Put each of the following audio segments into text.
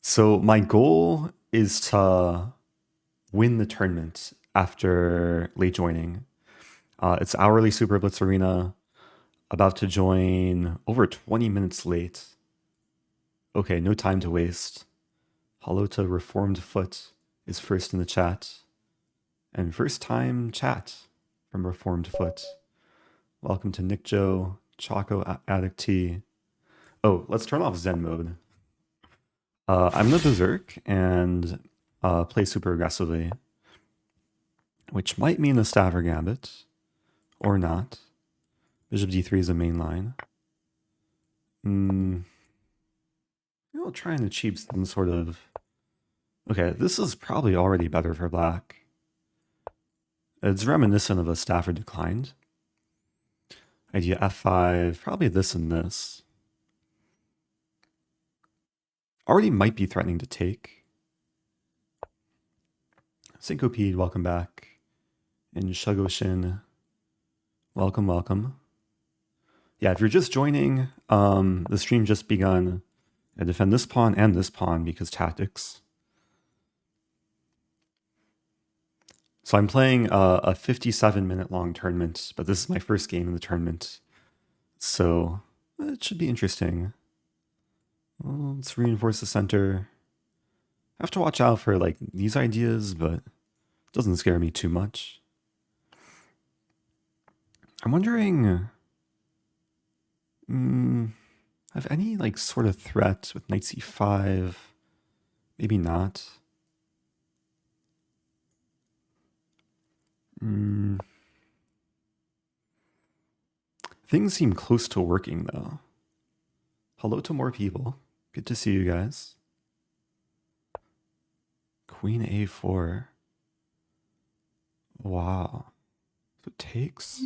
So my goal is to win the tournament after late joining. It's hourly Super Blitz Arena. About to join over 20 minutes late. Okay, no time to waste. Hello to Reformed Foot is first in the chat. And first time chat from Reformed Foot. Welcome to Nick Joe, Choco Addict T. Oh, let's turn off Zen mode. I'm the Berserk and play super aggressively, which might mean the Staver Gambit, or not. Bishop d3 is a main line. I'll try and achieve some sort of... Okay, this is probably already better for black. It's reminiscent of a Stafford declined. Idea f5, probably this and this. Already might be threatening to take. Syncopede, welcome back. And Shugoshin, welcome, welcome. Yeah, if you're just joining, the stream just begun. I defend this pawn and this pawn because tactics. So I'm playing a 57-minute long tournament, but this is my first game in the tournament. So it should be interesting. Well, let's reinforce the center. I have to watch out for like these ideas, but it doesn't scare me too much. I'm wondering, have any like sort of threat with knight c5? Maybe not. Things seem close to working though. Hello to more people. Good to see you guys. Queen a4. Wow. So it takes.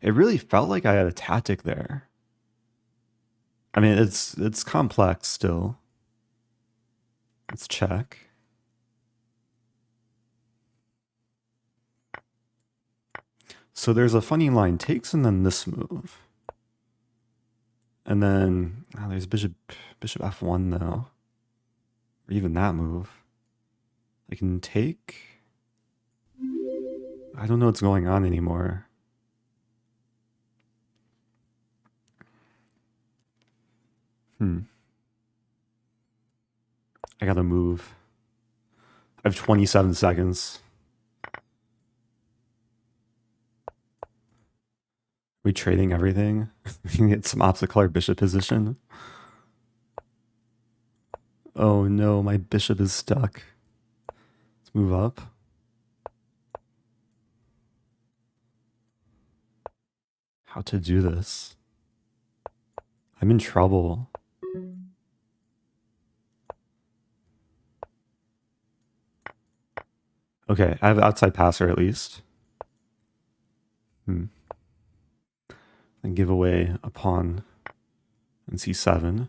It really felt like I had a tactic there. I mean, it's complex still. Let's check. So there's a funny line, takes and then this move. And then there's bishop f1 though. Or even that move. I can take. I don't know what's going on anymore. I gotta move. I have 27 seconds. We trading everything? We can get some opposite color bishop position. Oh no, my bishop is stuck. Let's move up. How to do this? I'm in trouble. Okay, I have outside passer at least. And give away a pawn and c7.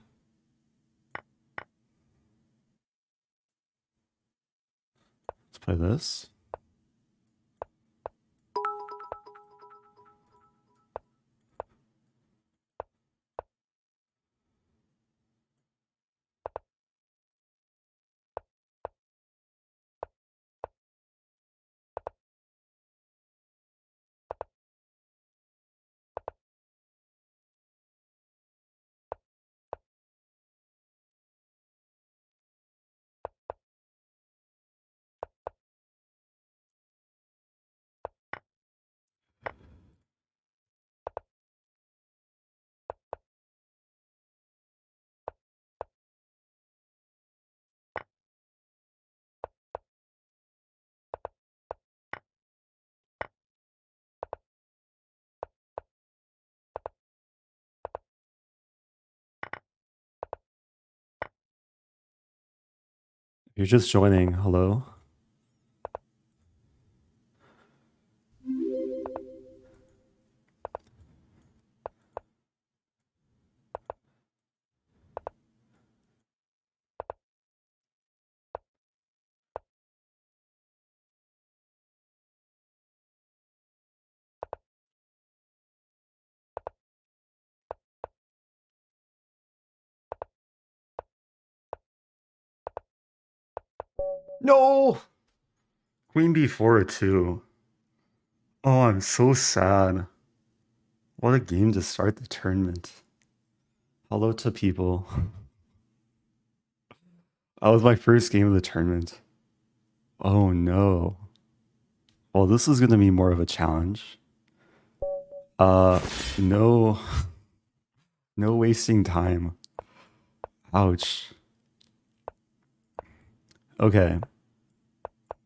Let's play this. If you're just joining, hello. No! Queen b4 too. Oh, I'm so sad. What a game to start the tournament. Hello to people. That was my first game of the tournament. Oh no. Well, this is gonna be more of a challenge. Uh, no, no wasting time. Ouch. Okay.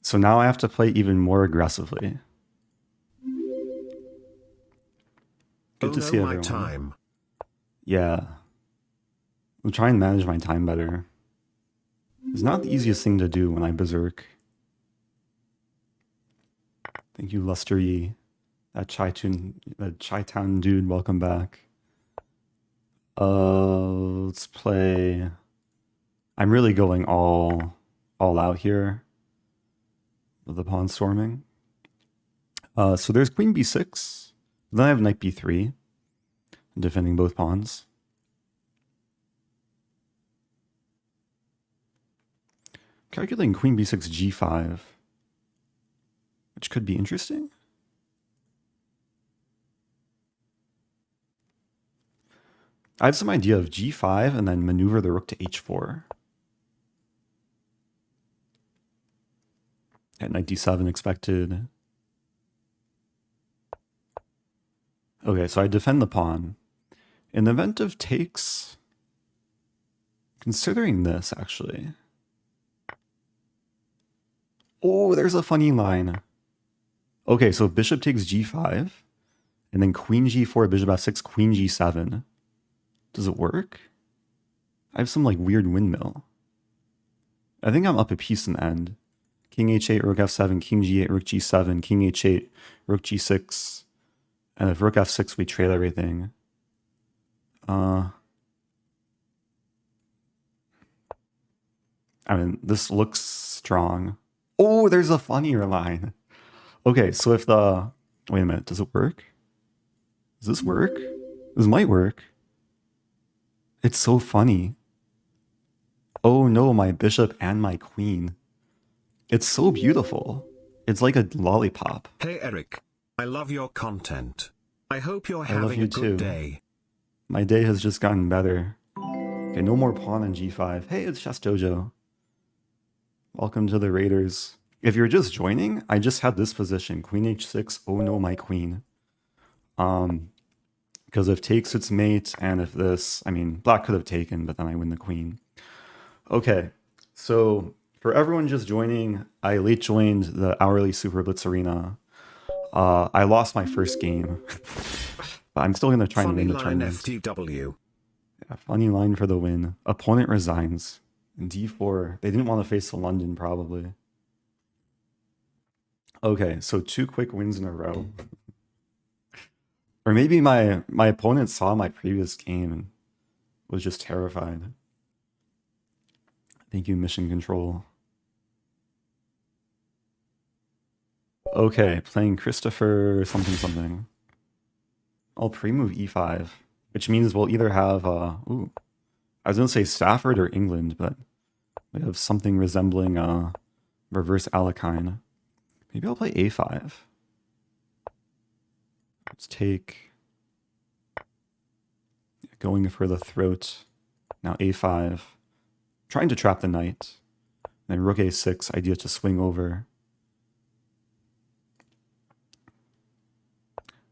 So now I have to play even more aggressively. Good to see everyone. Time. Yeah. I'm trying to manage my time better. It's not the easiest thing to do when I berserk. Thank you, Luster Yi. That Chi-Town dude, welcome back. Let's play. I'm really going all out here with the pawn storming. So there's queen b6. Then I have knight b3, defending both pawns. Calculating queen b6 g5, which could be interesting. I have some idea of g5 and then maneuver the rook to h4. At knight d7 expected. Okay, so I defend the pawn. In the event of takes, considering this actually. Oh, there's a funny line. Okay, so bishop takes g5, and then queen g4, bishop f6, queen g7. Does it work? I have some like weird windmill. I think I'm up a piece in the end. King h8, rook f7, king g8, rook g7, king h8, rook g6. And if rook f6, we trade everything. I mean, this looks strong. Oh, there's a funnier line. Okay, so if the... Wait a minute, does it work? Does this work? This might work. It's so funny. Oh no, my bishop and my queen. It's so beautiful. It's like a lollipop. Hey Eric, I love your content. I hope you're having a good day. My day has just gotten better. Okay, no more pawn on g5. Hey, it's Chess Dojo. Welcome to the Raiders. If you're just joining, I just had this position. Queen h6, oh no, my queen. Because if takes, it's mate, and if this... I mean, black could have taken, but then I win the queen. Okay, so for everyone just joining, I late joined the hourly Super Blitz Arena. I lost my first game, but I'm still going to try and win the tournament. FTW. Yeah, funny line for the win. Opponent resigns. D4. They didn't want to face the London, probably. Okay, so 2 quick wins in a row. Or maybe my opponent saw my previous game and was just terrified. Thank you, Mission Control. Okay, playing Christopher something. I'll pre-move e5, which means we'll either have, ooh, I was going to say Stafford or England, but we have something resembling reverse Alekhine. Maybe I'll play a5. Let's take, going for the throat. Now a5, trying to trap the knight. Then rook a6, idea to swing over.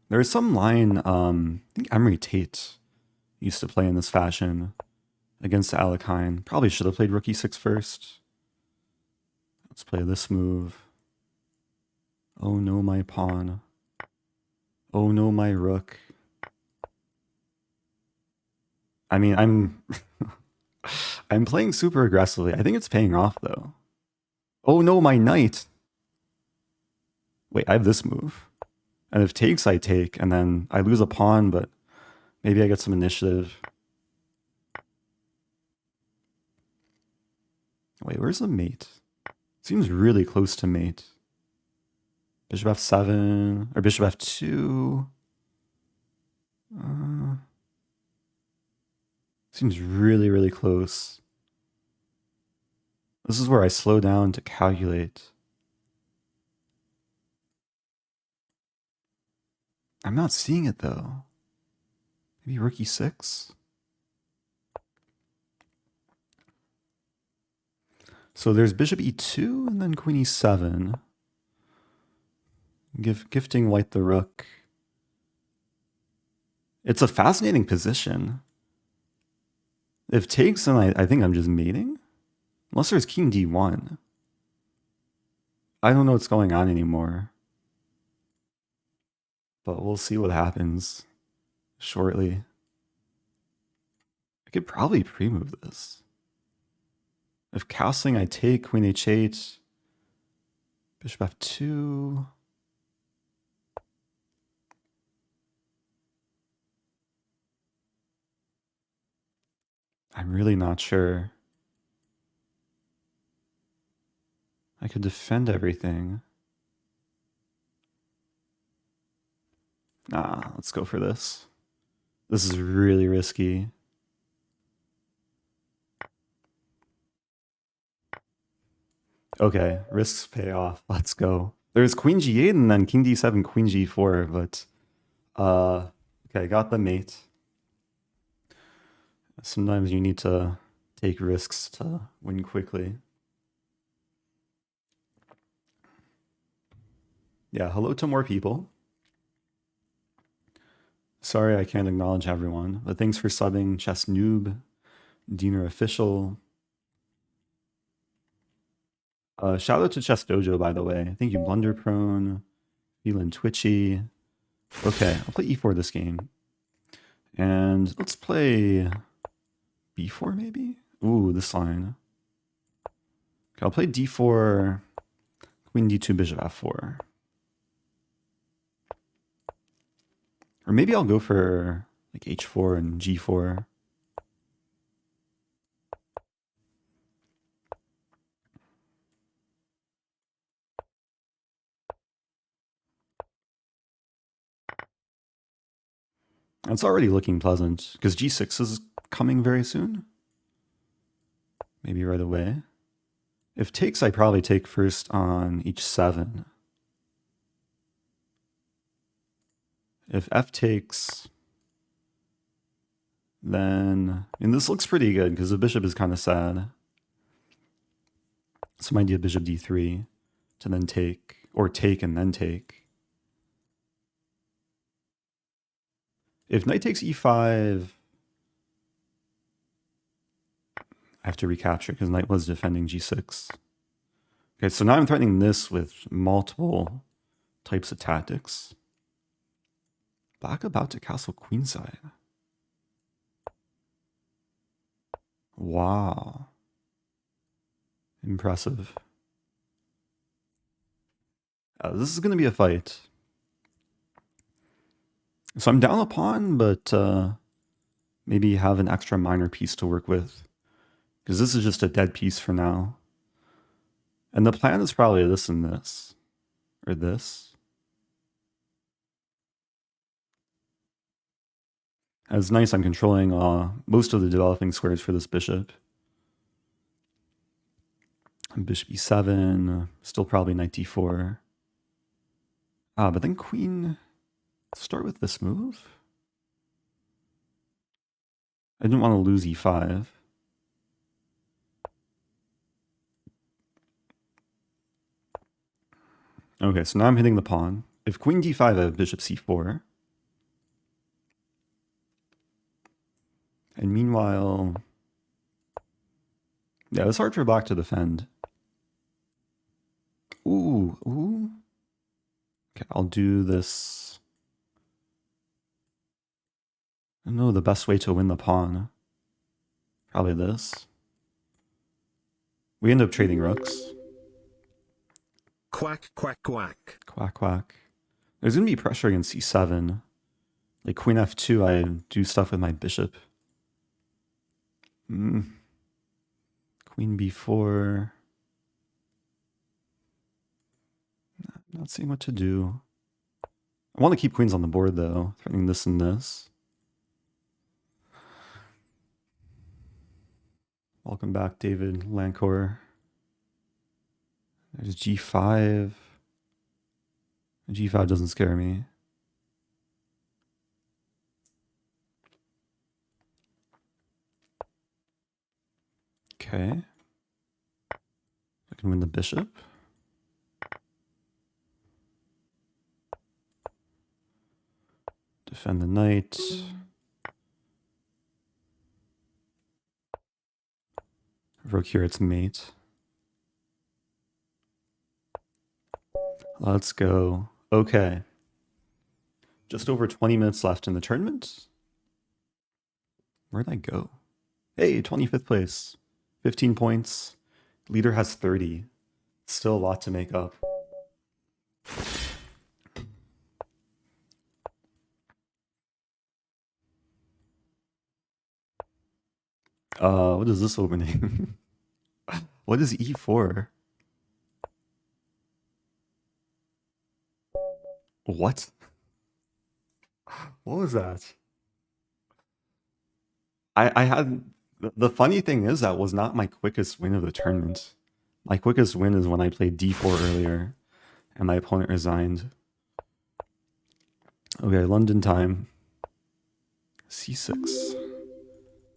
There's some line, I think Emery Tate used to play in this fashion against Alekhine. Probably should have played rook e6 first. Let's play this move. Oh no, my pawn. Oh no, my rook. I mean, I'm playing super aggressively. I think it's paying off though. Oh no, my knight. Wait, I have this move. And if takes, I take, and then I lose a pawn, but maybe I get some initiative. Wait, where's the mate? Seems really close to mate. Bishop f7, or bishop f2. Seems really, really close. This is where I slow down to calculate. I'm not seeing it though. Maybe rook e6? So there's bishop e2 and then queen e7. Gifting white the rook. It's a fascinating position. If takes, then I think I'm just mating. Unless there's king d1. I don't know what's going on anymore. But we'll see what happens shortly. I could probably pre-move this. If castling, I take queen h8, bishop f2. I'm really not sure. I could defend everything. Nah, let's go for this. This is really risky. Okay, risks pay off. Let's go. There's queen g8 and then king d7, queen g4, but okay, got the mate. Sometimes you need to take risks to win quickly. Yeah, hello to more people. Sorry I can't acknowledge everyone, but thanks for subbing, Chess Noob, Diener Official. Shout out to Chess Dojo, by the way. Thank you, Blunder Prone, feeling twitchy. Okay, I'll play e4 this game. And let's play b4 maybe? Ooh, this line. Okay, I'll play d4, queen d2, bishop f4. Or maybe I'll go for like h4 and g4. It's already looking pleasant because g6 is coming very soon. Maybe right away. If takes, I probably take first on h7. If f takes, then... And this looks pretty good because the bishop is kind of sad. So my idea bishop d3 to then take, or take and then take. If knight takes e5, I have to recapture because knight was defending g6. Okay, so now I'm threatening this with multiple types of tactics. Black about to castle queenside. Wow. Impressive. This is going to be a fight. So I'm down a pawn, but maybe have an extra minor piece to work with. Because this is just a dead piece for now. And the plan is probably this and this. Or this. It's nice I'm controlling most of the developing squares for this bishop. Bishop e7, still probably knight d4. But then queen... Start with this move. I didn't want to lose e5. Okay, so now I'm hitting the pawn. If queen d5, I have bishop c4. And meanwhile... Yeah, it's hard for black to defend. Ooh, ooh. Okay, I'll do this... I don't know the best way to win the pawn. Probably this. We end up trading rooks. Quack, quack, quack. Quack, quack. There's going to be pressure against c7. Like queen f2, I do stuff with my bishop. Queen b4. Not seeing what to do. I want to keep queens on the board, though. Threatening this and this. Welcome back, David Lancor. There's g5. G5 doesn't scare me. Okay. I can win the bishop. Defend the knight. Rook here, its mate. Let's go. Okay. Just over 20 minutes left in the tournament. Where'd I go? Hey, 25th place. 15 points. Leader has 30. Still a lot to make up. What is this opening? What is e4? What? What was that? I had the funny thing is that was not my quickest win of the tournament. My quickest win is when I played d4 earlier and my opponent resigned. Okay, London time. c6.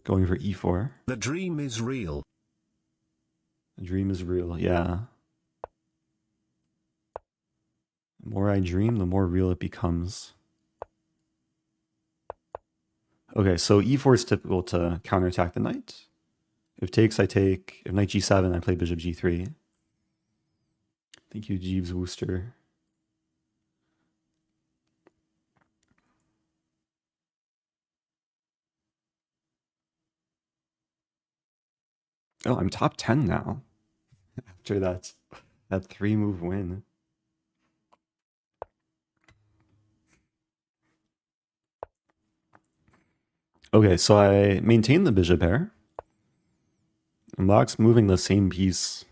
Going for e4. The dream is real. The dream is real, yeah. The more I dream, the more real it becomes. Okay, so e4 is typical to counterattack the knight. If takes, I take. If knight g7, I play bishop g3. Thank you, Jeeves Wooster. Oh, I'm top 10 now. After that 3-move win. Okay, so I maintain the bishop pair. And Black's moving the same piece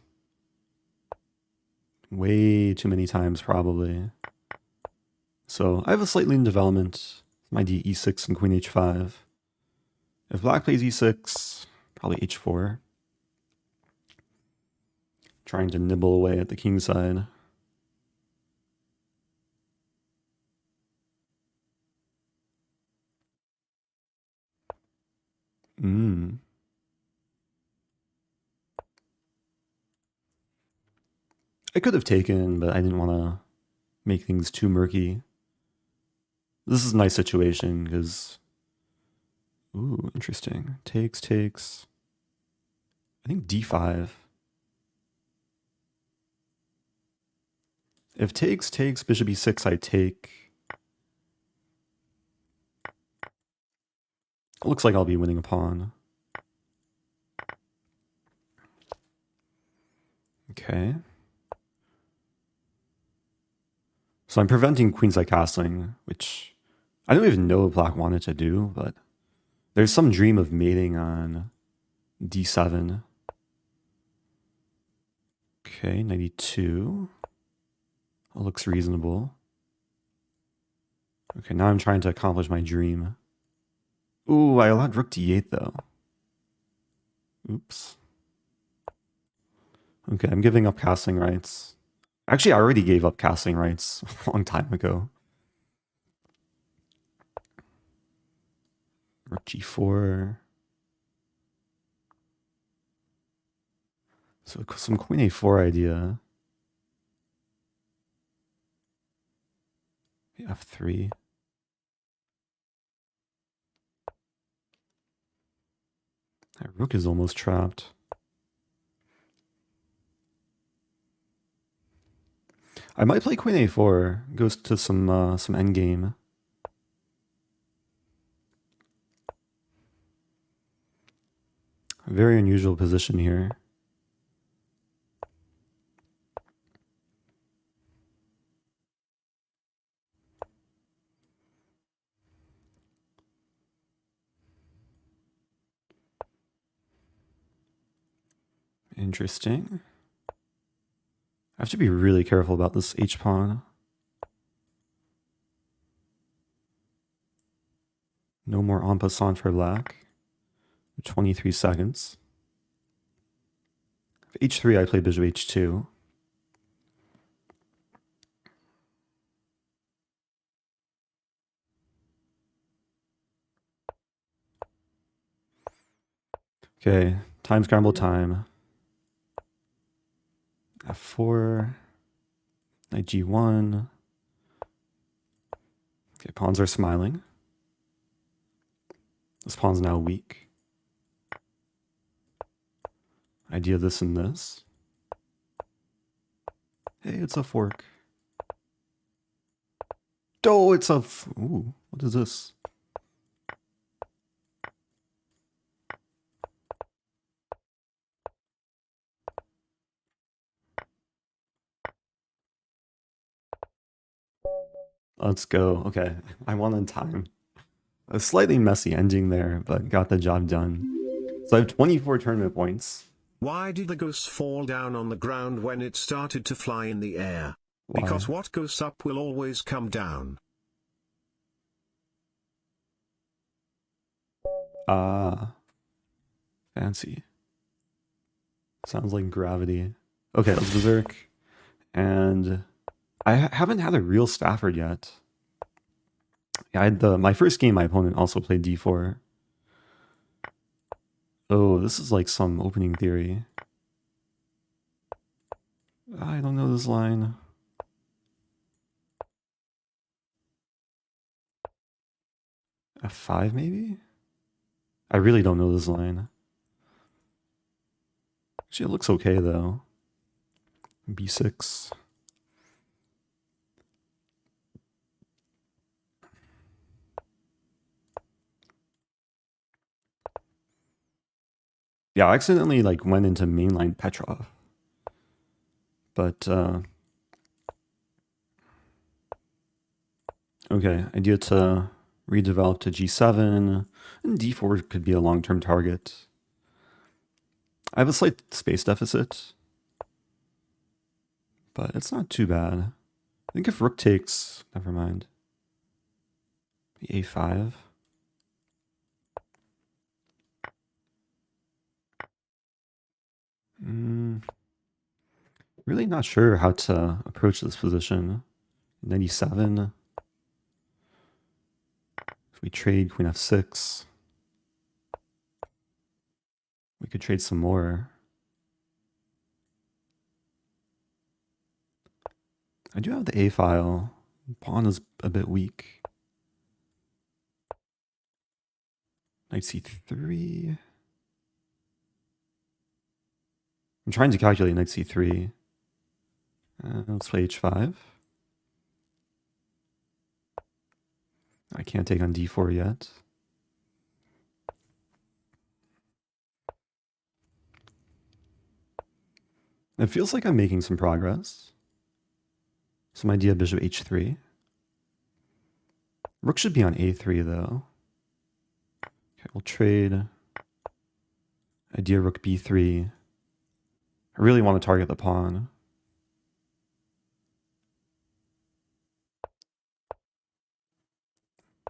way too many times, probably. So I have a slight lead in development. My d e6 and queen h5. If Black plays e6, probably h4. Trying to nibble away at the king side. I could have taken, but I didn't want to make things too murky. This is a nice situation because... Ooh, interesting. Takes. I think d5. If takes, bishop e6, I take. It looks like I'll be winning a pawn. Okay. So I'm preventing queenside castling, which I don't even know what Black wanted to do, but there's some dream of mating on d7. Okay, 92. That looks reasonable. Okay, now I'm trying to accomplish my dream. Ooh, I allowed rook d8 though. Oops. Okay, I'm giving up castling rights. Actually, I already gave up castling rights a long time ago. Rook g4. So some queen a4 idea. f3. That rook is almost trapped. I might play queen a4. Goes to some endgame. Very unusual position here. Interesting. I have to be really careful about this h-pawn. No more en passant for Black. 23 seconds. If h3, I play bishop h2. Okay, time scramble time. F4, knight G1. Okay, pawns are smiling. This pawn's now weak. Idea this and this. Hey, it's a fork. Oh, it's a... Ooh, what is this? Let's go. Okay, I won in time. A slightly messy ending there, but got the job done. So I have 24 tournament points. Why did the goose fall down on the ground when it started to fly in the air? Why? Because what goes up will always come down. Ah, fancy. Sounds like gravity. Okay, let's berserk. And I haven't had a real Stafford yet. I had my first game, my opponent also played d4. Oh, this is like some opening theory. I don't know this line. F5 maybe? I really don't know this line. Actually, it looks okay though. B6. Yeah, I accidentally like went into mainline Petrov. But okay, idea to redevelop to G7, and D4 could be a long-term target. I have a slight space deficit, but it's not too bad. I think if rook takes, never mind. A5. Really not sure how to approach this position. 97. If we trade queen f6, we could trade some more. I do have the A file. Pawn is a bit weak. Knight c3. I'm trying to calculate knight c3. Let's play h5. I can't take on d4 yet. It feels like I'm making some progress. Some idea bishop h3. Rook should be on a3 though. Okay, we'll trade. Idea rook b3. I really want to target the pawn.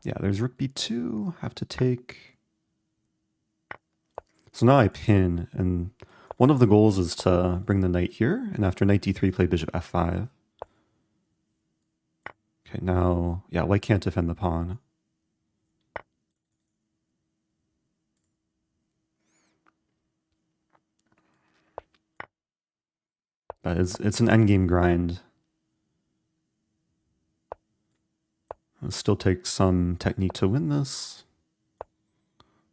Yeah, there's rook b2. Have to take. So now I pin, and one of the goals is to bring the knight here, and after knight d3, play bishop f5. Okay, now, yeah, white can't defend the pawn. But it's an endgame grind. It'll still take some technique to win this.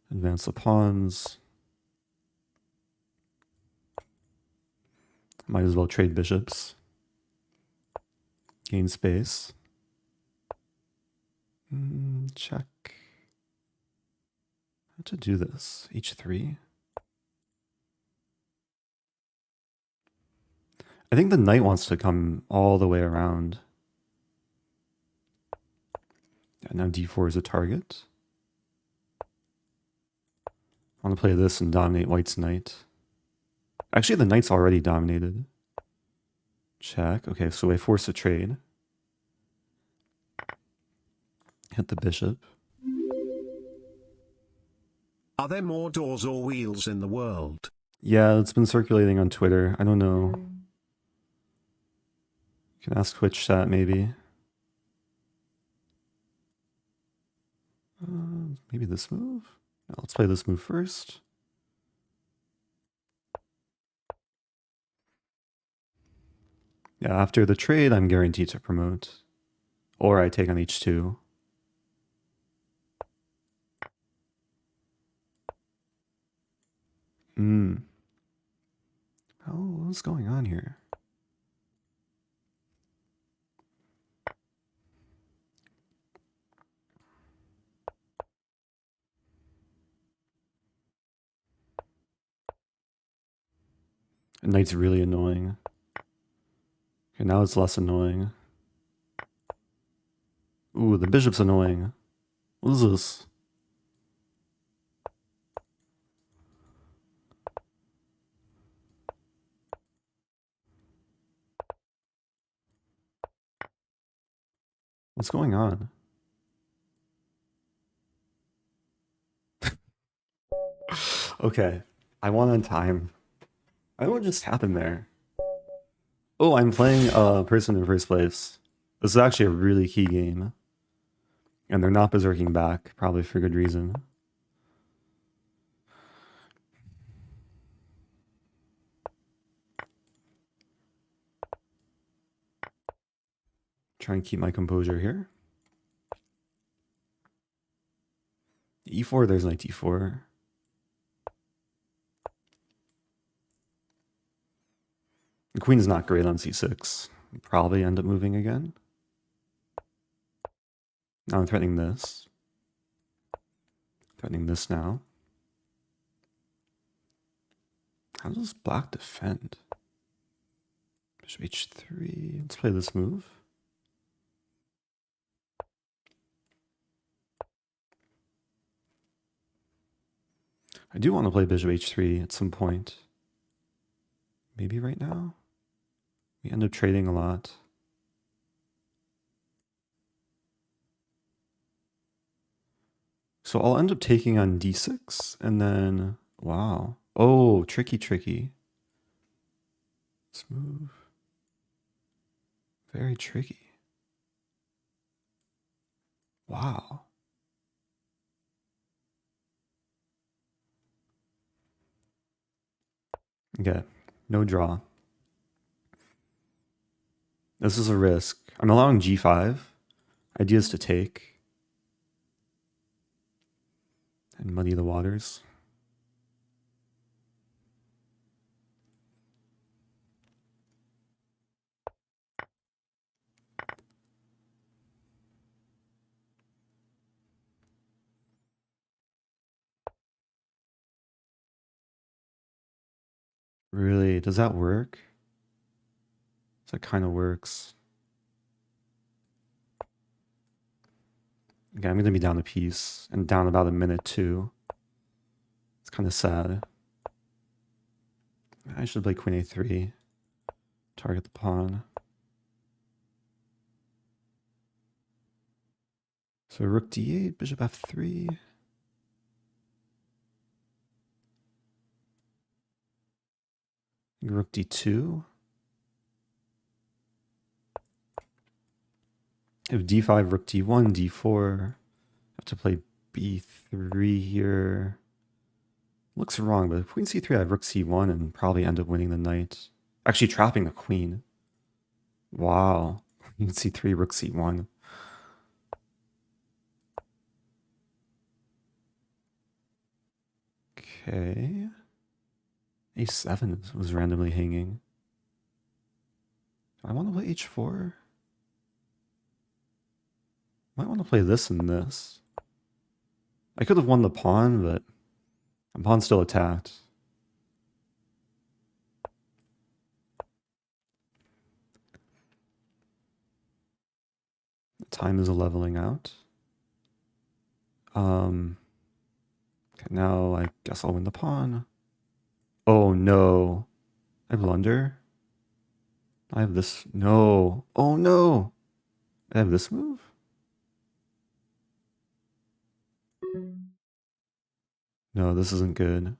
Advance the pawns. Might as well trade bishops. Gain space. Check. How to do this? H3. I think the knight wants to come all the way around. Yeah, now d4 is a target. I want to play this and dominate white's knight. Actually, the knight's already dominated. Check. Okay, so I force a trade. Hit the bishop. Are there more doors or wheels in the world? Yeah, it's been circulating on Twitter. I don't know. You can ask Twitch chat maybe. Maybe this move? No, let's play this move first. Yeah, after the trade, I'm guaranteed to promote. Or I take on h2. Oh, what's going on here? Knight's really annoying. Okay, now it's less annoying. Ooh, the bishop's annoying. What is this? What's going on? Okay, I won on time. I don't know what just happened there. Oh, I'm playing a person in first place. This is actually a really key game. And they're not berserking back, probably for good reason. Try and keep my composure here. E4, there's knight d4. The queen's not great on c6. Probably end up moving again. Now I'm threatening this. Threatening this now. How does black defend? Bishop h3. Let's play this move. I do want to play bishop h3 at some point. Maybe right now? We end up trading a lot. So I'll end up taking on d6 and then, wow. Oh, tricky, tricky. This move. Very tricky. Wow. Okay, no draw. This is a risk. I'm allowing g5. Ideas to take. And muddy the waters. Really, does that work? That kind of works. Okay, I'm gonna be down a piece and down about a minute too. It's kind of sad. I should play queen a3. Target the pawn. So rook d8, bishop f3. Rook d2. If d5, rook d1, d4. Have to play b3 here. Looks wrong, but if queen c3, I have rook c1 and probably end up winning the knight. Actually trapping the queen. Wow. Queen c3, rook c1. Okay. a7 was randomly hanging. Do I want to play h4? Might want to play this and this. I could have won the pawn, but the pawn's still attacked. The time is leveling out. Okay, now I guess I'll win the pawn. Oh no. I blunder. I have this. No. Oh no. I have this move? No, this isn't good.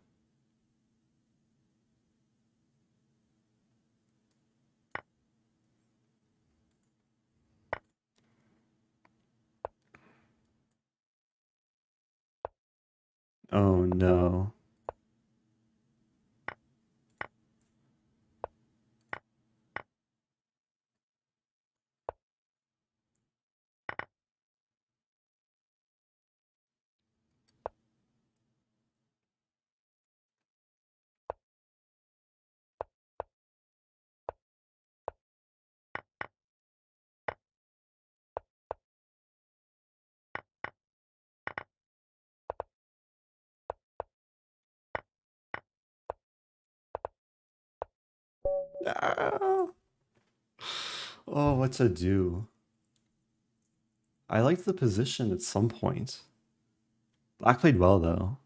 Oh no. Ah. Oh, what to do? I liked the position at some point. Black played well though.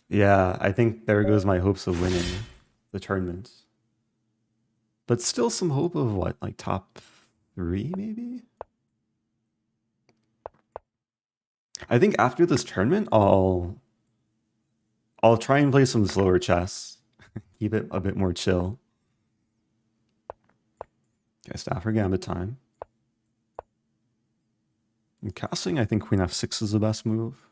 Yeah, I think there goes my hopes of winning the tournament. But still some hope of what, like top 3 maybe? I think after this tournament I'll try and play some slower chess. Keep it a bit more chill. Okay, staff or gambit time. In castling, I think queen f6 is the best move.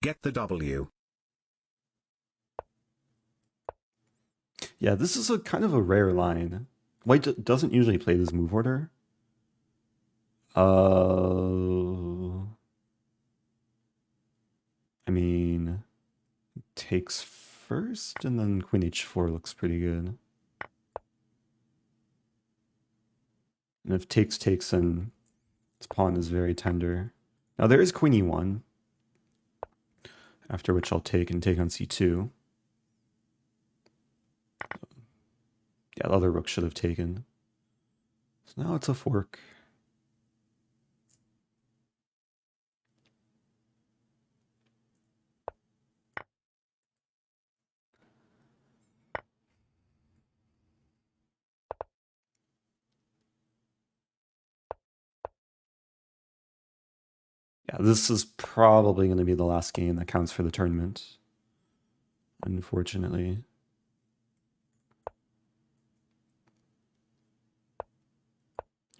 Get the W. Yeah, this is a kind of a rare line. White doesn't usually play this move order. I mean, takes first, and then queen h4 looks pretty good. And if takes, then its pawn is very tender. Now there is queen e1, after which I'll take and take on c2. Yeah, the other rook should have taken. So now it's a fork. Yeah, this is probably going to be the last game that counts for the tournament, unfortunately.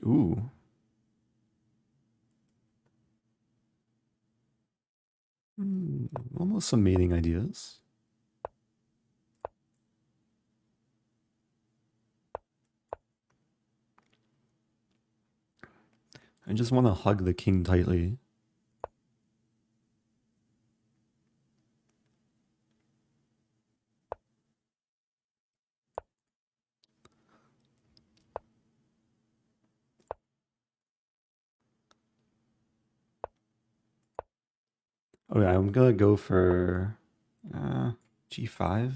Ooh. Almost some mating ideas. I just want to hug the king tightly. Okay, I'm gonna go for g5.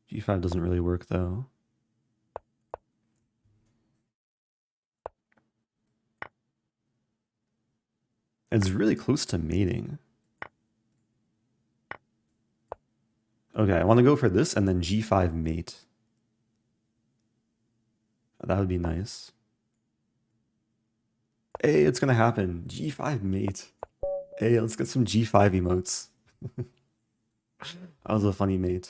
G5 doesn't really work though. It's really close to mating. Okay, I want to go for this and then g5 mate. That would be nice. Hey, it's gonna happen. G5 mate. Hey, let's get some G5 emotes. That was a funny mate.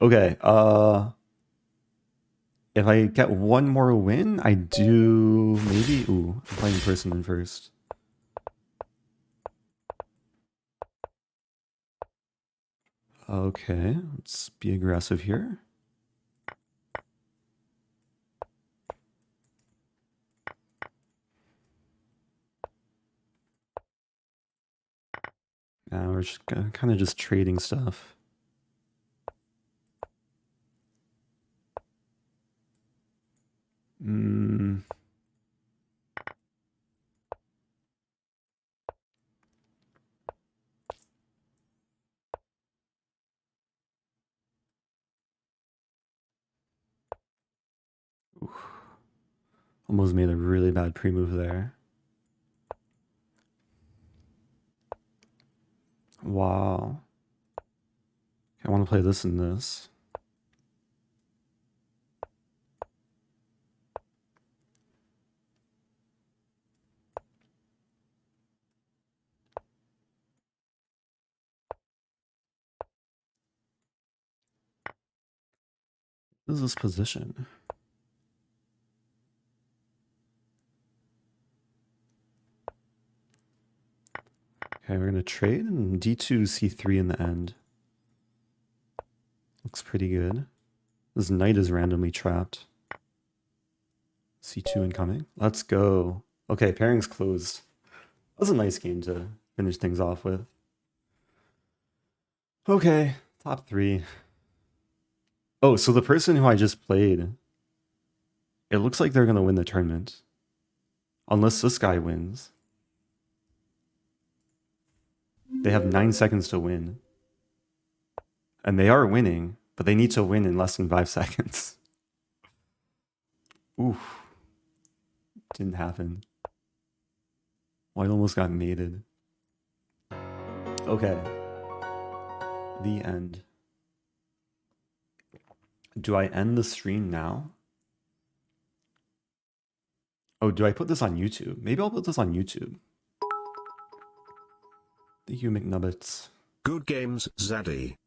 Okay, if I get one more win, I do maybe. Ooh, I'm playing person in first. Okay, let's be aggressive here. Now we're just kind of just trading stuff. Almost made a really bad pre-move there. Wow. I want to play this and this. What is this position? Okay, we're going to trade and d2, c3 in the end. Looks pretty good. This knight is randomly trapped. c2 incoming. Let's go. Okay, pairing's closed. That was a nice game to finish things off with. Okay, top 3. Oh, so the person who I just played, it looks like they're going to win the tournament. Unless this guy wins. They have 9 seconds to win. And they are winning, but they need to win in less than 5 seconds. Oof. Didn't happen. White almost got mated. Okay. The end. Do I end the stream now? Oh, do I put this on YouTube? Maybe I'll put this on YouTube. Thank you, McNubbets. Good games, Zaddy.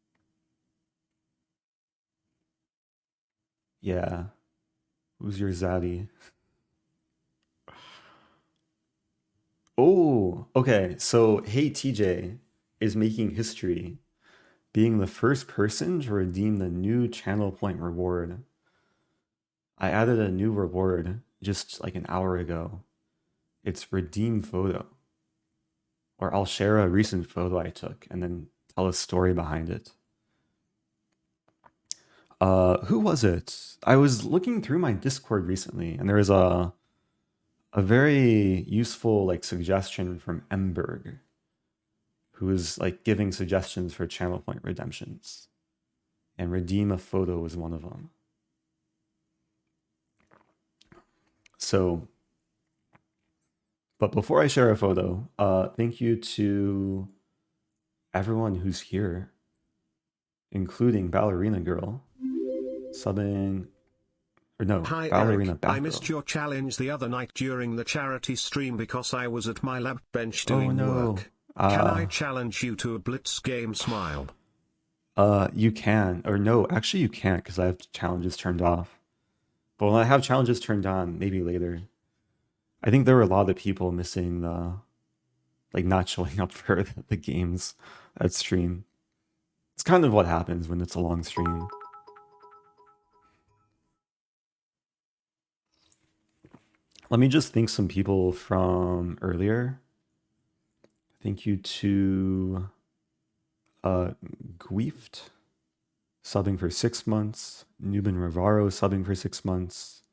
Yeah. Who's your zaddy? Oh, okay. So, Hey TJ is making history, being the first person to redeem the new channel point reward. I added a new reward just like an hour ago. It's redeem photo. Or I'll share a recent photo I took and then tell a story behind it. Who was it? I was looking through my Discord recently, and there was a very useful like suggestion from Emberg, who was like giving suggestions for channel point redemptions, and redeem a photo was one of them. So, but before I share a photo, thank you to everyone who's here, including Ballerina Girl, subbing. Or no, Hi Ballerina Eric, I Batgirl. missed your challenge the other night during the charity stream because I was at my lab bench Oh doing no. work. Can I challenge you to a Blitz game smile? You can, or no, actually you can't because I have challenges turned off. But when I have challenges turned on, maybe later. I think there were a lot of people missing the, like not showing up for the games at stream. It's kind of what happens when it's a long stream. Let me just thank some people from earlier. Thank you to Guift, subbing for 6 months. Nuben Rivaro, subbing for 6 months.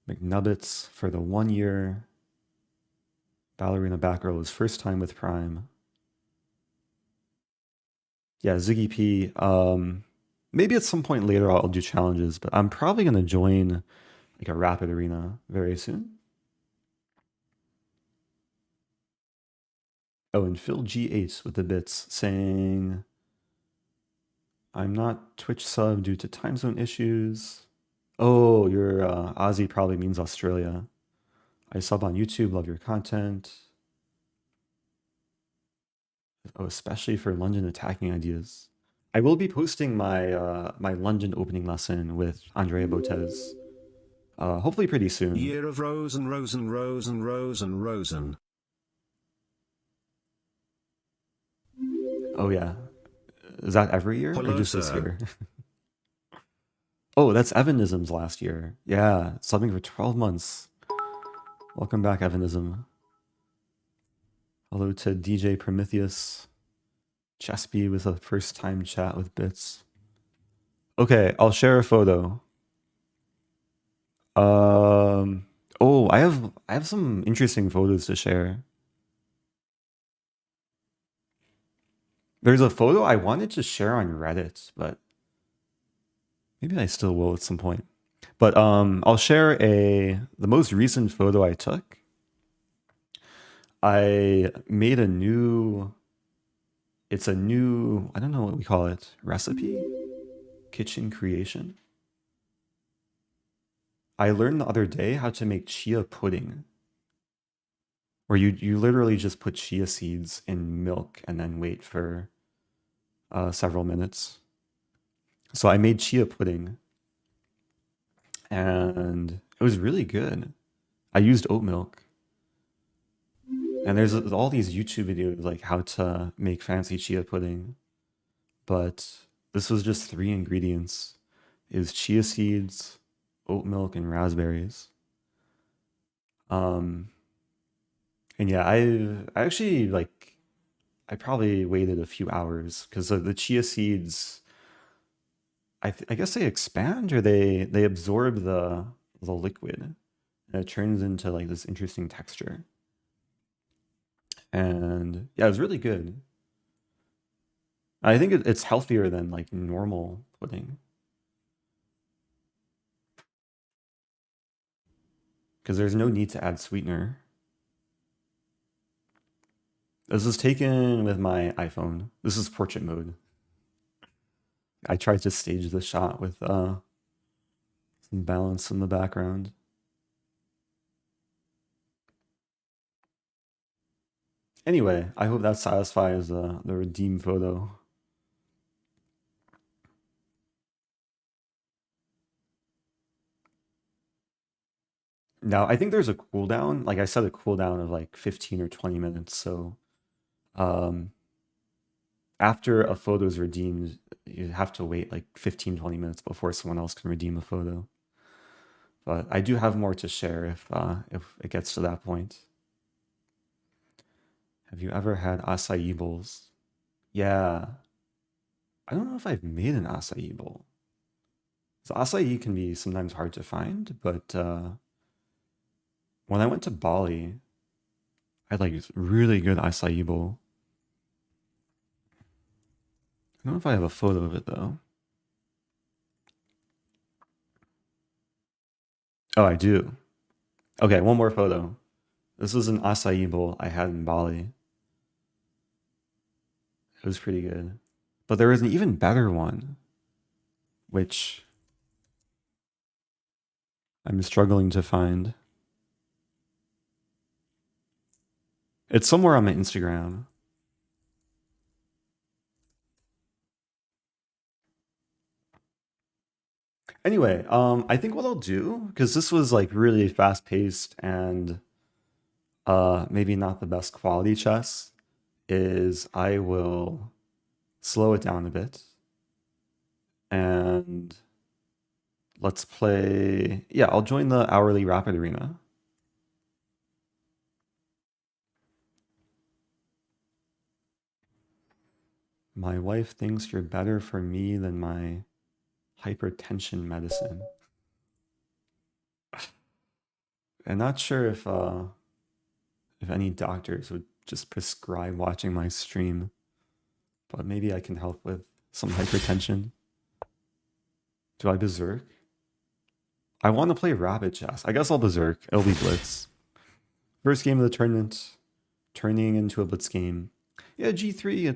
McNubbets for the 1 year. Ballerina Batgirl is first time with Prime. Yeah, Ziggy P. Maybe at some point later I'll do challenges, but I'm probably gonna join like a rapid arena very soon. Oh, and Phil G8 with the bits saying, I'm not Twitch sub due to time zone issues. Oh, your Aussie probably means Australia. I sub on YouTube, love your content. Oh, especially for London attacking ideas. I will be posting my my London opening lesson with Andrea Botez. Hopefully pretty soon. Year of Rosen, Rosen, Rosen, Rosen, Rosen. Oh yeah. Is that every year or Hello, just this sir. year? Oh, that's Evanism's last year. Yeah, subbing for 12 months. Welcome back, Evanism. Hello to DJ Prometheus. Chespy with a first time chat with bits. Okay, I'll share a photo. Oh, I have some interesting photos to share. There's a photo I wanted to share on Reddit, but maybe I still will at some point. But I'll share the most recent photo I took. I made a new, it's a new, I don't know what we call it, recipe? Kitchen creation. I learned the other day how to make chia pudding. Where you literally just put chia seeds in milk and then wait for several minutes. So I made chia pudding and it was really good. I used oat milk. And there's all these YouTube videos like how to make fancy chia pudding. But this was just 3 ingredients. Is chia seeds, oat milk, and raspberries. And yeah, I actually like I probably waited a few hours because the chia seeds I guess they expand or they absorb the liquid and it turns into like this interesting texture. And yeah, it was really good. I think it's healthier than like normal pudding because there's no need to add sweetener. This is taken with my iPhone. This is portrait mode. I tried to stage the shot with some balance in the background. Anyway, I hope that satisfies the redeem photo. Now, I think there's a cooldown. Like I said, a cooldown of like 15 or 20 minutes. So um, after a photo is redeemed, you have to wait like 15, 20 minutes before someone else can redeem a photo. But I do have more to share if it gets to that point. Have you ever had acai bowls? Yeah. I don't know if I've made an acai bowl. So acai can be sometimes hard to find, but when I went to Bali, I had like this really good acai bowl. I don't know if I have a photo of it though. Oh, I do. Okay, one more photo. This is an acai bowl I had in Bali. It was pretty good. But there was an even better one, which I'm struggling to find. It's somewhere on my Instagram. Anyway, I think what I'll do, because this was like really fast paced and maybe not the best quality chess, is I will slow it down a bit and let's play. Yeah, I'll join the hourly rapid arena. My wife thinks you're better for me than my hypertension medicine. I'm not sure if any doctors would just prescribe watching my stream, but maybe I can help with some hypertension. Do I berserk? I want to play rapid chess. I guess I'll berserk. It'll be blitz. First game of the tournament, turning into a blitz game. Yeah, G3.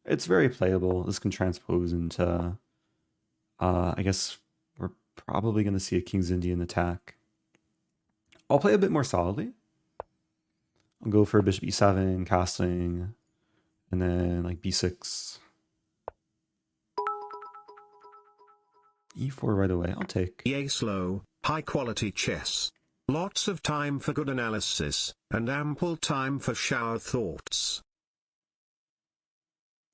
It's very playable. This can transpose into. I guess we're probably going to see a King's Indian attack. I'll play a bit more solidly. I'll go for bishop e7, castling, and then like b6. e4 right away. I'll take. Yay slow, high quality chess. Lots of time for good analysis, and ample time for shower thoughts.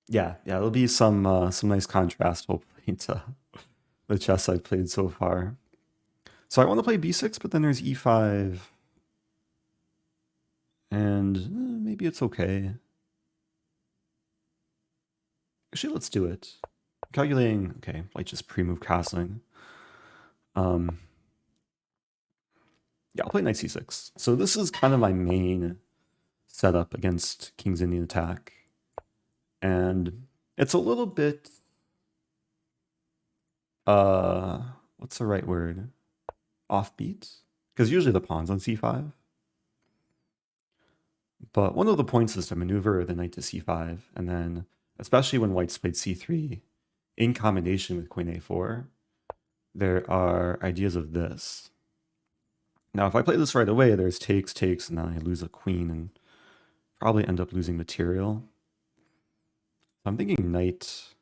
Yeah, there'll be some nice contrast hopefully to the chess I've played so far. So I want to play b6, but then there's e5, and maybe it's okay. Actually, let's do it. Calculating. Okay, like just pre-move castling. Yeah, I'll play knight c6. So this is kind of my main setup against King's Indian attack, and it's a little bit. What's the right word? Offbeat, because usually the pawn's on c5. But one of the points is to maneuver the knight to c5, and then, especially when white's played c3, in combination with queen a4, there are ideas of this. Now, if I play this right away, there's takes, and then I lose a queen and probably end up losing material. I'm thinking knight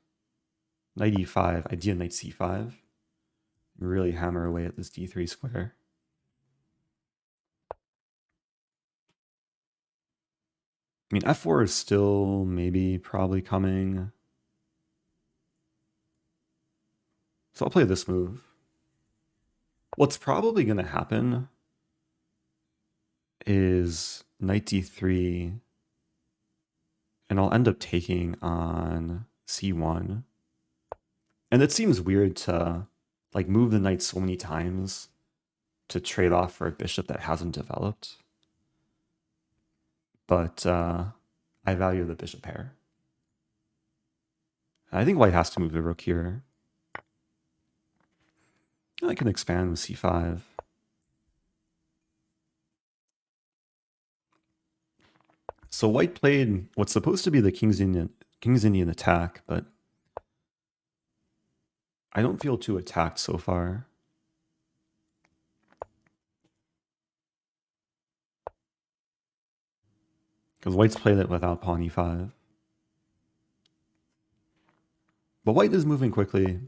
e5, idea knight c5, really hammer away at this d3 square. I mean, f4 is still maybe probably coming. So I'll play this move. What's probably going to happen is knight d3, and I'll end up taking on c1. And it seems weird to like move the knight so many times to trade off for a bishop that hasn't developed. but I value the bishop pair. I think white has to move the rook here. I can expand with c5. So white played what's supposed to be the King's Indian attack, but I don't feel too attacked so far. Because white's played it without pawn e5. But white is moving quickly.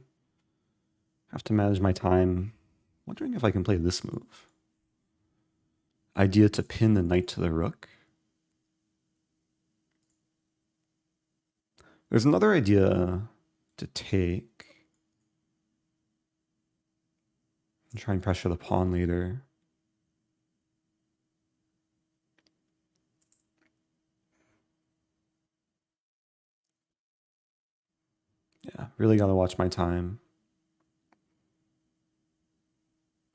Have to manage my time. Wondering if I can play this move. Idea to pin the knight to the rook. There's another idea to take. And try and pressure the pawn later. Yeah, really gotta watch my time.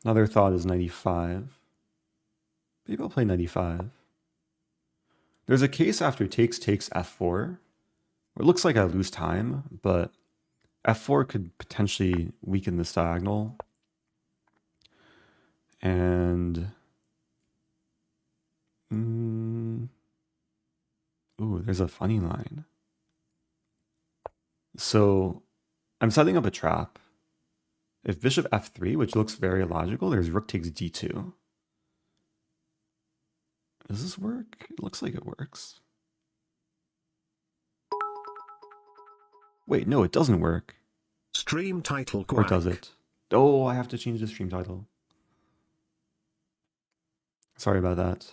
Another thought is 95. Maybe I'll play 95. There's a case after takes f4, where it looks like I lose time, but f4 could potentially weaken this diagonal. And ooh, there's a funny line. So I'm setting up a trap. If bishop f3, which looks very logical, there's rook takes d2. Does this work? It looks like it works. Wait, no, it doesn't work. Stream title Or quack. does it? Oh, I have to change the stream title. Sorry about that.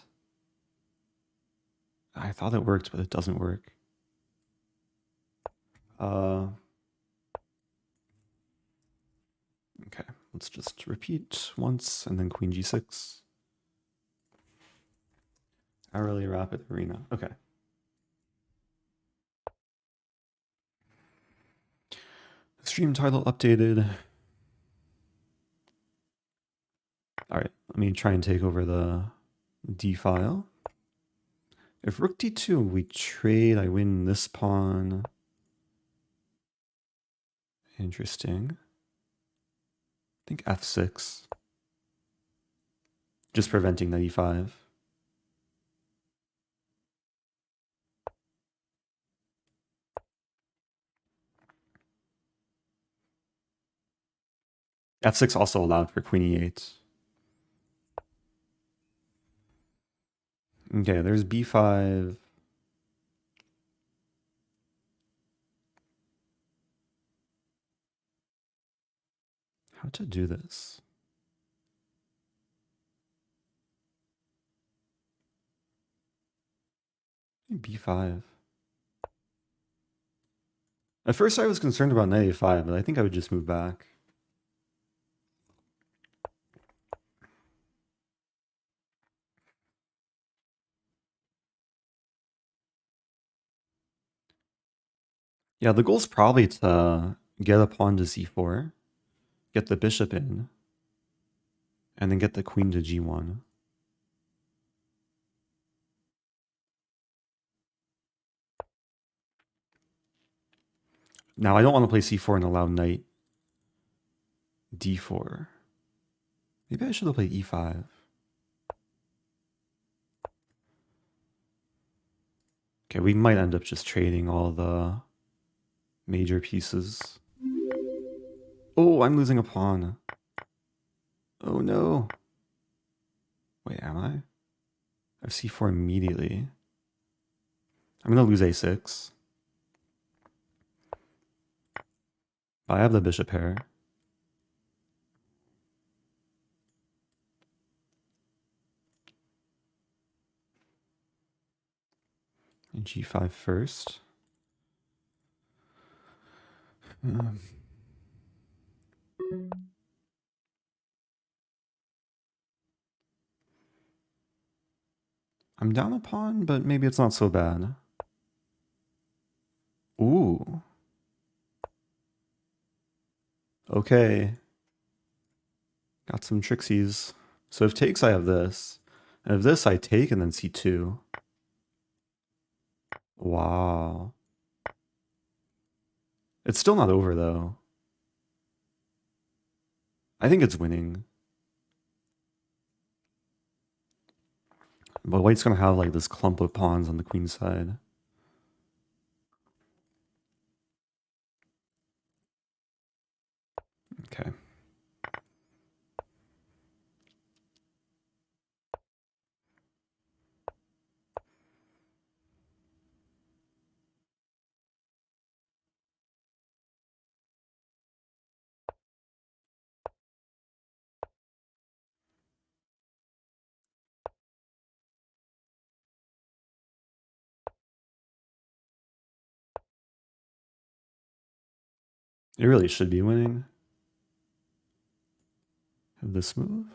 I thought it worked, but it doesn't work. Okay, let's just repeat once and then queen g6. Hourly rapid arena. Okay. Stream title updated. All right, let me try and take over the d file. If rook d2, we trade, I win this pawn. Interesting. I think f6. Just preventing knight e5. f6 also allowed for queen e8. Okay, there's b5. How to do this? b5. At first I was concerned about knight a5, but I think I would just move back. Yeah, the goal's probably to get a pawn to c4, get the bishop in, and then get the queen to g1. Now I don't want to play c4 and allow knight d4. Maybe I should have played e5. Okay, we might end up just trading all the major pieces. Oh, I'm losing a pawn. Oh no. Wait, am I? I have c4 immediately. I'm going to lose a6. But I have the bishop pair. And g5 first. I'm down a pawn, but maybe it's not so bad. Ooh. Okay. Got some trixies. So if takes, I have this. And if this, I take and then c2. Wow. It's still not over though. I think it's winning. But white's gonna have like this clump of pawns on the queen side. Okay. It really should be winning. Have this move.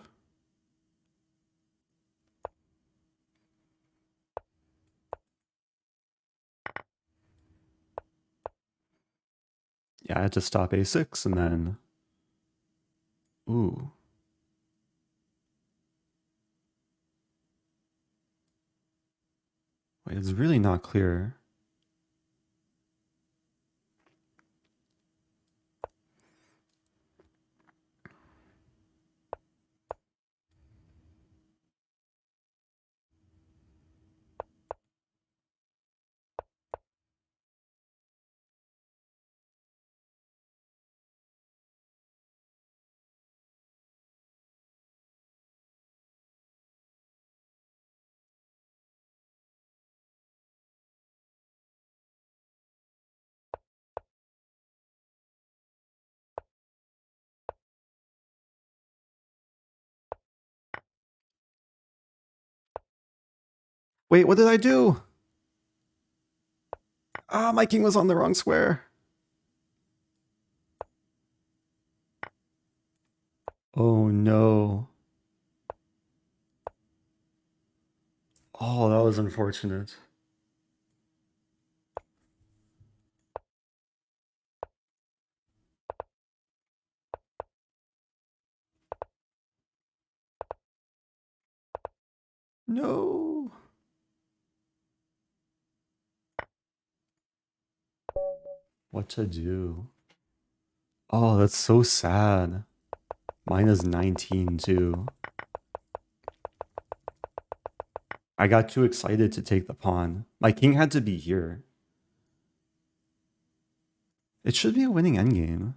Yeah, I had to stop a6 and then... Ooh. Wait, it's really not clear. Wait, what did I do? Ah, my king was on the wrong square. Oh no. Oh, that was unfortunate. No. What to do? Oh, that's so sad. Mine is 19 too. I got too excited to take the pawn. My king had to be here. It should be a winning endgame.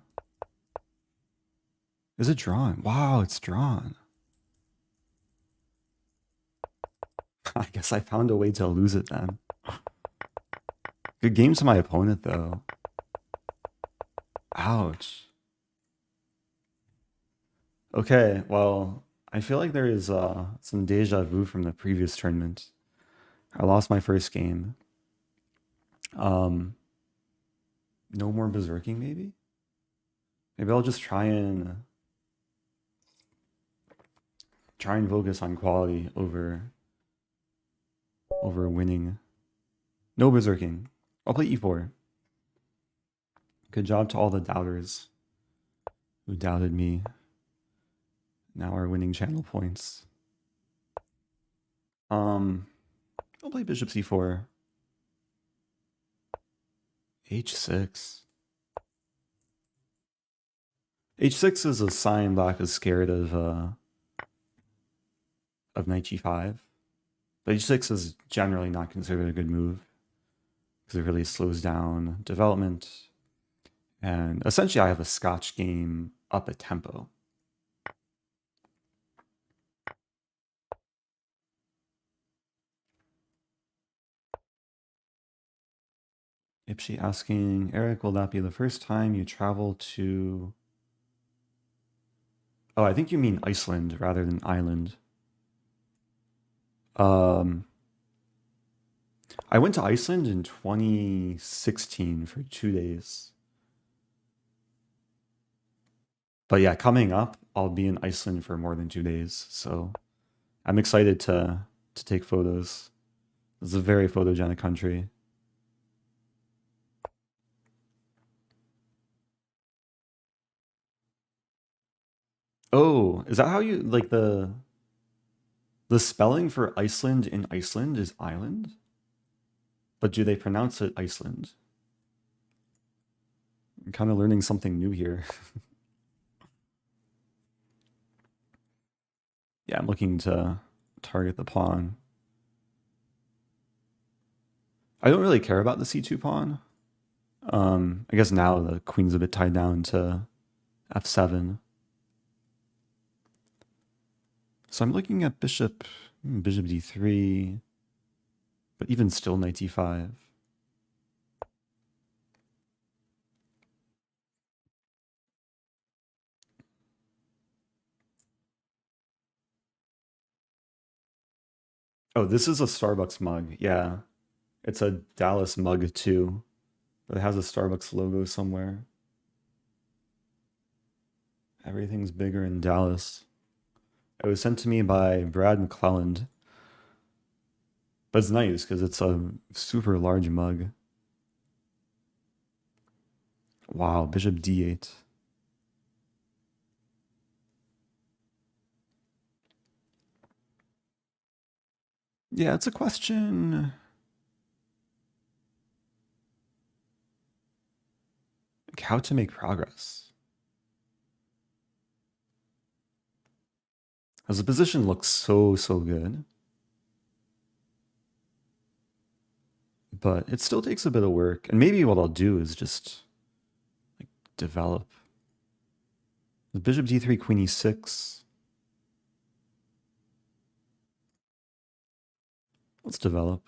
Is it drawn? Wow, it's drawn. I guess I found a way to lose it then. Good game to my opponent though. Ouch. Okay, well, I feel like there is some deja vu from the previous tournament. I lost my first game. Um, no more berserking, maybe? Maybe I'll just try and focus on quality over winning. No berserking. I'll play e4. Good job to all the doubters who doubted me. Now are winning channel points. I'll play bishop c4. h6. h6 is a sign black is scared of knight g5. But h6 is generally not considered a good move because it really slows down development. And essentially I have a Scotch game up a tempo. Ipshi asking, Eric, will that be the first time you travel to... Oh, I think you mean Iceland rather than island. Um, I went to Iceland in 2016 for 2 days. But yeah, coming up, I'll be in Iceland for more than 2 days. So I'm excited to take photos. It's a very photogenic country. Oh, is that how you like the spelling for Iceland in Iceland is island? But do they pronounce it Iceland? I'm kind of learning something new here. Yeah, I'm looking to target the pawn. I don't really care about the c2 pawn. I guess now the queen's a bit tied down to f7. So I'm looking at bishop d3, but even still knight d5. Oh, this is a Starbucks mug. Yeah, it's a Dallas mug too, but it has a Starbucks logo somewhere. Everything's bigger in Dallas. It was sent to me by Brad McClelland, but it's nice because it's a super large mug. Wow, bishop d8. Yeah, it's a question like how to make progress. As the position looks so good, but it still takes a bit of work. And maybe what I'll do is just like develop. The bishop d3, queen e6. Let's develop.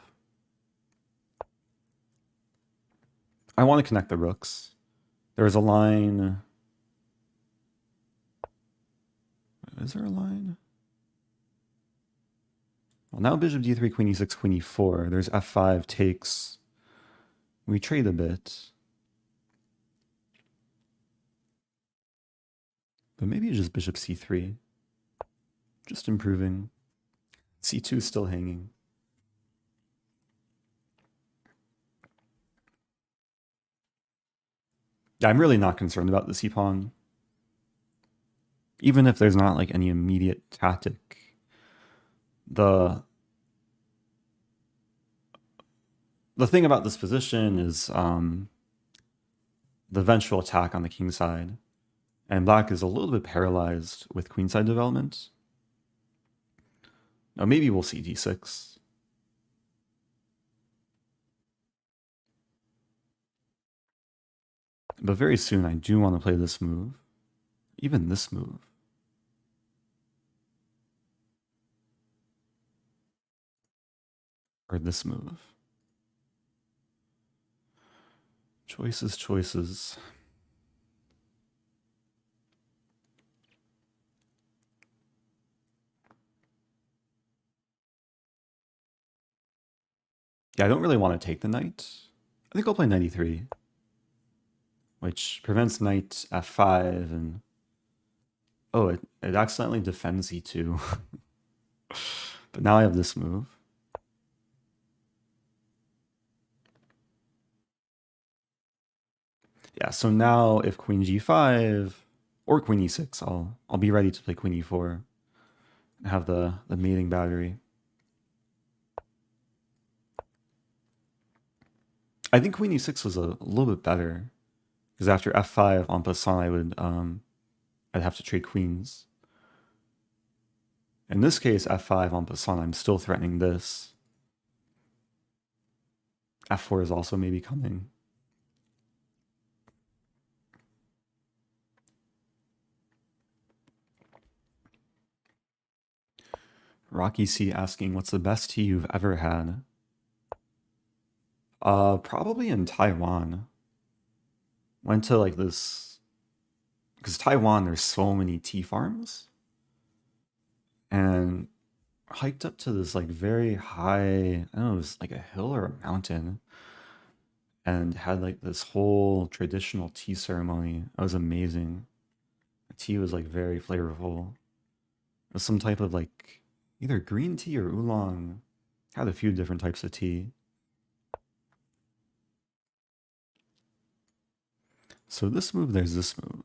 I want to connect the rooks. There's a line. Is there a line? Well, now bishop d3, queen e6, queen e4. There's f5 takes. We trade a bit. But maybe just bishop c3. Just improving. c2 is still hanging. Yeah, I'm really not concerned about the c-pawn. Even if there's not like any immediate tactic. The thing about this position is the eventual attack on the king side. And black is a little bit paralyzed with queenside development. Now maybe we'll see d6. But very soon I do want to play this move. Even this move. Or this move. Choices, choices. Yeah, I don't really want to take the knight. I think I'll play knight e3, which prevents knight f5 and... Oh, it accidentally defends e2. But now I have this move. Yeah, so now if queen g5 or queen e6, I'll be ready to play queen e4 and have the mating battery. I think queen e6 was a little bit better because after f5 en passant, I'd have to trade queens. In this case, f5 en passant, I'm still threatening this. f4 is also maybe coming. Rocky C asking, what's the best tea you've ever had? Probably in Taiwan. Went to like this, because Taiwan, there's so many tea farms. And hiked up to this like very high, I don't know, it was like a hill or a mountain, and had like this whole traditional tea ceremony. It was amazing. The tea was like very flavorful. It was some type of like either green tea or oolong. Had a few different types of tea. So this move, there's this move.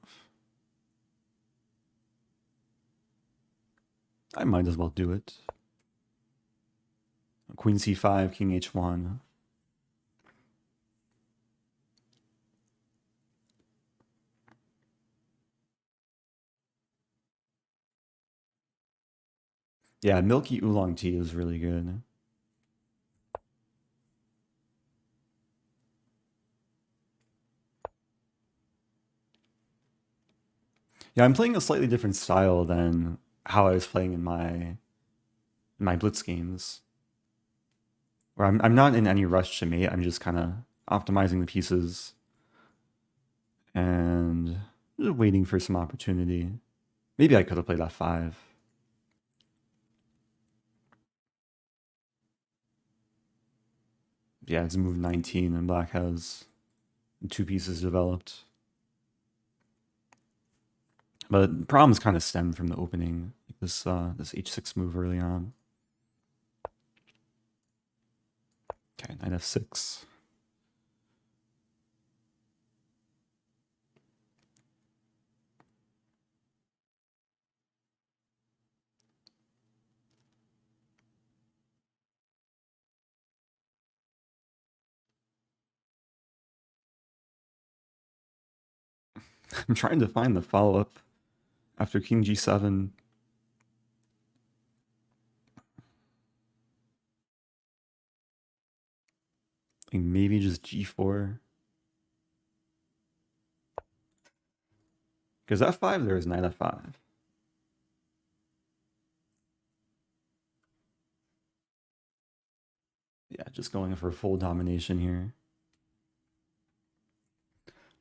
I might as well do it. Queen c5, king h1. Yeah, milky oolong tea is really good. Yeah, I'm playing a slightly different style than how I was playing in my blitz games, where I'm not in any rush to mate. I'm just kind of optimizing the pieces and just waiting for some opportunity. Maybe I could have played f5. Yeah, it's move 19 and black has two pieces developed. But problems kind of stem from the opening, like this h6 move early on. Okay, knight f6. I'm trying to find the follow-up after king g7. Like maybe just g4. Because f5 there is knight f5. Yeah, just going for full domination here.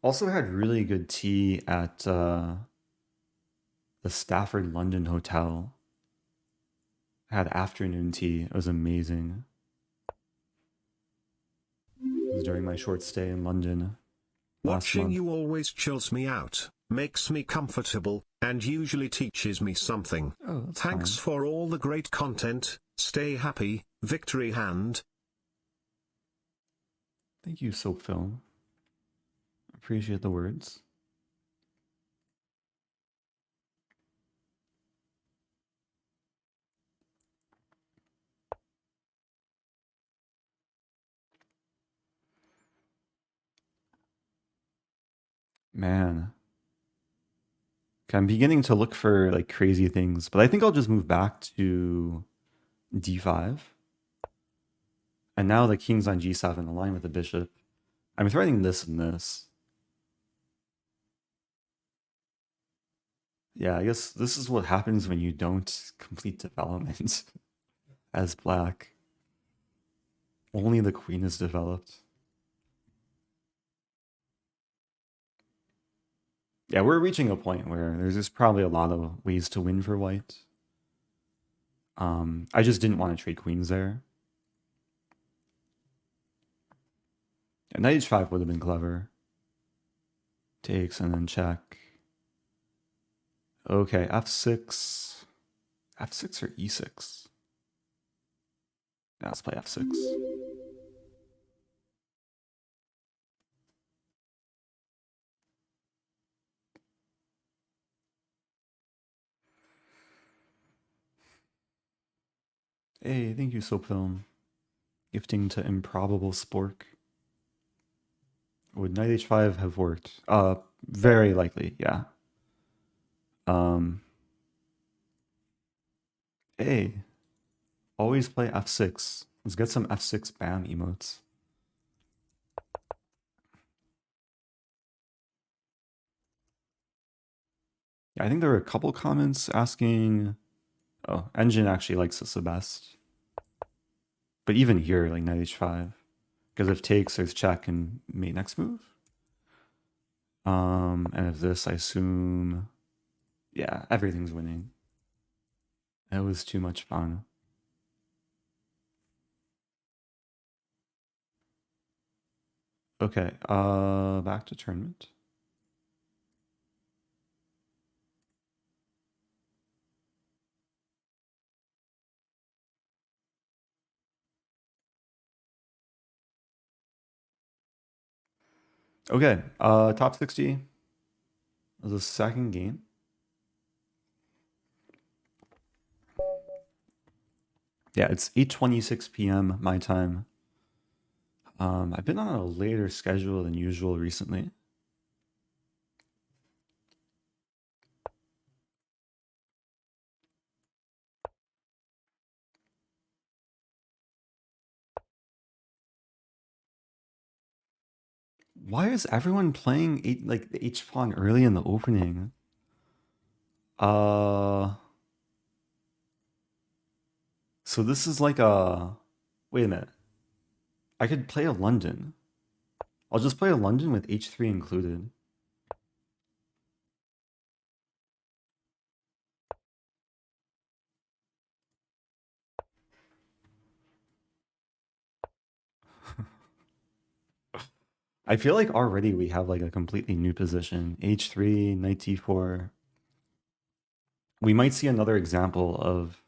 Also had really good tea at the Stafford London Hotel. Had afternoon tea. It was amazing. It was during my short stay in London last Watching month. you always chills me out, makes me comfortable, and usually teaches me something. Oh, that's Thanks kind. for all the great content, stay happy, victory hand. Thank you, Soap Film. Appreciate the words. Man. Okay, I'm beginning to look for like crazy things, but I think I'll just move back to d5. And now the king's on g7, aligned with the bishop. I'm threatening this and this. Yeah, I guess this is what happens when you don't complete development as black. Only the queen is developed. Yeah, we're reaching a point where there's just probably a lot of ways to win for white. I just didn't want to trade queens there. Yeah, knight h5 would have been clever. Takes and then check. Okay, f6. f6 or e6? Yeah, let's play f6. Hey, thank you, Soap Film. Gifting to Improbable Spork. Would knight h5 have worked? Very likely, yeah. Um, hey, always play f6. Let's get some f6 bam emotes. Yeah, I think there were a couple comments asking. Oh, Engine actually likes this the best. But even here, like knight h5. Because if takes, there's check and mate next move. And if this, I assume, yeah, everything's winning. That was too much fun. Okay, back to tournament. Okay, top 60 is the second game. Yeah, it's 8:26 p.m. my time. I've been on a later schedule than usual recently. Why is everyone playing like the H pawn early in the opening? Uh, so this is like a. Wait a minute. I could play a London. I'll just play a London with H3 included. I feel like already we have like a completely new position. H3, knight d4. We might see another example of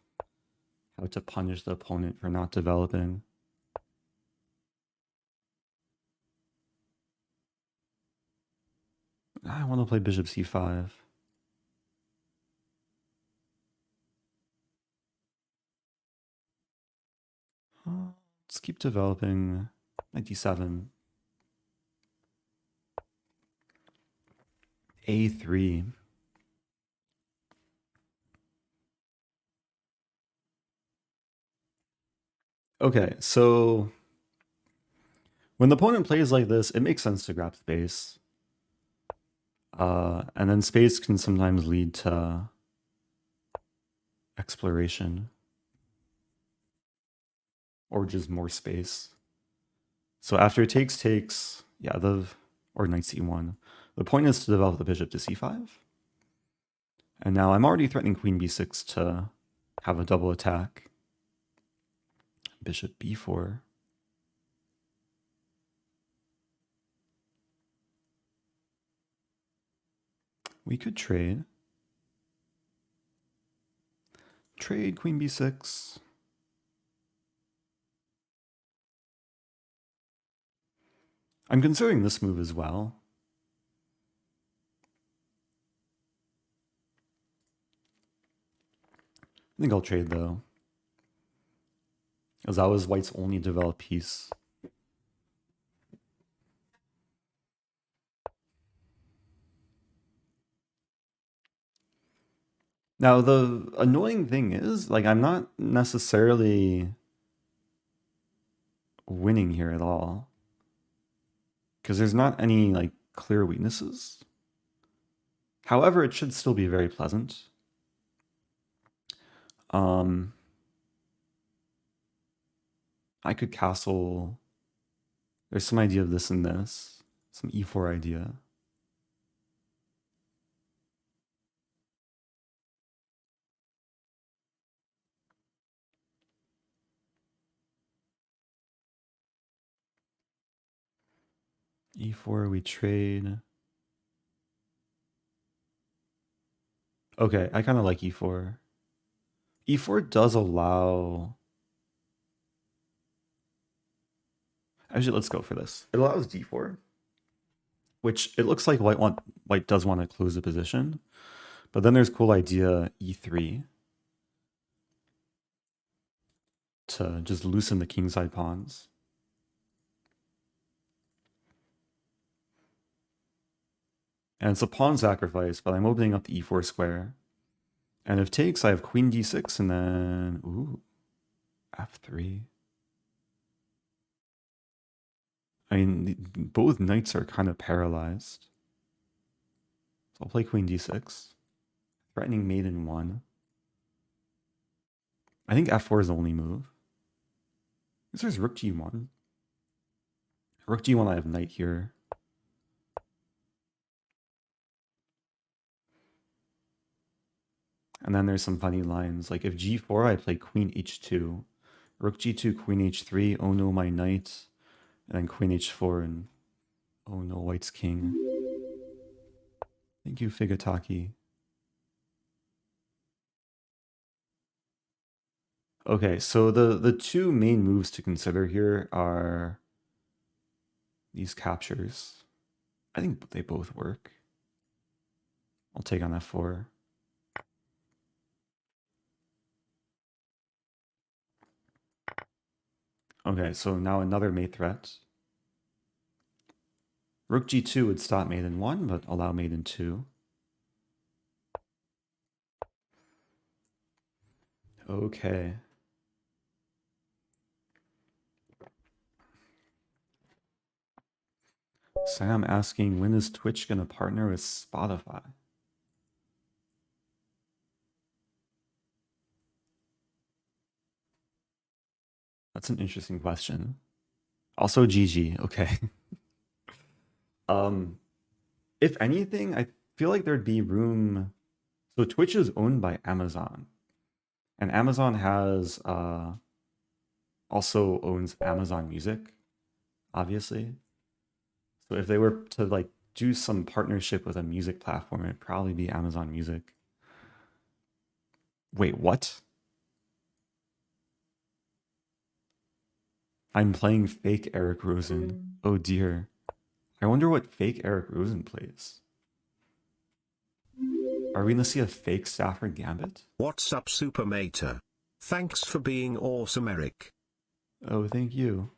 how to punish the opponent for not developing. I want to play bishop c5. Let's keep developing. Knight d7. A3. Okay, so when the opponent plays like this, it makes sense to grab space. And then space can sometimes lead to exploration or just more space. So after takes, yeah, or knight c1. The point is to develop the bishop to c5. And now I'm already threatening queen b6 to have a double attack. Bishop b4. We could trade. Trade queen b6. I'm considering this move as well. I think I'll trade though, as that was white's only developed piece. Now, the annoying thing is, like, I'm not necessarily winning here at all. Because there's not any, like, clear weaknesses. However, it should still be very pleasant. I could castle. There's some idea of this and this. Some e4 idea. E4, we trade. Okay, I kind of like e4. E4 does allow... Actually, let's go for this. It allows d4, which it looks like white does want to close the position. But then there's cool idea e3 to just loosen the kingside pawns. And it's a pawn sacrifice, but I'm opening up the e4 square. And if takes, I have queen d6 and then, ooh, f3. I mean, both knights are kind of paralyzed. So I'll play queen d6. Threatening mate in 1. I think f4 is the only move. This is rook g1. Rook g1, I have knight here. And then there's some funny lines. Like if g4, I play queen h2. Rook g2, queen h3. Oh no, my knight. And then queen h4 and oh no, white's king. Thank you, Figataki. Okay, so the two main moves to consider here are these captures. I think they both work. I'll take on f4. Okay, so now another mate threat. Rook g2 would stop mate in 1, but allow mate in 2. Okay. Sam asking, when is Twitch going to partner with Spotify? That's an interesting question. Also, GG. Okay. um, if anything, I feel like there'd be room. So Twitch is owned by Amazon, and Amazon has also owns Amazon Music, obviously. So if they were to like do some partnership with a music platform, it'd probably be Amazon Music. Wait, what? I'm playing fake Eric Rosen. Oh dear. I wonder what fake Eric Rosen plays. Are we gonna see a fake Stafford Gambit? What's up, Supermater? Thanks for being awesome, Eric. Oh, thank you.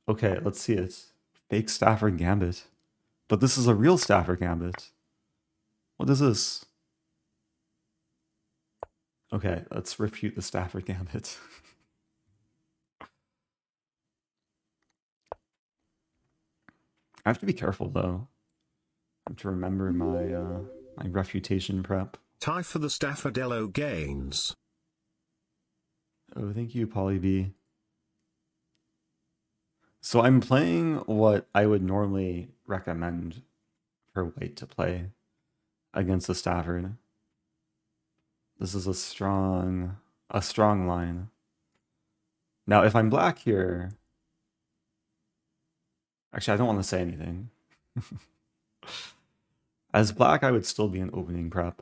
Okay, let's see it. Fake Stafford Gambit. But this is a real Stafford Gambit. What is this? Okay, let's refute the Stafford Gambit. I have to be careful though. I have to remember my refutation prep. Tie for the Staffordello gains. Oh, thank you, Polly B. So I'm playing what I would normally recommend for white to play against the Stafford. This is a strong line. Now, if I'm black here, actually, I don't want to say anything. As black, I would still be an opening prep.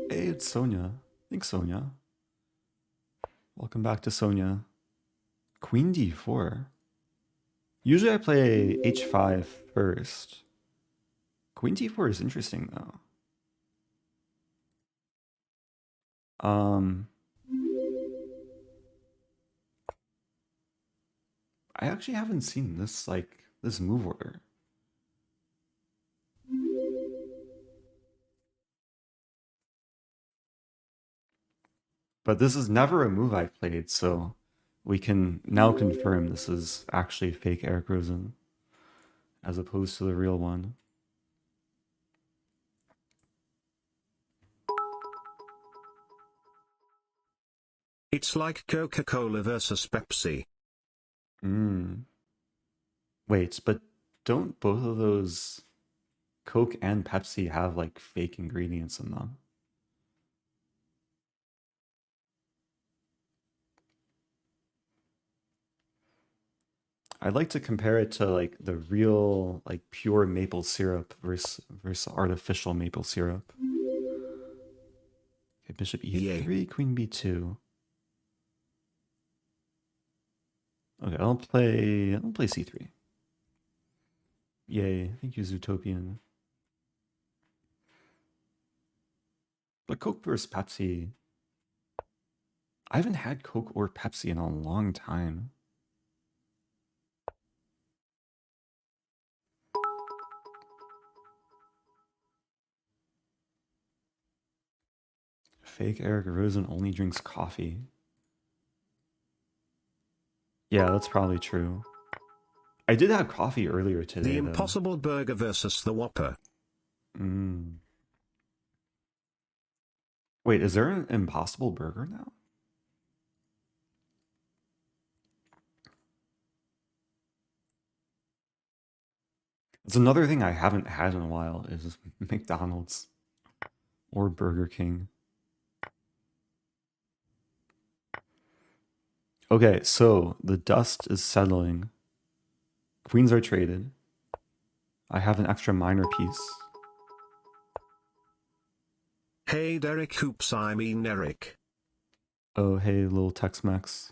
Hey, it's Sonia. Thanks, Sonia. Welcome back to Sonia. Queen d4. Usually I play h5 first. Queen d4 is interesting though. Um, I actually haven't seen this move order. But this is never a move I've played, so we can now confirm this is actually fake Eric Rosen as opposed to the real one. It's like Coca-Cola versus Pepsi. Wait, but don't both of those Coke and Pepsi have like fake ingredients in them? I'd like to compare it to like the real like pure maple syrup versus artificial maple syrup. Okay, bishop Yay. e3, queen b2. Okay, I don't play c3. Yay, thank you, Zootopian. But Coke versus Pepsi. I haven't had Coke or Pepsi in a long time. Fake Eric Rosen only drinks coffee. Yeah, that's probably true. I did have coffee earlier The today, though. Impossible Burger versus the Whopper. Mm. Wait, is there an Impossible Burger now? It's another thing I haven't had in a while is McDonald's or Burger King. Okay, so the dust is settling. Queens are traded. I have an extra minor piece. Hey Derek Hoops, I mean Eric. Oh, hey, little Tex-Mex.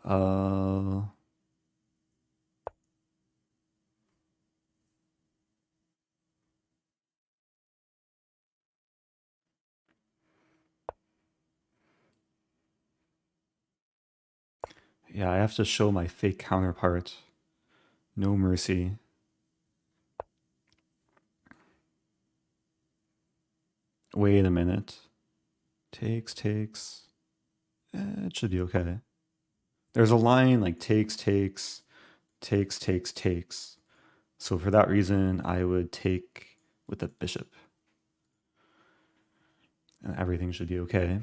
Uh, yeah, I have to show my fake counterpart. No mercy. Wait a minute. Takes. It should be okay. There's a line like takes, takes, takes, takes, takes. So for that reason, I would take with the bishop. And everything should be okay.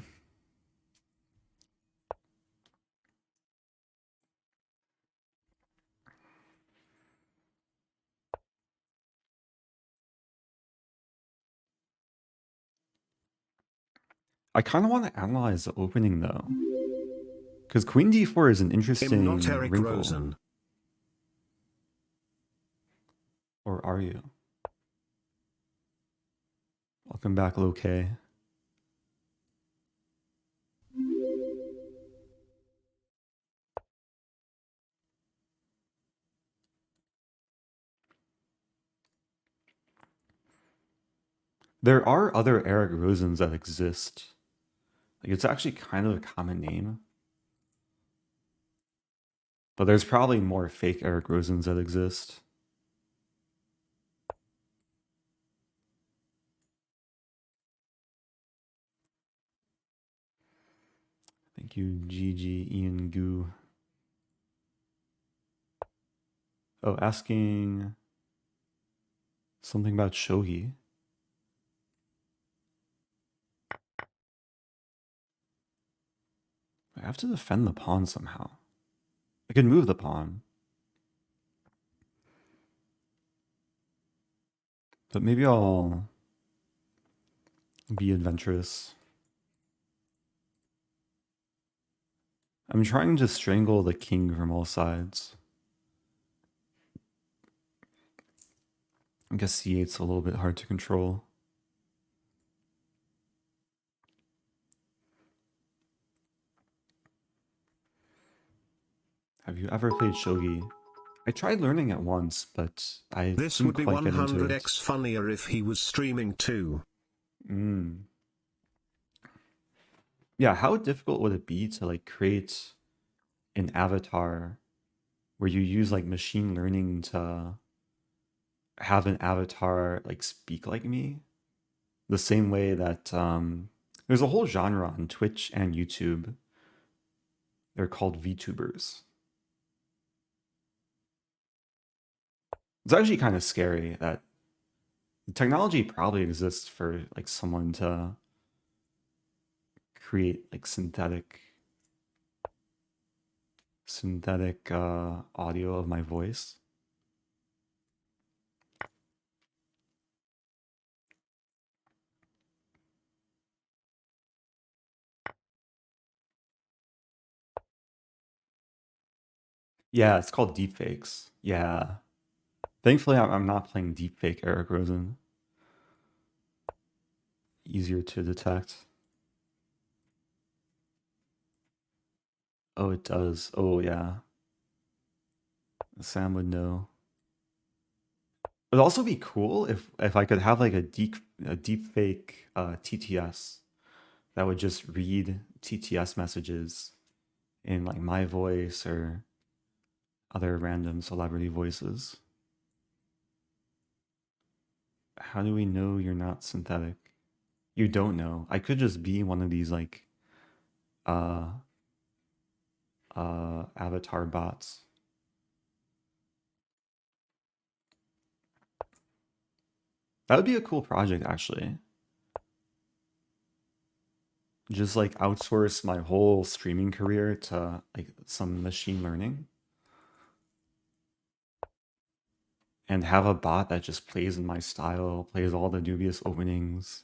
I kind of want to analyze the opening though. Because queen d4 is an I'm not interesting Eric wrinkle. Rosen. Or are you? Welcome back, Low-K. There are other Eric Rosens that exist. Like it's actually kind of a common name. But there's probably more fake Eric Rosens that exist. Thank you, GG Ian Goo. Oh, asking something about shogi. I have to defend the pawn somehow. I can move the pawn. But maybe I'll be adventurous. I'm trying to strangle the king from all sides. I guess c8's a little bit hard to control. Have you ever played shogi? I tried learning it once, but I This didn't would be quite get into it. 100x funnier if he was streaming too. Yeah, how difficult would it be to like create an avatar where you use like machine learning to have an avatar like speak like me? The same way that there's a whole genre on Twitch and YouTube. They're called VTubers. It's actually kind of scary that the technology probably exists for like someone to create like synthetic audio of my voice. Yeah, it's called deepfakes. Yeah. Thankfully, I'm not playing deepfake Eric Rosen. Easier to detect. Oh, it does. Oh, yeah. Sam would know. It'd also be cool if I could have like a deep fake TTS that would just read TTS messages in like my voice or other random celebrity voices. How do we know you're not synthetic? You don't know. I could just be one of these like uh avatar bots. That would be a cool project actually. Just like outsource my whole streaming career to like some machine learning and have a bot that just plays in my style, plays all the dubious openings.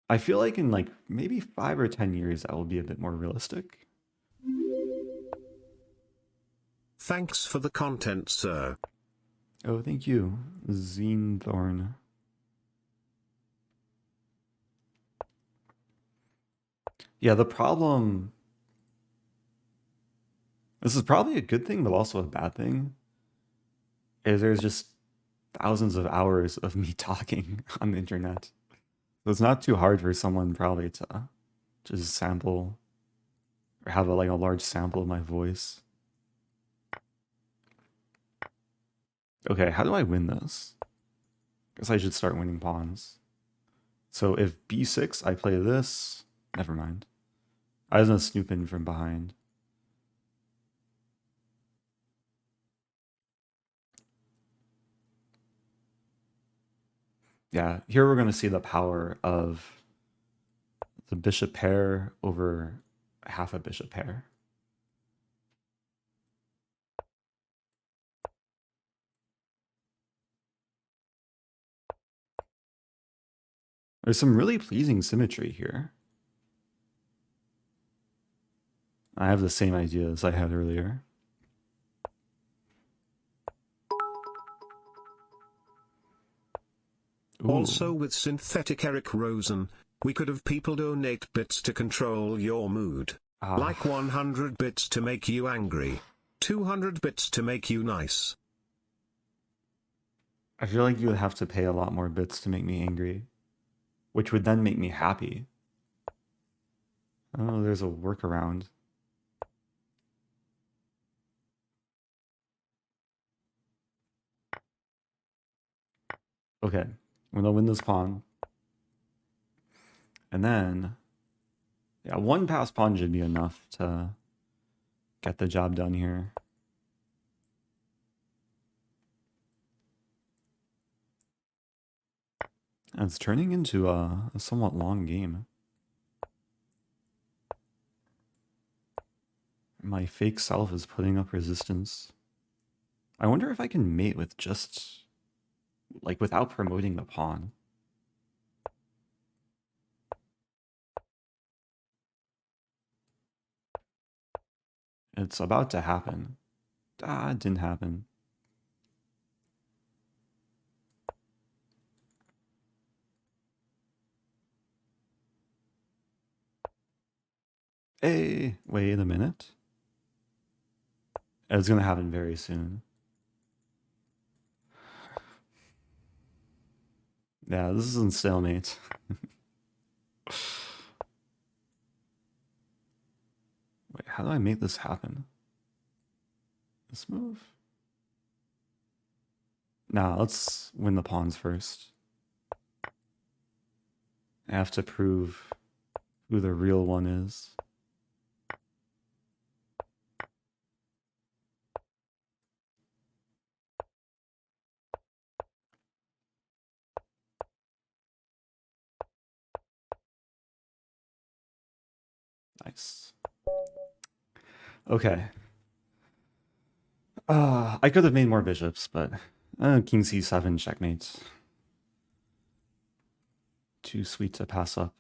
I feel like in like maybe 5 or 10 years that will be a bit more realistic. Thanks for the content, sir. Oh, thank you, Zine Thorn. Yeah, the problem. This is probably a good thing, but also a bad thing. Is there's just thousands of hours of me talking on the internet. So it's not too hard for someone probably to just sample or have like a large sample of my voice. Okay, how do I win this? Guess I should start winning pawns. So if b6, I play this. Never mind. I was gonna snoop in from behind. Yeah, here we're gonna see the power of the bishop pair over half a bishop pair. There's some really pleasing symmetry here. I have the same idea as I had earlier. Ooh. Also with synthetic Eric Rosen, we could have people donate bits to control your mood. Like 100 bits to make you angry. 200 bits to make you nice. I feel like you would have to pay a lot more bits to make me angry, which would then make me happy. Oh, there's a workaround. Okay, I'm gonna win this pawn. And then, yeah, one pass pawn should be enough to get the job done here. And it's turning into a somewhat long game. My fake self is putting up resistance. I wonder if I can mate with just, like, without promoting the pawn. It's about to happen. Ah, it didn't happen. Hey, wait a minute. It's gonna happen very soon. Yeah, this is in stalemate. Wait, how do I make this happen? This move? Nah, let's win the pawns first. I have to prove who the real one is. Nice. Okay. I could have made more bishops, but king c7 checkmate. Too sweet to pass up.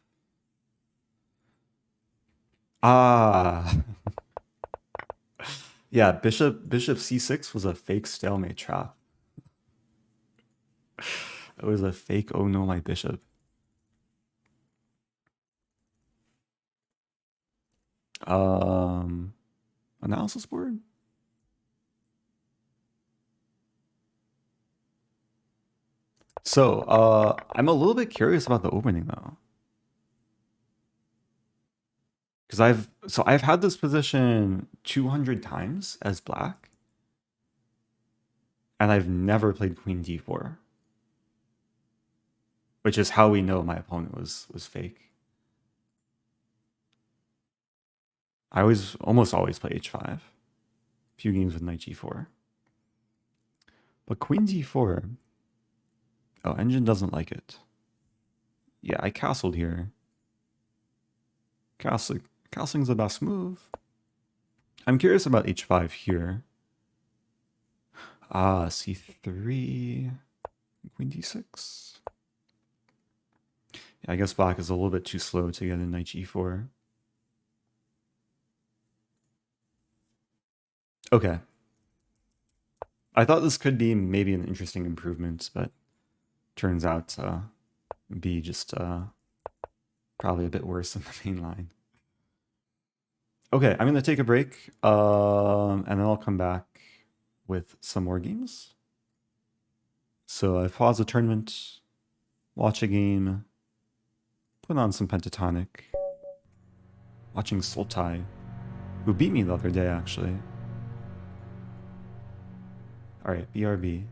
Ah. Yeah, bishop c6 was a fake stalemate trap. It was a fake oh no my bishop. Analysis board? So, I'm a little bit curious about the opening though. Because I've had this position 200 times as black, and I've never played queen d4, which is how we know my opponent was fake. I almost always play h5. Few games with knight g4. But queen d4, oh, engine doesn't like it. Yeah, I castled here. Castling's the best move. I'm curious about h5 here. Ah, c3, queen d6. Yeah, I guess black is a little bit too slow to get in knight g4. Okay. I thought this could be maybe an interesting improvement, but turns out to be just probably a bit worse than the main line. Okay, I'm going to take a break, and then I'll come back with some more games. So I've paused the tournament, watch a game, put on some pentatonic, watching Sultai, who beat me the other day, actually. All right, BRB.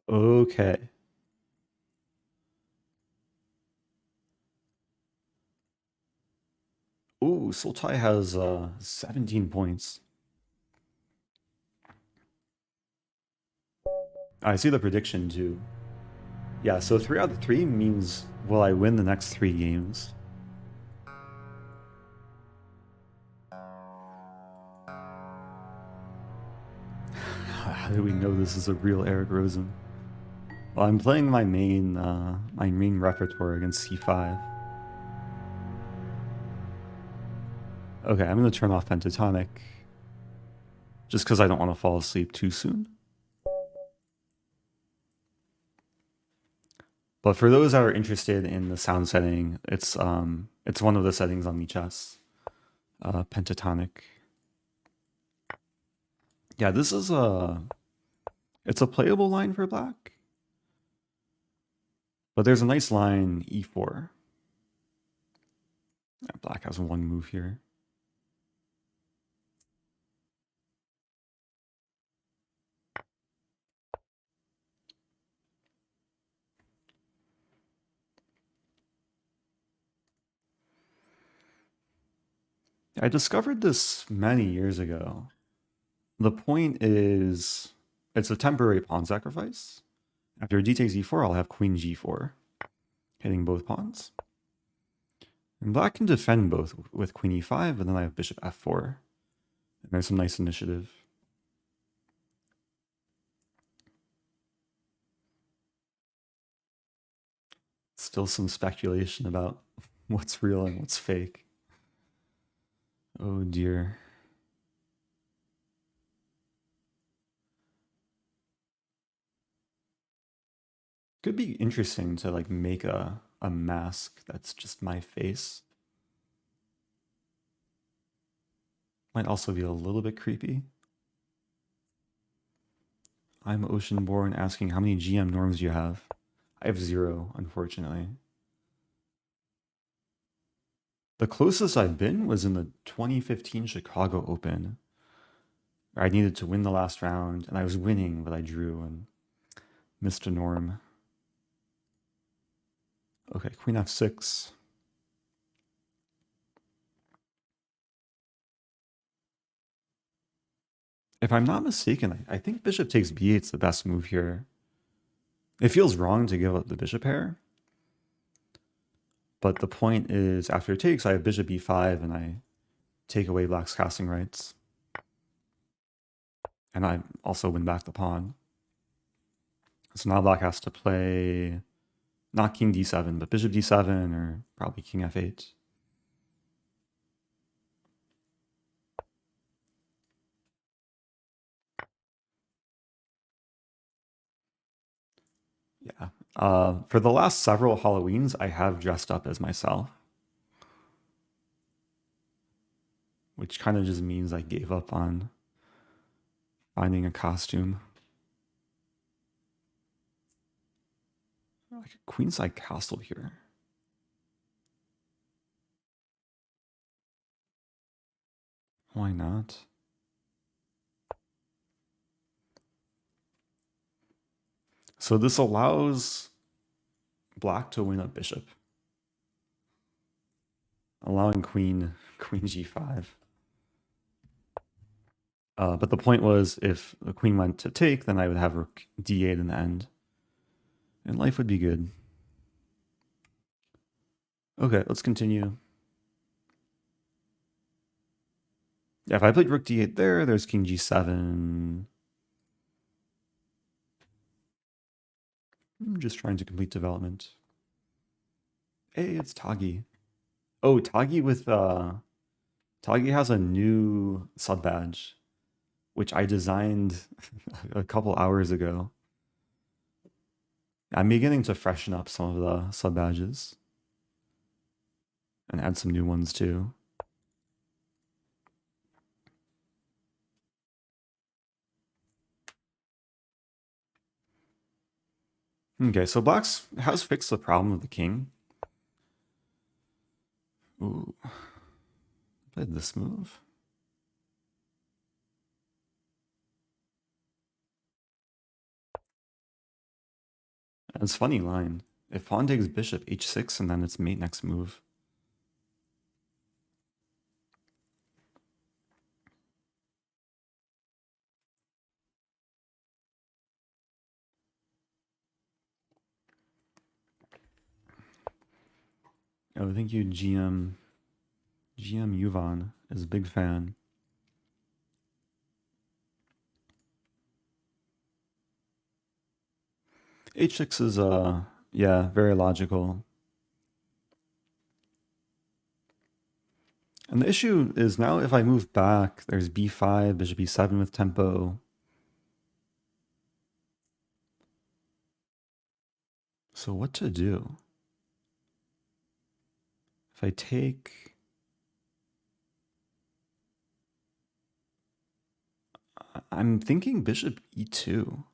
Okay. Ooh, Sultai has 17 points. I see the prediction too. Yeah, so 3 out of 3 means will I win the next 3 games? How do we know this is a real Eric Rosen? Well, I'm playing my main repertoire against C5. Okay, I'm gonna turn off pentatonic just because I don't want to fall asleep too soon. But for those that are interested in the sound setting, it's one of the settings on the chess. Pentatonic. Yeah, this is it's a playable line for black, but there's a nice line e4. Yeah, black has one move here. I discovered this many years ago. The point is, it's a temporary pawn sacrifice. After d takes e4, I'll have queen g4, hitting both pawns. And black can defend both with queen e5, and then I have bishop f4. And there's some nice initiative. Still some speculation about what's real and what's fake. Oh dear. Could be interesting to like make a mask that's just my face. Might also be a little bit creepy. I'm Oceanborn asking how many GM norms do you have? I have 0, unfortunately. The closest I've been was in the 2015 Chicago Open. Where I needed to win the last round, and I was winning, but I drew and missed a norm. Okay, queen f6. If I'm not mistaken, I think bishop takes b8 is the best move here. It feels wrong to give up the bishop pair, but the point is after it takes, I have bishop b5 and I take away black's casting rights. And I also win back the pawn. So now black has to play not king d7, but bishop d7 or probably king f8. Yeah. For the last several Halloweens, I have dressed up as myself, which kind of just means I gave up on finding a costume. Like a queenside castle here. Why not? So this allows black to win a bishop, allowing queen g5. But the point was, if the queen went to take, then I would have rook d8 in the end, and life would be good. Okay, let's continue. Yeah, if I played rook d8 there, there's king g7. I'm just trying to complete development. Hey, it's Tagi. Oh, Tagi has a new sub badge, which I designed a couple hours ago. I'm beginning to freshen up some of the sub badges and add some new ones too. Okay, so black's has fixed the problem of the king. Ooh, played this move. It's funny line. If pawn takes bishop h6 and then it's mate next move. Oh, thank you, GM Yuvan is a big fan. H6 is yeah, very logical. And the issue is now if I move back, there's b5, bishop e7 with tempo. So what to do? If I take, I'm thinking bishop e2.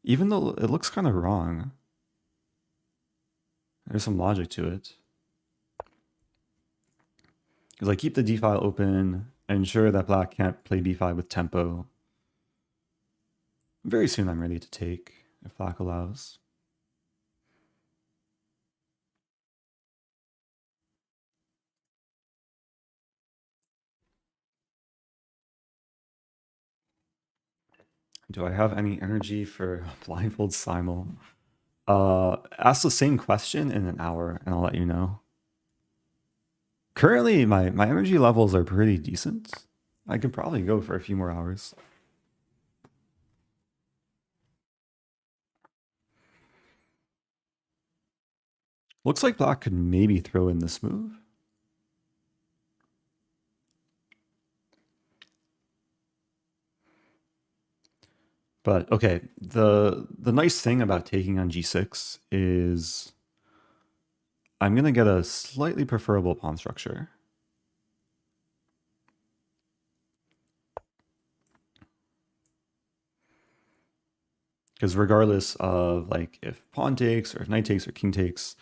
Even though it looks kind of wrong, there's some logic to it. Because I keep the d file open, I ensure that black can't play b5 with tempo. Very soon I'm ready to take, if black allows. Do I have any energy for blindfold simul? Ask the same question in an hour and I'll let you know. Currently, my energy levels are pretty decent. I could probably go for a few more hours. Looks like black could maybe throw in this move. But okay, the nice thing about taking on g6 is I'm gonna get a slightly preferable pawn structure. Because regardless of like if pawn takes or if knight takes or king takes,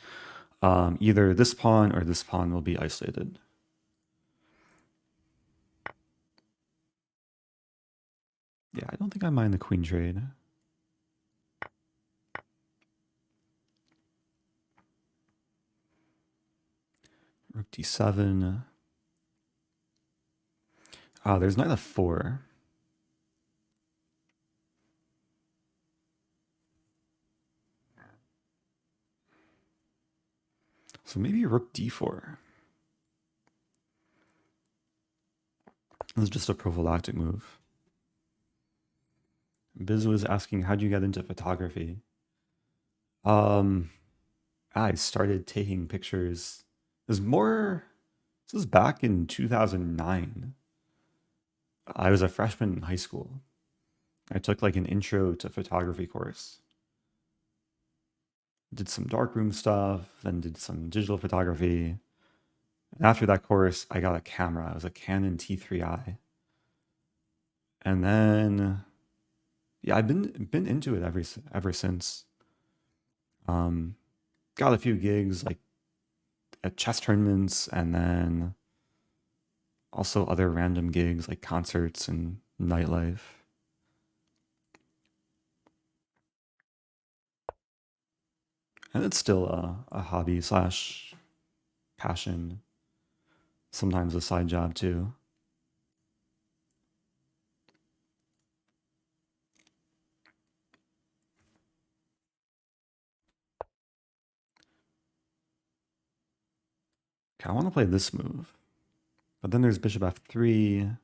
either this pawn or this pawn will be isolated. Yeah, I don't think I mind the queen trade. Rook d7. Ah, there's knight f4. So maybe rook d4. This is just a prophylactic move. Biz was asking, how'd you get into photography? I started taking pictures. This was back in 2009. I was a freshman in high school. I took like an intro to photography course. Did some darkroom stuff, then did some digital photography. And after that course, I got a camera. It was a Canon T3i. And then yeah, I've been into it ever since. Got a few gigs like at chess tournaments and then also other random gigs like concerts and nightlife. And it's still a hobby slash passion, sometimes a side job too. Okay, I want to play this move. But then there's bishop f3.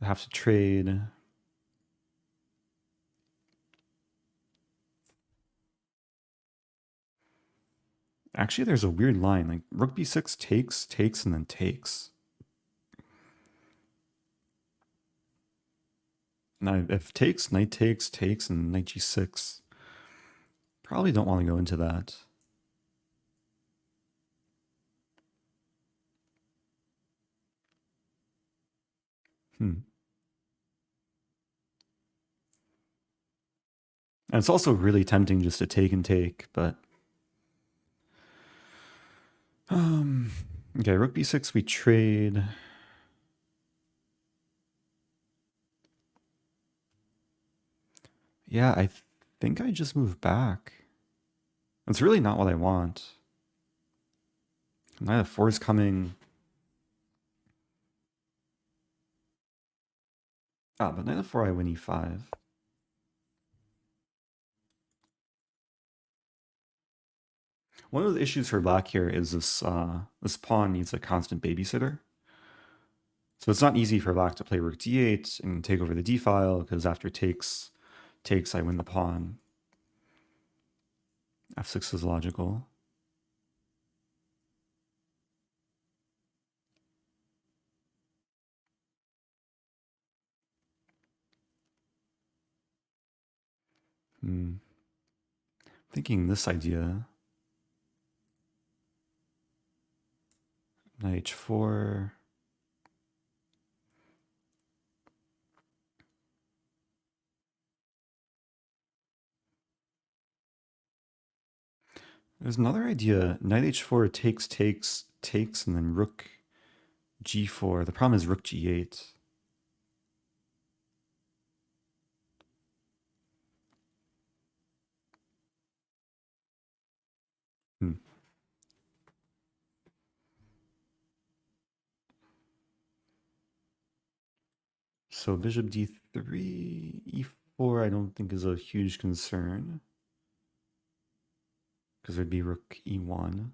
I have to trade. Actually, there's a weird line. Like rook b6 takes, takes, and then takes. Now, if takes, knight takes, takes, and knight g6. Probably don't want to go into that. Hmm. And it's also really tempting just to take and take, but okay, rook b6 we trade. Yeah, I think I just move back. It's really not what I want. Knight f4 is coming. Ah, but knight f4 I win e5. One of the issues for black here is this pawn needs a constant babysitter. So it's not easy for black to play rook d8 and take over the d file, because after takes I win the pawn. f6 is logical. Thinking this idea. Knight h4. There's another idea. Knight h4 takes, and then rook g4. The problem is rook g8. Hmm. So bishop d3, e4 I don't think is a huge concern, because there'd be rook e1.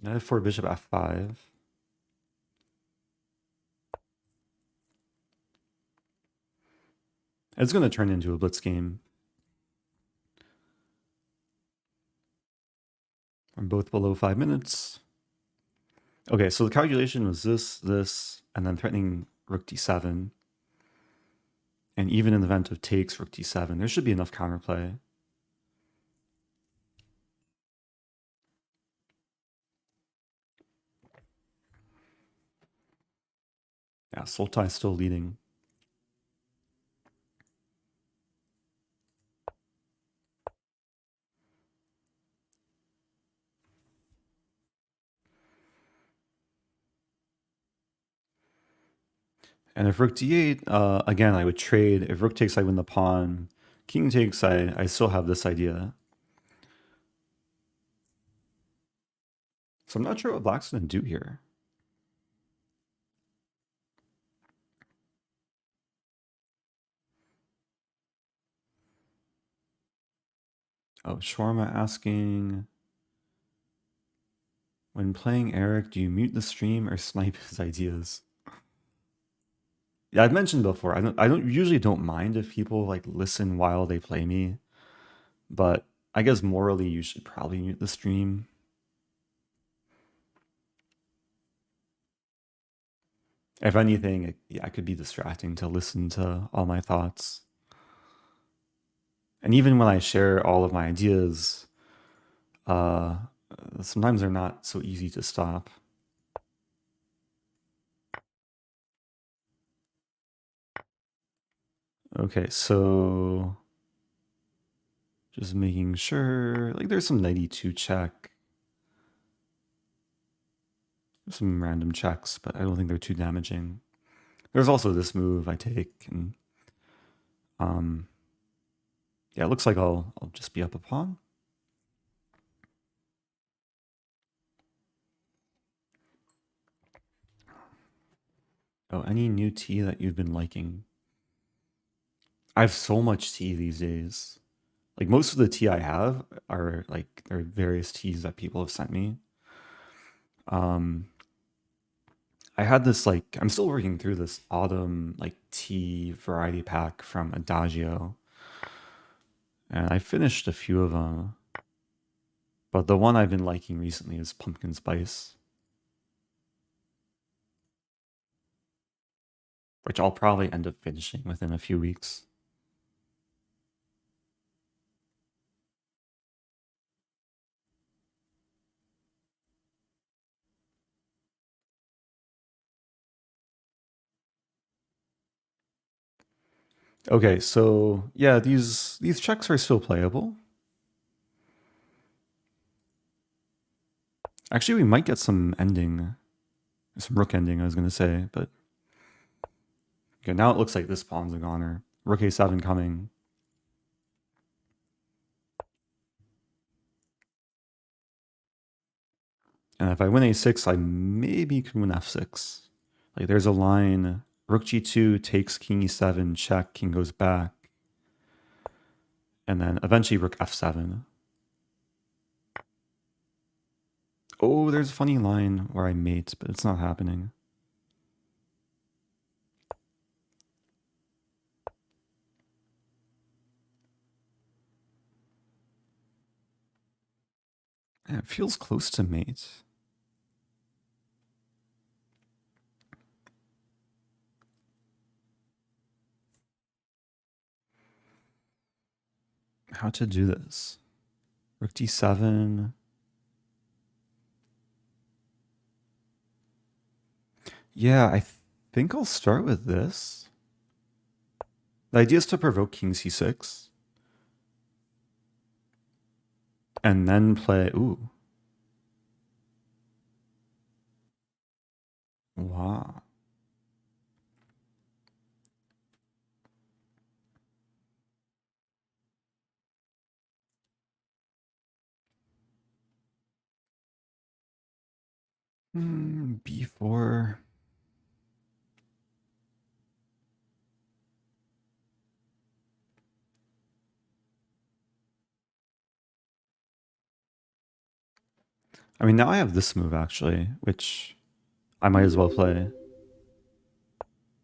Knight f4, bishop f5. It's going to turn into a blitz game. We're both below 5 minutes. Okay, so the calculation was this, and then threatening rook d7. And even in the event of takes rook d7, there should be enough counterplay. Yeah, Sultai is still leading. And if rook d8, again, I would trade. If rook takes, I win the pawn. King takes, I still have this idea. So I'm not sure what black's going to do here. Oh, Shawarma asking, when playing Eric, do you mute the stream or snipe his ideas? Yeah, I've mentioned before. I don't usually don't mind if people like listen while they play me, but I guess morally you should probably mute the stream. If anything, it could be distracting to listen to all my thoughts. And even when I share all of my ideas, uh, sometimes they're not so easy to stop. Okay, so just making sure, like there's some 92 check. Some random checks, but I don't think they're too damaging. There's also this move I take, and yeah, it looks like I'll just be up a pawn. Oh, any new tea that you've been liking? I have so much tea these days. Like most of the tea I have are like there are various teas that people have sent me. I had this like I'm still working through this autumn like tea variety pack from Adagio, and I finished a few of them. But the one I've been liking recently is pumpkin spice, which I'll probably end up finishing within a few weeks. Okay, so yeah, these checks are still playable. Actually, we might get some ending, some rook ending, I was gonna say, but okay, now it looks like this pawn's a goner. Rook a7 coming. And if I win a6, I maybe can win f6. Like there's a line, rook g2 takes king e7, check, king goes back, and then eventually rook f7. Oh, there's a funny line where I mate, but it's not happening. Yeah, it feels close to mate. How to do this? Rook d7. Yeah, I think I'll start with this. The idea is to provoke king c6. And then play... Ooh. Wow. b4. I mean, now I have this move, actually, which I might as well play.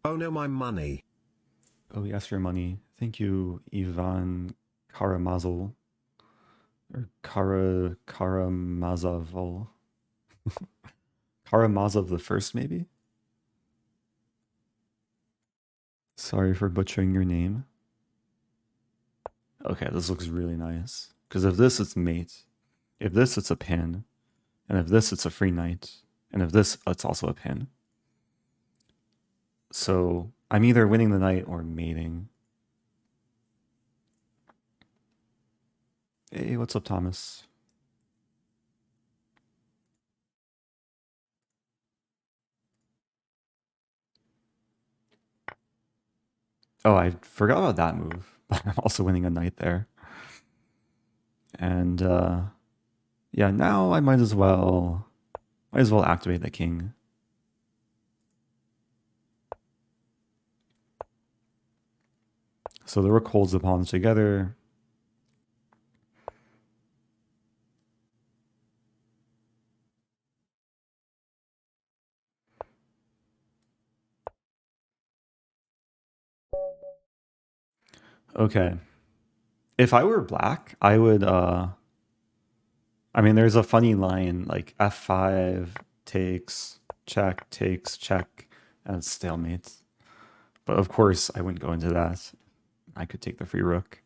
Oh no, my money. Oh, yes, your money. Thank you, Ivan Karamazov. Or Karamazov. Karamazov the first, maybe? Sorry for butchering your name. Okay, this looks really nice. Because if this, it's mate. If this, it's a pin. And if this, it's a free knight. And if this, it's also a pin. So I'm either winning the knight or mating. Hey, what's up, Thomas? Oh, I forgot about that move. But I'm also winning a knight there. And yeah, now I might as well activate the king. So the rook holds the pawns together. Okay. If I were black, I would I mean there's a funny line like f5 takes, check, and it's stalemate. But of course I wouldn't go into that. I could take the free rook.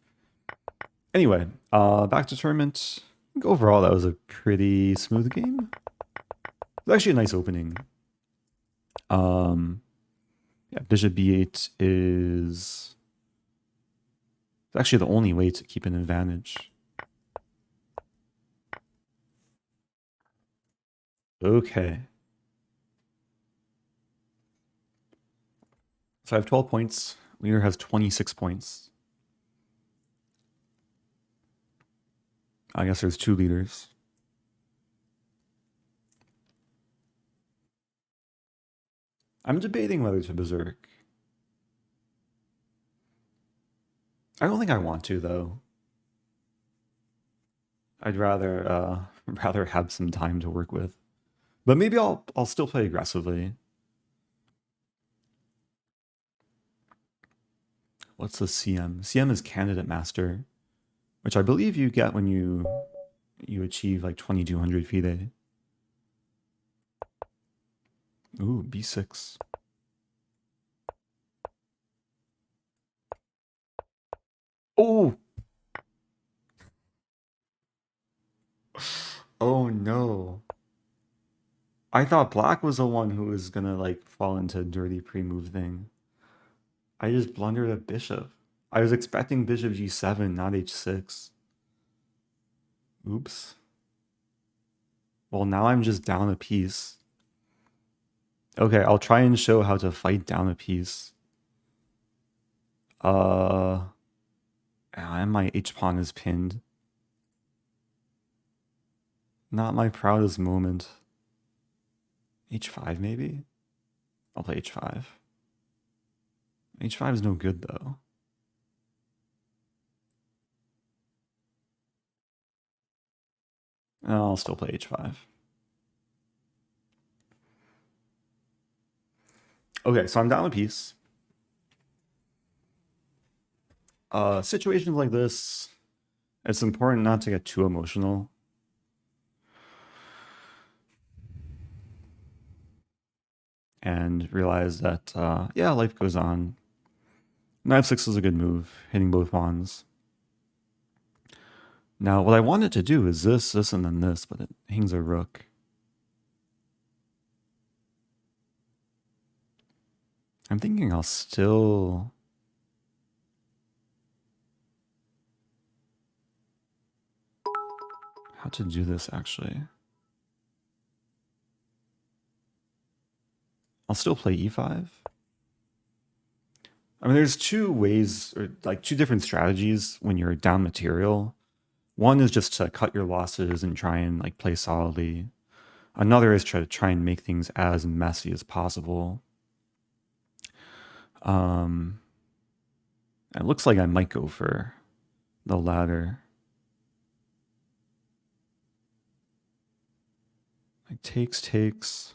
Anyway, back to tournament. I think overall that was a pretty smooth game. It was actually a nice opening. Yeah, bishop b8 is actually the only way to keep an advantage. Okay. So I have 12 points. Leader has 26 points. I guess there's two leaders. I'm debating whether to berserk. I don't think I want to though. I'd rather rather have some time to work with. But maybe I'll still play aggressively. What's the CM? CM is candidate master, which I believe you get when you achieve like 2200 FIDE. Ooh, b6. Oh, oh no. I thought black was the one who was gonna like fall into a dirty pre-move thing. I just blundered a bishop. I was expecting bishop g7, not h6. Oops. Well, now I'm just down a piece. Okay, I'll try and show how to fight down a piece. And my h-pawn is pinned. Not my proudest moment. h5 maybe? I'll play h5. h5 is no good though. I'll still play h5. Okay, so I'm down a piece. Situations like this, it's important not to get too emotional. And realize that, yeah, life goes on. Knight f6 is a good move, hitting both pawns. Now, what I wanted to do is this, and then this, but it hangs a rook. I'm thinking I'll still... How to do this, actually. I'll still play e5. I mean, there's two ways, or like two different strategies when you're down material. One is just to cut your losses and try and like play solidly. Another is to try and make things as messy as possible. It looks like I might go for the latter. Like takes.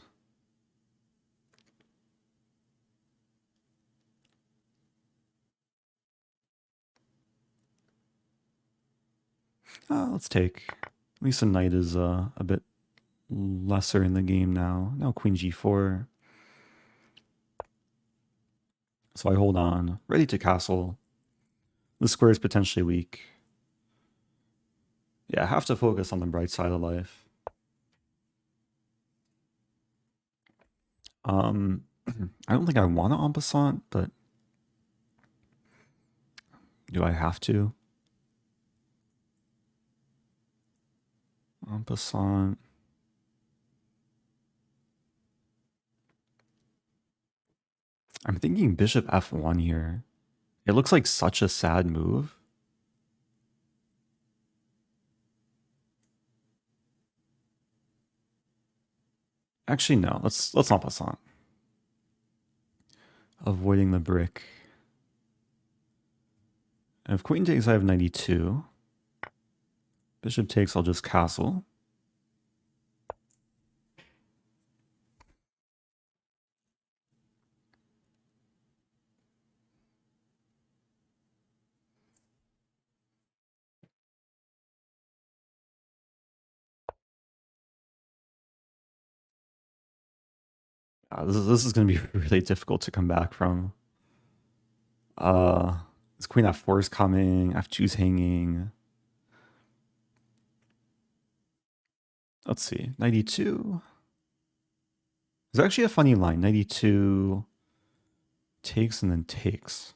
Let's take. At least the knight is a bit lesser in the game now. Now queen g4. So I hold on, ready to castle. The square is potentially weak. Yeah, I have to focus on the bright side of life. I don't think I want to en passant, but do I have to? En passant. I'm thinking bishop f1 here. It looks like such a sad move. Actually, no. Let's en passant. Avoiding the brick. And if queen takes, I have 92. Bishop takes, I'll just castle. This is going to be really difficult to come back from. This queen f4 is coming. f2 is hanging. Let's see. 92. There's actually a funny line. 92 takes and then takes.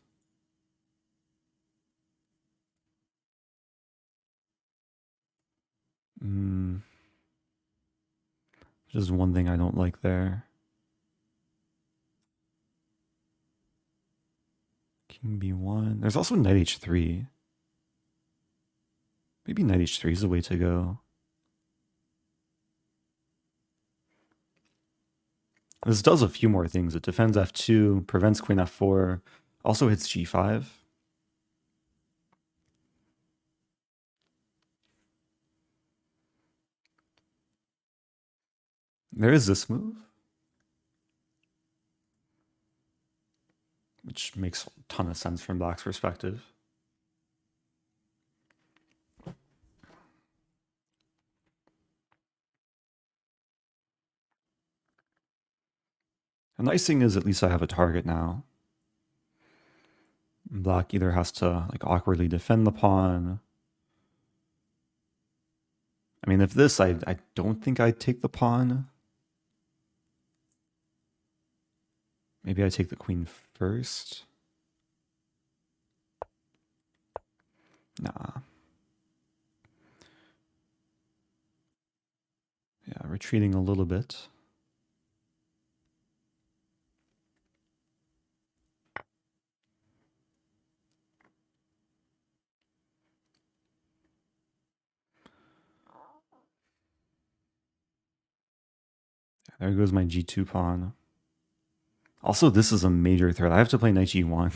Just one thing I don't like there. King b1. There's also knight h3. Maybe knight h3 is the way to go. This does a few more things. It defends f2, prevents queen f4, also hits g5. There is this move, which makes a ton of sense from Black's perspective. The nice thing is at least I have a target now. Black either has to like awkwardly defend the pawn. I mean, if this, I don't think I'd take the pawn. Maybe I take the queen first. retreating a little bit. There goes my g2 pawn. Also, this is a major threat. I have to play knight g1.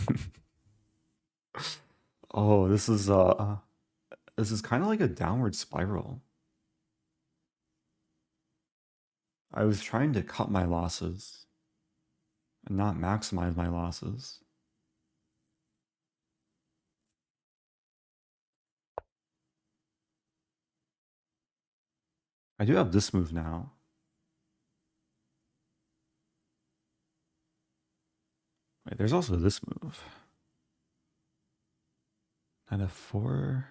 Oh, this is kind of like a downward spiral. I was trying to cut my losses and not maximize my losses. I do have this move now. Wait, there's also this move. Knight f4.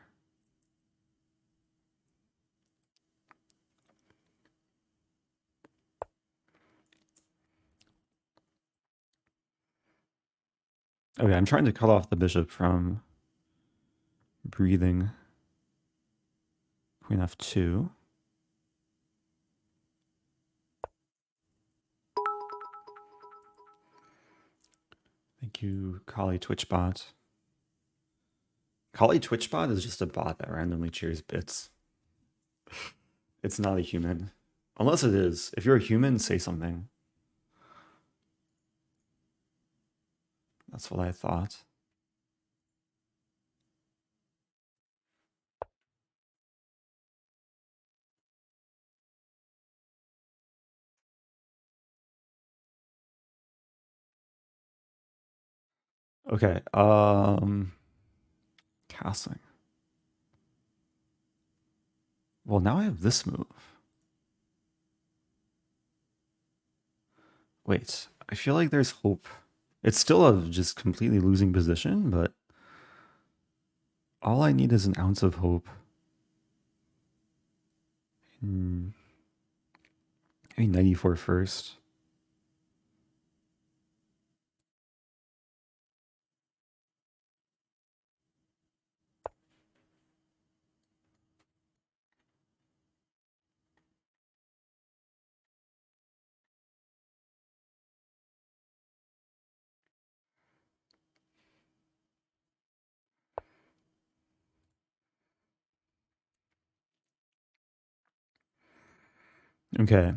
Okay, I'm trying to cut off the bishop from breathing. Queen f2. Thank you, Kali Twitchbot. Kali Twitchbot is just a bot that randomly cheers bits. It's not a human. Unless it is. If you're a human, say something. That's what I thought. Okay, castling. Well, now I have this move. Wait, I feel like there's hope. It's still a just completely losing position, but all I need is an ounce of hope. Maybe 94 first. Okay.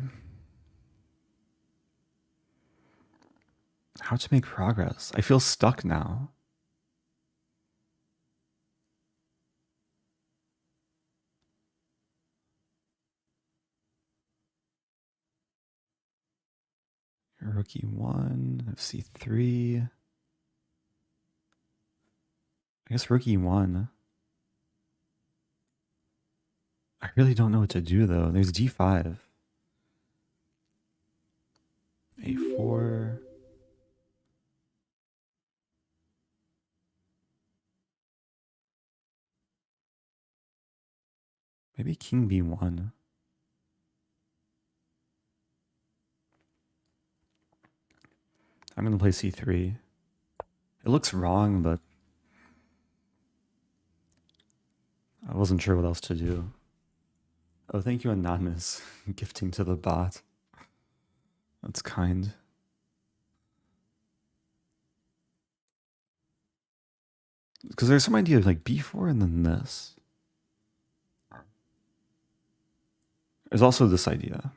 How to make progress? I feel stuck now. Rook e1, fc3. I guess rook e1. I really don't know what to do though. There's d5. a4. Maybe king b1. I'm going to play c3. It looks wrong, but I wasn't sure what else to do. Oh, thank you, Anonymous. Gifting to the bot. That's kind. Because there's some idea of like b4 and then this. There's also this idea.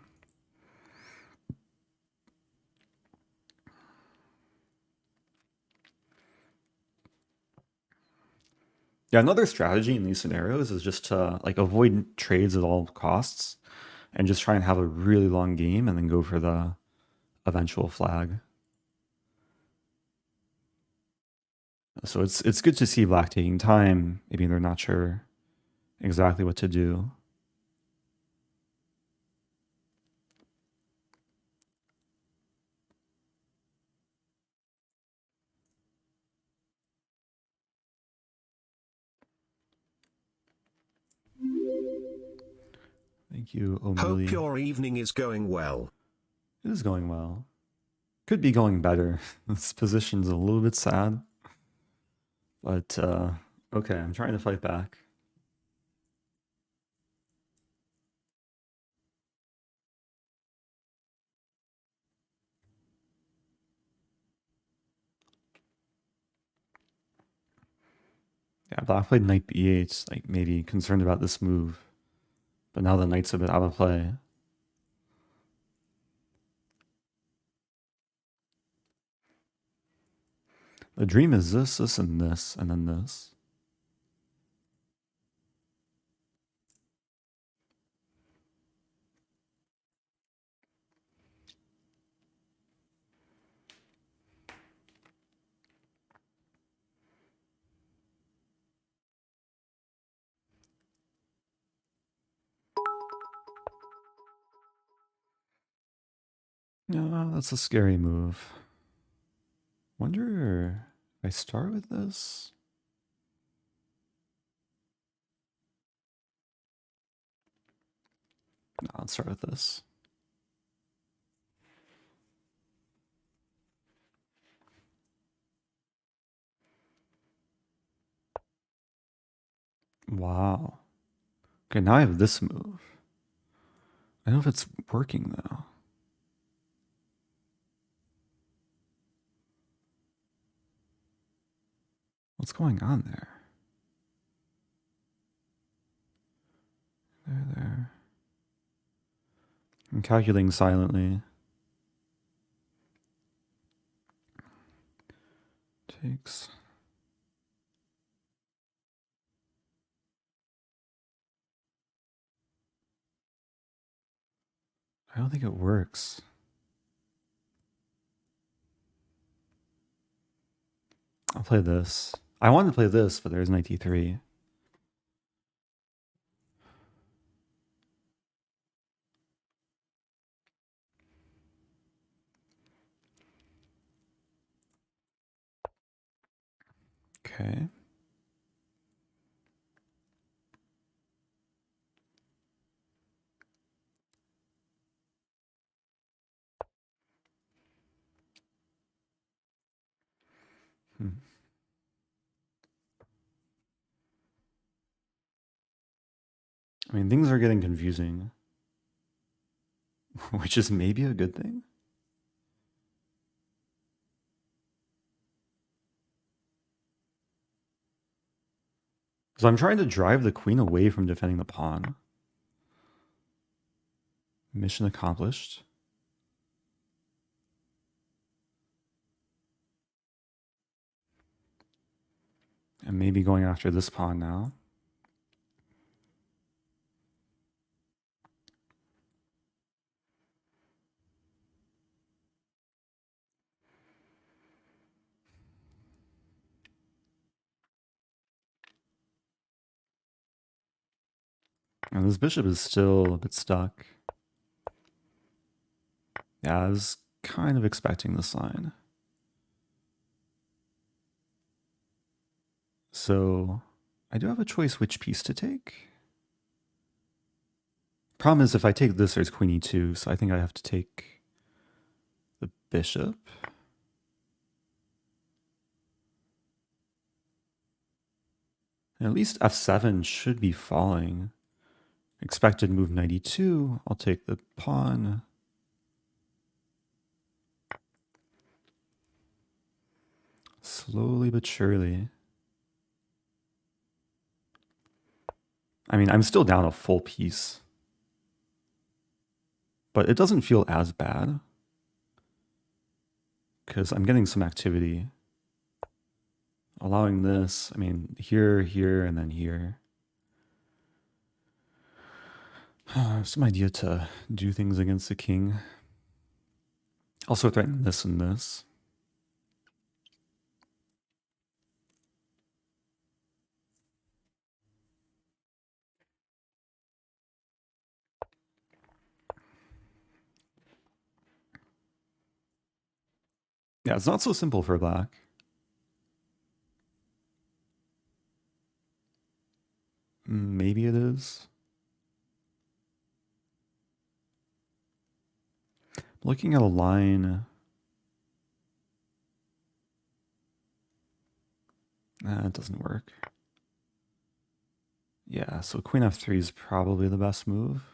Yeah, another strategy in these scenarios is just to like avoid trades at all costs and just try and have a really long game and then go for the eventual flag. So it's good to see black taking time. Maybe they're not sure exactly what to do. Thank you, Hope O'Milly. your evening is going well. It is going well. Could be going better. This position's a little bit sad. But okay, I'm trying to fight back. Yeah, black played knight b8, like maybe concerned about this move. But now the knight's a bit out of play. The dream is this, this, and this, and then this. Yeah, that's a scary move. Wonder if I start with this? No, let's start with this. Wow. Okay, now I have this move. I don't know if it's working though. What's going on there? There. I'm calculating silently. Takes. I don't think it works. I'll play this. I wanted to play this, but there's knight d3. Okay. Hmm. I mean, things are getting confusing, which is maybe a good thing. So I'm trying to drive the queen away from defending the pawn. Mission accomplished. And maybe going after this pawn now. And this bishop is still a bit stuck. Yeah, I was kind of expecting this line. So I do have a choice which piece to take. Problem is if I take this, there's queen e2, so I think I have to take the bishop. And at least f7 should be falling. Expected move 92. I'll take the pawn. Slowly but surely. I mean, I'm still down a full piece. But it doesn't feel as bad. Because I'm getting some activity. Allowing this, I mean, here, here, and then here. Some idea to do things against the king. Also threaten this and this. Yeah, it's not so simple for black. Maybe it is. Looking at a line. It doesn't work. Yeah, so queen f3 is probably the best move.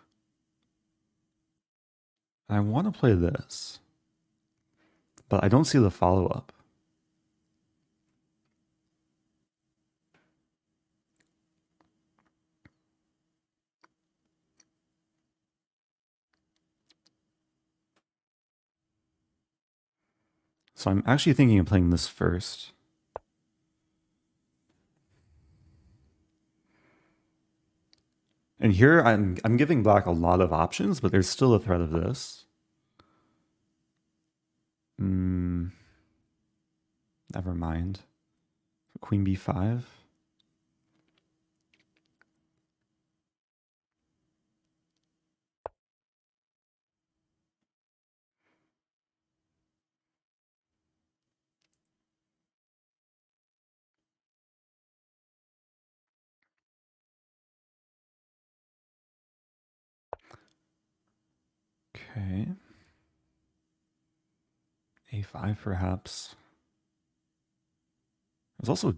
I want to play this. But I don't see the follow-up. So I'm actually thinking of playing this first. And here I'm giving black a lot of options, but there's still a threat of this. Never mind. Queen b5. Okay. a5 perhaps. There's also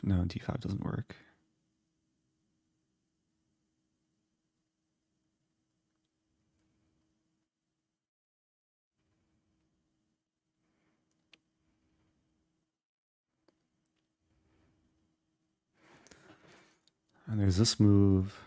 no, d5 doesn't work. And there's this move.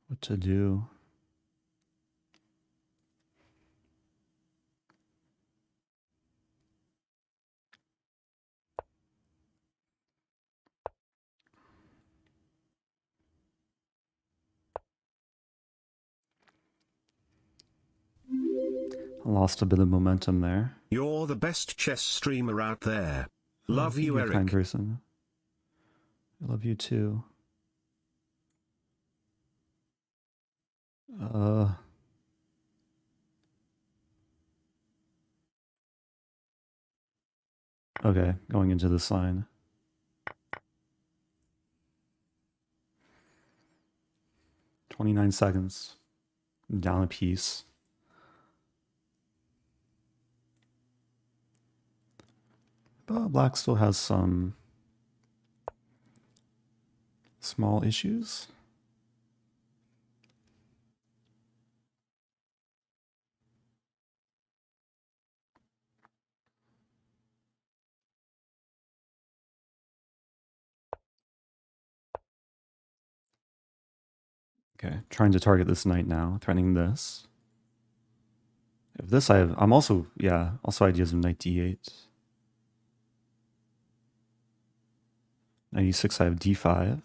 What to do? I lost a bit of momentum there. You're the best chess streamer out there. Love you, You're a kind Eric. person. I love you too. Okay, going into this line. "29 seconds. Down a piece." But black still has some small issues. Okay, trying to target this knight now, threatening this. If this I'm also, also ideas of knight d8. 96, I have d5.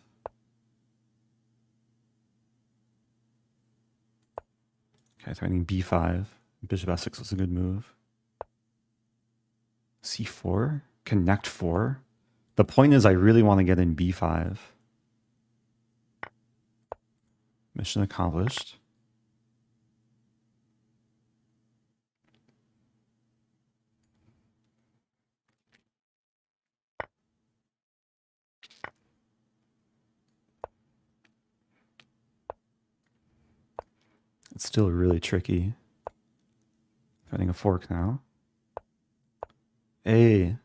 Okay, threatening b5. Bishop f6 is a good move. c4? Connect 4? The point is I really want to get in b5. Mission accomplished. It's still really tricky. Threatening a fork now. A.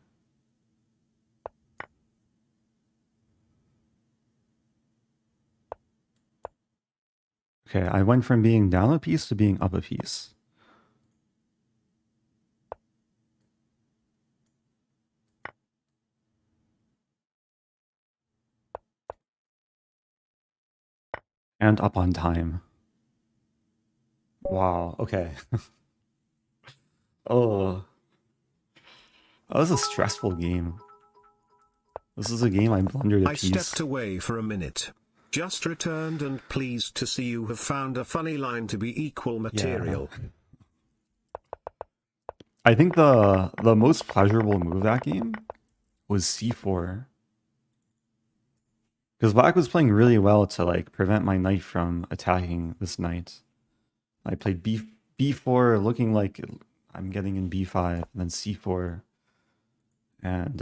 Okay, I went from being down a piece to being up a piece. And up on time. Wow, okay. Oh. That was a stressful game. This is a game I blundered a I piece. stepped away for a minute. Just returned and pleased to see you have found a funny line to be equal material. Yeah. I think the most pleasurable move that game was c4. Because black was playing really well to like prevent my knight from attacking this knight. I played b4 looking like I'm getting in b5 and then c4. And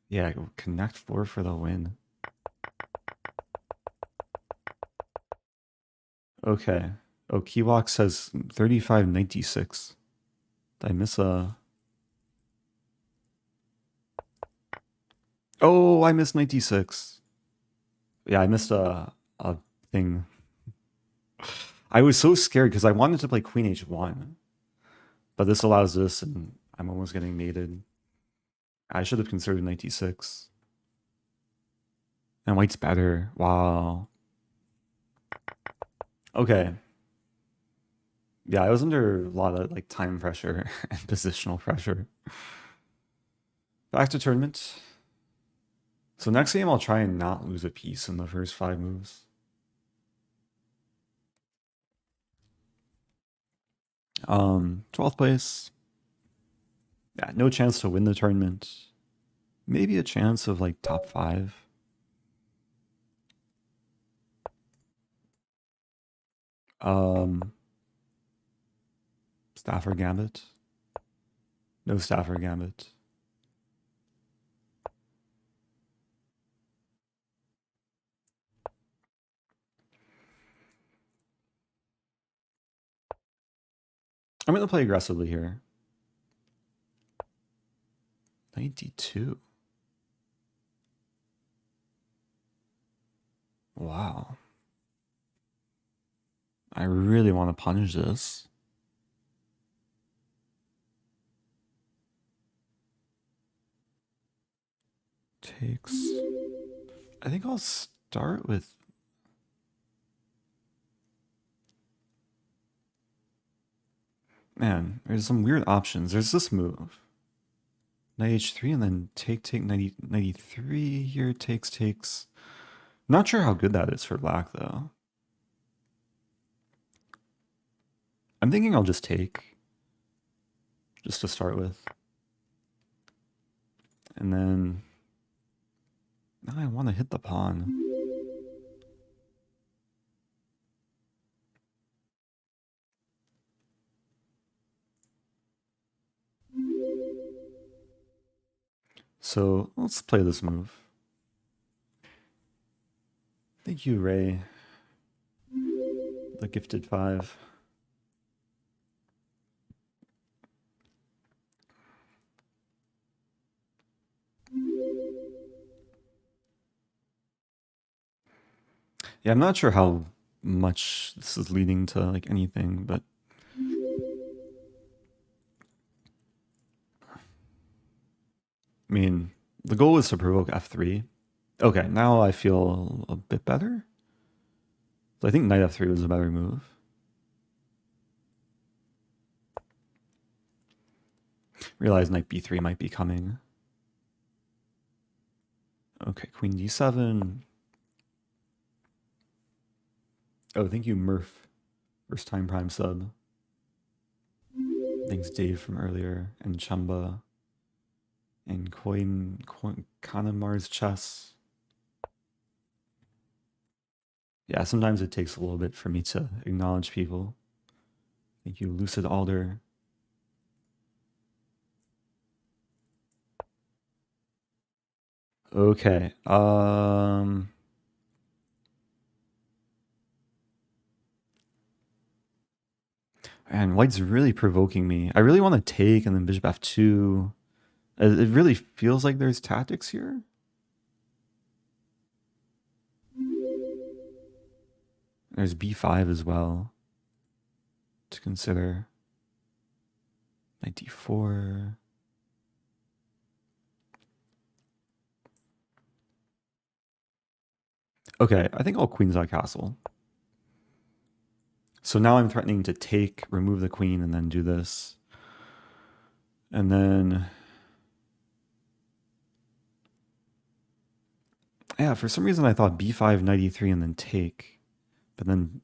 yeah, connect 4 for the win. Okay. Oh, Kiwok says 3596. Did I miss a... Oh, I missed knight d6. Yeah, I missed a thing. I was so scared because I wanted to play queen h1. But this allows this, and I'm almost getting mated. I should have considered knight d6. And white's better. Wow. Okay. Yeah, I was under a lot of like time pressure and positional pressure. Back to tournament. So next game I'll try and not lose a piece in the first 5 moves. 12th place. Yeah, no chance to win the tournament. Maybe a chance of like top 5. Stafford Gambit. No Stafford Gambit. I'm going to play aggressively here. 92. Wow. I really want to punish this. Takes... I think I'll start with... Man, there's some weird options. There's this move. Knight h3 and then take 93 here, takes. Not sure how good that is for black though. I'm thinking I'll just take, just to start with. And then, now I want to hit the pawn. So let's play this move. Thank you, Ray. The gifted 5. Yeah, I'm not sure how much this is leading to like anything, but I mean, the goal is to provoke f3. Okay, now I feel a bit better. So I think knight f3 was a better move. Realize knight b3 might be coming. Okay, queen d7. Oh, thank you, Murph. First time prime sub. Thanks, Dave, from earlier. And Chumba. And Kanamar's chess. Yeah, sometimes it takes a little bit for me to acknowledge people. Thank you, Lucid Alder. Okay. And white's really provoking me. I really want to take and then bishop f2. It really feels like there's tactics here. There's b5 as well to consider. Knight d4. Okay, I think I'll queenside castle. So now I'm threatening to take, remove the queen, and then do this. And then... Yeah, for some reason I thought b5, knight e3, and then take. But then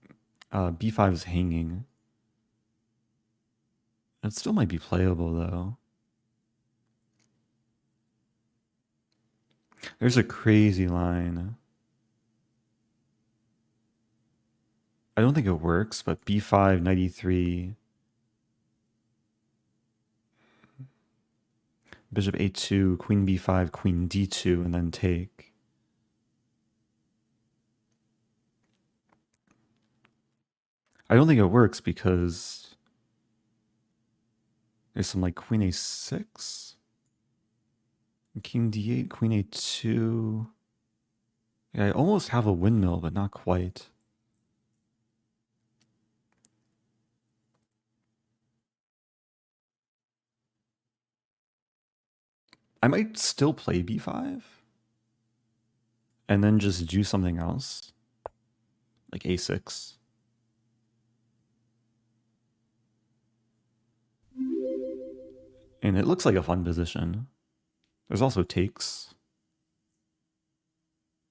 b5 is hanging. It still might be playable, though. There's a crazy line. I don't think it works, but b5, knight e3, bishop a2, queen b5, queen d2, and then take. I don't think it works because There's some like queen a6, king d8, queen a2. Yeah, I almost have a windmill, but not quite. I might still play b5 and then just do something else, like a6. And it looks like a fun position. There's also takes.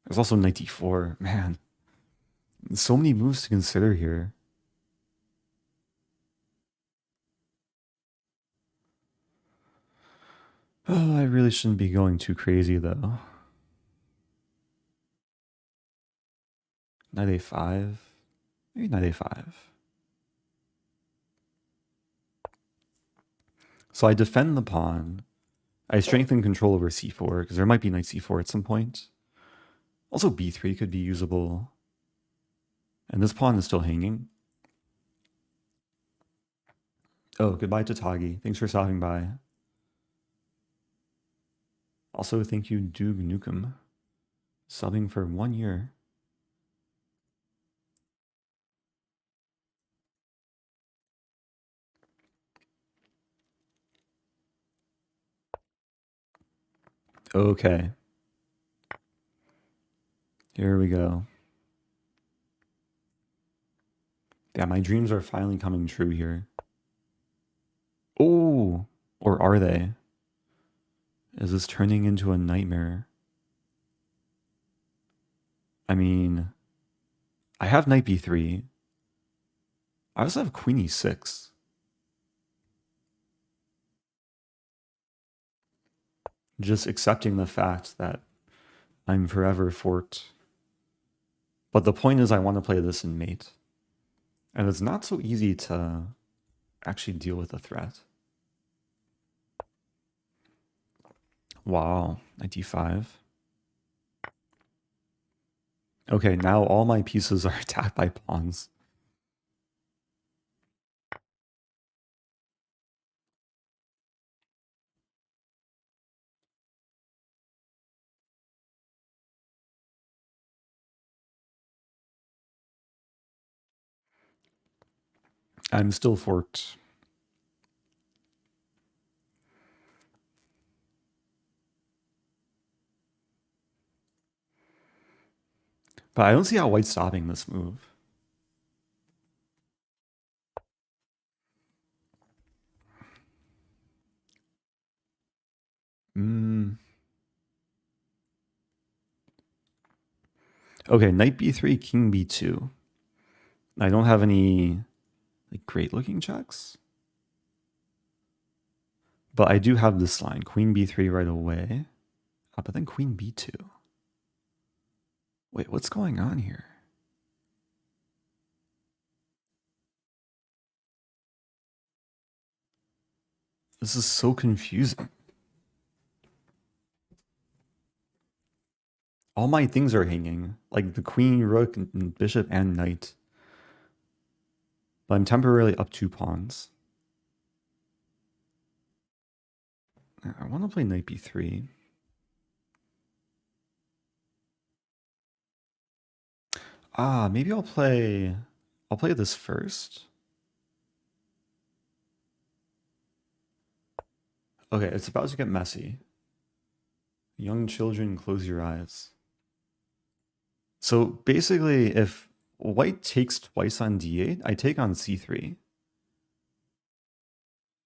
There's also knight d4. Man, so many moves to consider here. Oh, I really shouldn't be going too crazy though. Knight a5. Maybe knight a5. So I defend the pawn. I strengthen control over c4 because there might be knight c4 at some point. Also b3 could be usable. And this pawn is still hanging. Oh, goodbye to Tagi. Thanks for stopping by. Also, thank you, Doog Nukem, subbing for 1 year. Okay. Here we go. Yeah, my dreams are finally coming true here. Oh, or are they? Is this turning into a nightmare? I mean, I have knight b3. I also have queen e6. Just accepting the fact that I'm forever forked. But the point is I want to play this in mate. And it's not so easy to actually deal with the threat. Wow, knight d5. Okay, now all my pieces are attacked by pawns. I'm still forked. But I don't see how white's stopping this move. Okay, knight b3, king b2. I don't have any like great looking checks. But I do have this line, queen b3 right away. But then queen b2. Wait, what's going on here? This is so confusing. All my things are hanging, like the queen, rook, and bishop, and knight. But I'm temporarily up 2 pawns. I want to play knight b3. Maybe I'll play this first. Okay, it's about to get messy. Young children, close your eyes. So basically, if white takes twice on d8, I take on c3.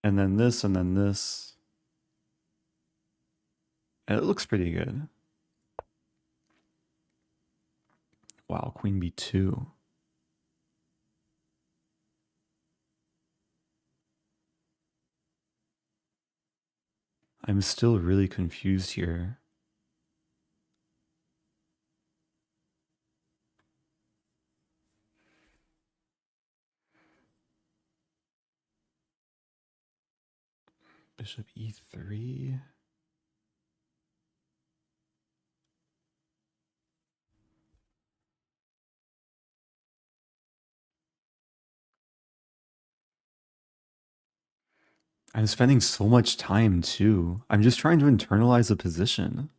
And then this, and then this. And it looks pretty good. Wow, queen b2. I'm still really confused here. Bishop e3. I'm spending so much time too. I'm just trying to internalize a position.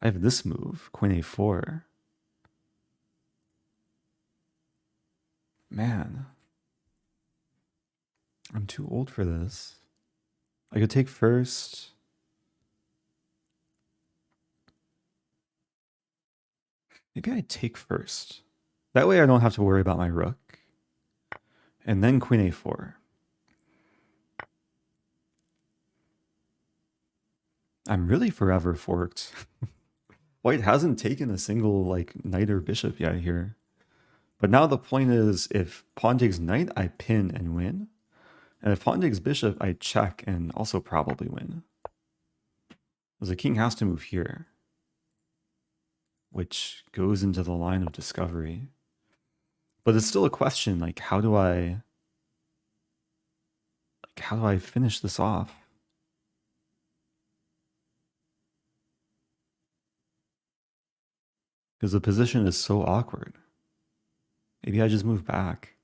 I have this move, queen a4. Man, I'm too old for this. I could take first. Maybe I take first. That way I don't have to worry about my rook. And then queen a4. I'm really forever forked. White hasn't taken a single like knight or bishop yet here. But now the point is, if pawn takes knight, I pin and win. And if pawn takes bishop, I check and also probably win. Because the king has to move here, which goes into the line of discovery. But it's still a question, like how do I finish this off? Because the position is so awkward. Maybe I just move back.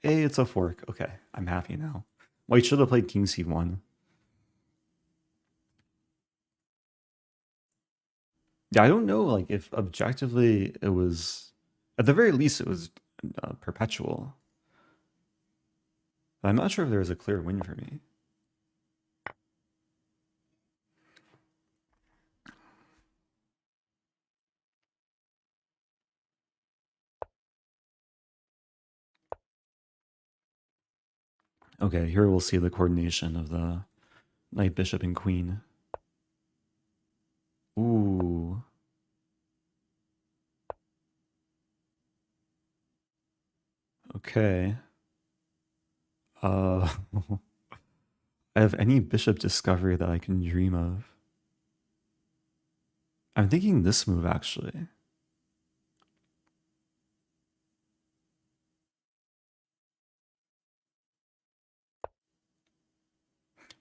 Hey, it's a fork. Okay, I'm happy now. White should have played king c1. Yeah, I don't know, like if objectively it was, at the very least, it was perpetual. But I'm not sure if there was a clear win for me. Okay, here we'll see the coordination of the knight, bishop, and queen. Ooh. Okay. I have any bishop discovery that I can dream of. I'm thinking this move, actually.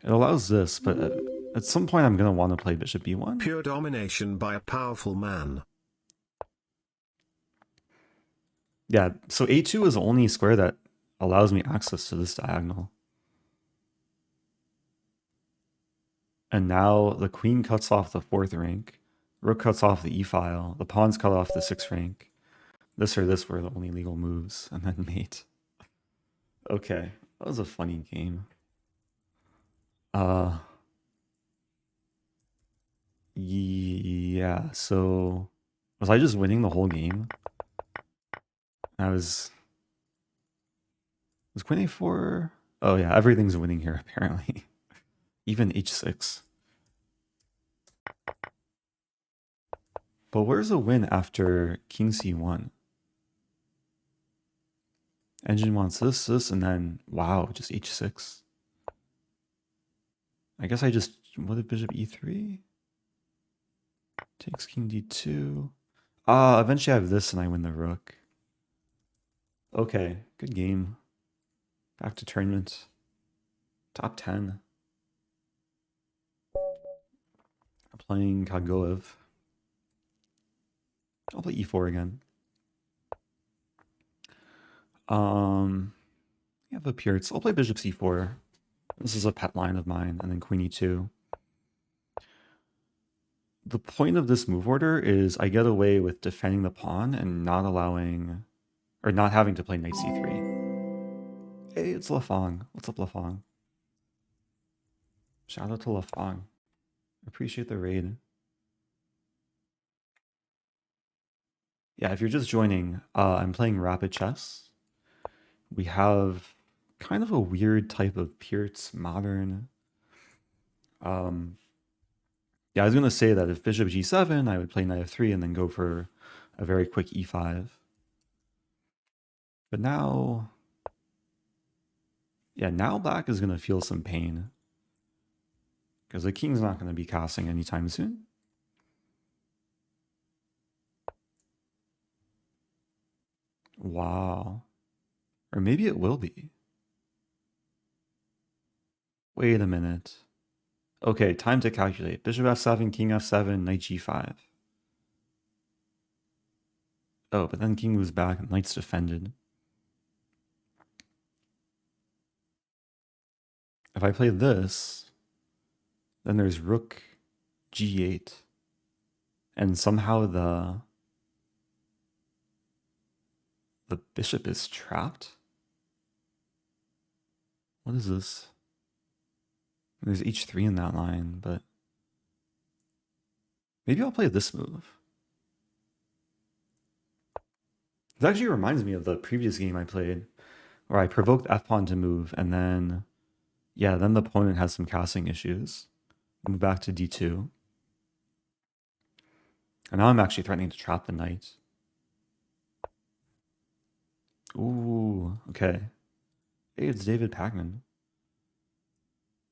It allows this, but at some point I'm going to want to play bishop b1. Pure domination by a powerful man. Yeah, so a2 is the only square that allows me access to this diagonal. And now the queen cuts off the 4th rank, rook cuts off the e-file, the pawns cut off the 6th rank. This or this were the only legal moves, and then mate. Okay, that was a funny game. Yeah, so was I just winning the whole game? Was queen a4? Oh yeah, everything's winning here apparently. Even h6. But where's the win after king c1? Engine wants this, and then wow, just h6. I guess I just, what if bishop e3? Takes king d2. Eventually I have this and I win the rook. Okay, good game. Back to tournament. Top 10. I'm playing Laclede Ave. I'll play e4 again. Yeah, the Pirates. I'll play bishop c4. This is a pet line of mine, and then queen e2. The point of this move order is I get away with defending the pawn and not allowing, or not having to play knight c3. Hey, it's Lafang. What's up, Lafang? Shout out to Lafang. Appreciate the raid. Yeah, if you're just joining, I'm playing rapid chess. We have kind of a weird type of Pirtz modern. Yeah, I was gonna say that if bishop g7, I would play knight f3 and then go for a very quick e5. But now, yeah, now black is gonna feel some pain because the king's not gonna be castling anytime soon. Wow. Or maybe it will be. Wait a minute. Okay, time to calculate. Bishop f7, king f7, knight g5. Oh, but then king moves back and knight's defended. If I play this, then there's rook g8. And somehow the bishop is trapped? What is this? There's h3 in that line, but maybe I'll play this move. It actually reminds me of the previous game I played, where I provoked f-pawn to move, and then, yeah, then the opponent has some castling issues. Move back to d2. And now I'm actually threatening to trap the knight. Ooh, okay. Hey, it's David Pacman.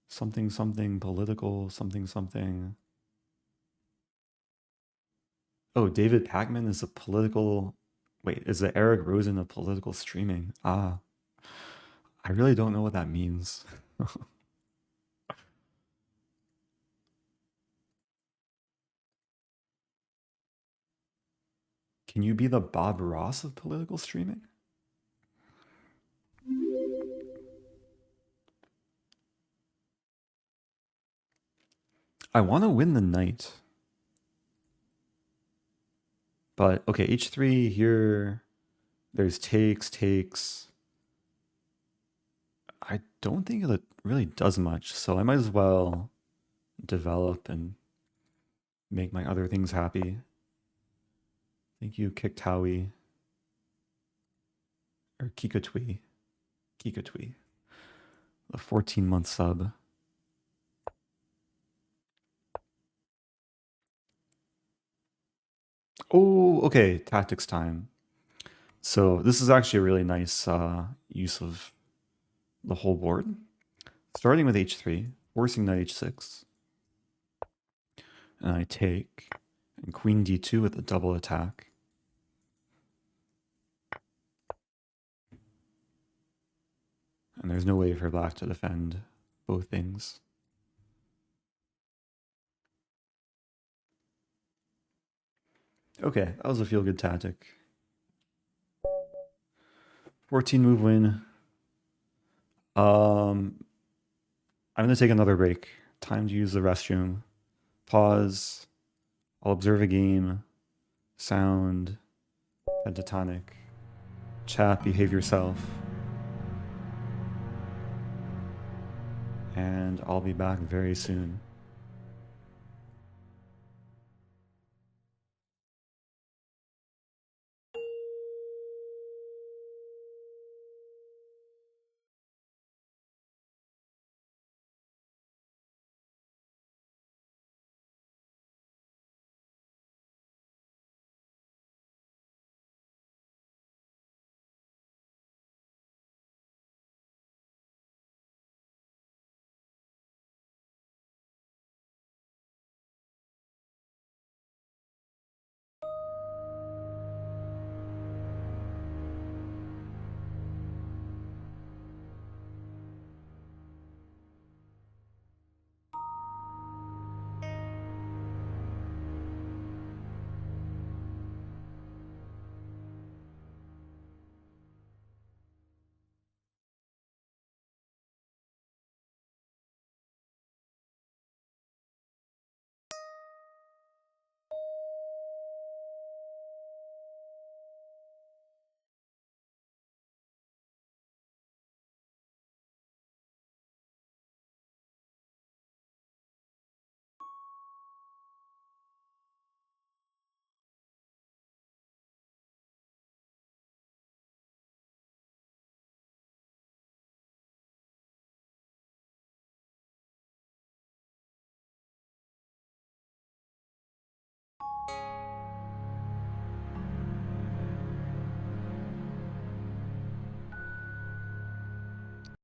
Something, something, political, something, something. Oh, David Pacman is a political... Wait, is the Eric Rosen of political streaming? Ah, I really don't know what that means. Can you be the Bob Ross of political streaming? I want to win the knight. But, okay, h3 here. There's takes, takes. I don't think it really does much, so I might as well develop and make my other things happy. Thank you, Kiktawi. Or Kikatwi. Kikatwi. The 14-month sub. Oh, okay, tactics time. So this is actually a really nice use of the whole board. Starting with h3, forcing knight h6. And I take, and queen d2 with a double attack. And there's no way for black to defend both things. Okay, that was a feel-good tactic. 14 move win. I'm gonna take another break. Time to use the restroom. Pause. I'll observe a game. Sound. Pentatonic. Chat, behave yourself. And I'll be back very soon.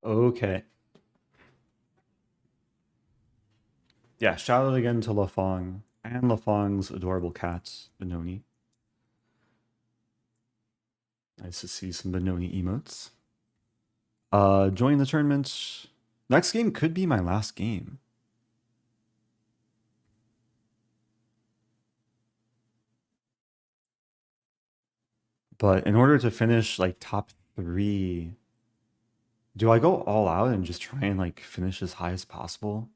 Okay. Yeah, shout out again to Lafong and Lafong's adorable cat, Benoni. Nice to see some Benoni emotes. Join the tournament. Next game could be my last game. But in order to finish like top 3, do I go all out and just try and like finish as high as possible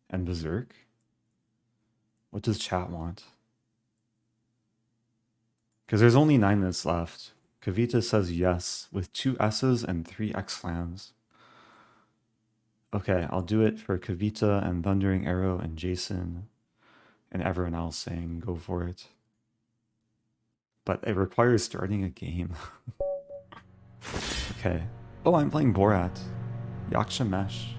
and berserk? What does chat want? Because there's only 9 minutes left. Kavita says yes with 2 S's and 3 exclams. Okay, I'll do it for Kavita and Thundering Arrow and Jason and everyone else saying go for it. But it requires starting a game. Okay. Oh, I'm playing Borat. Yaksha Mesh.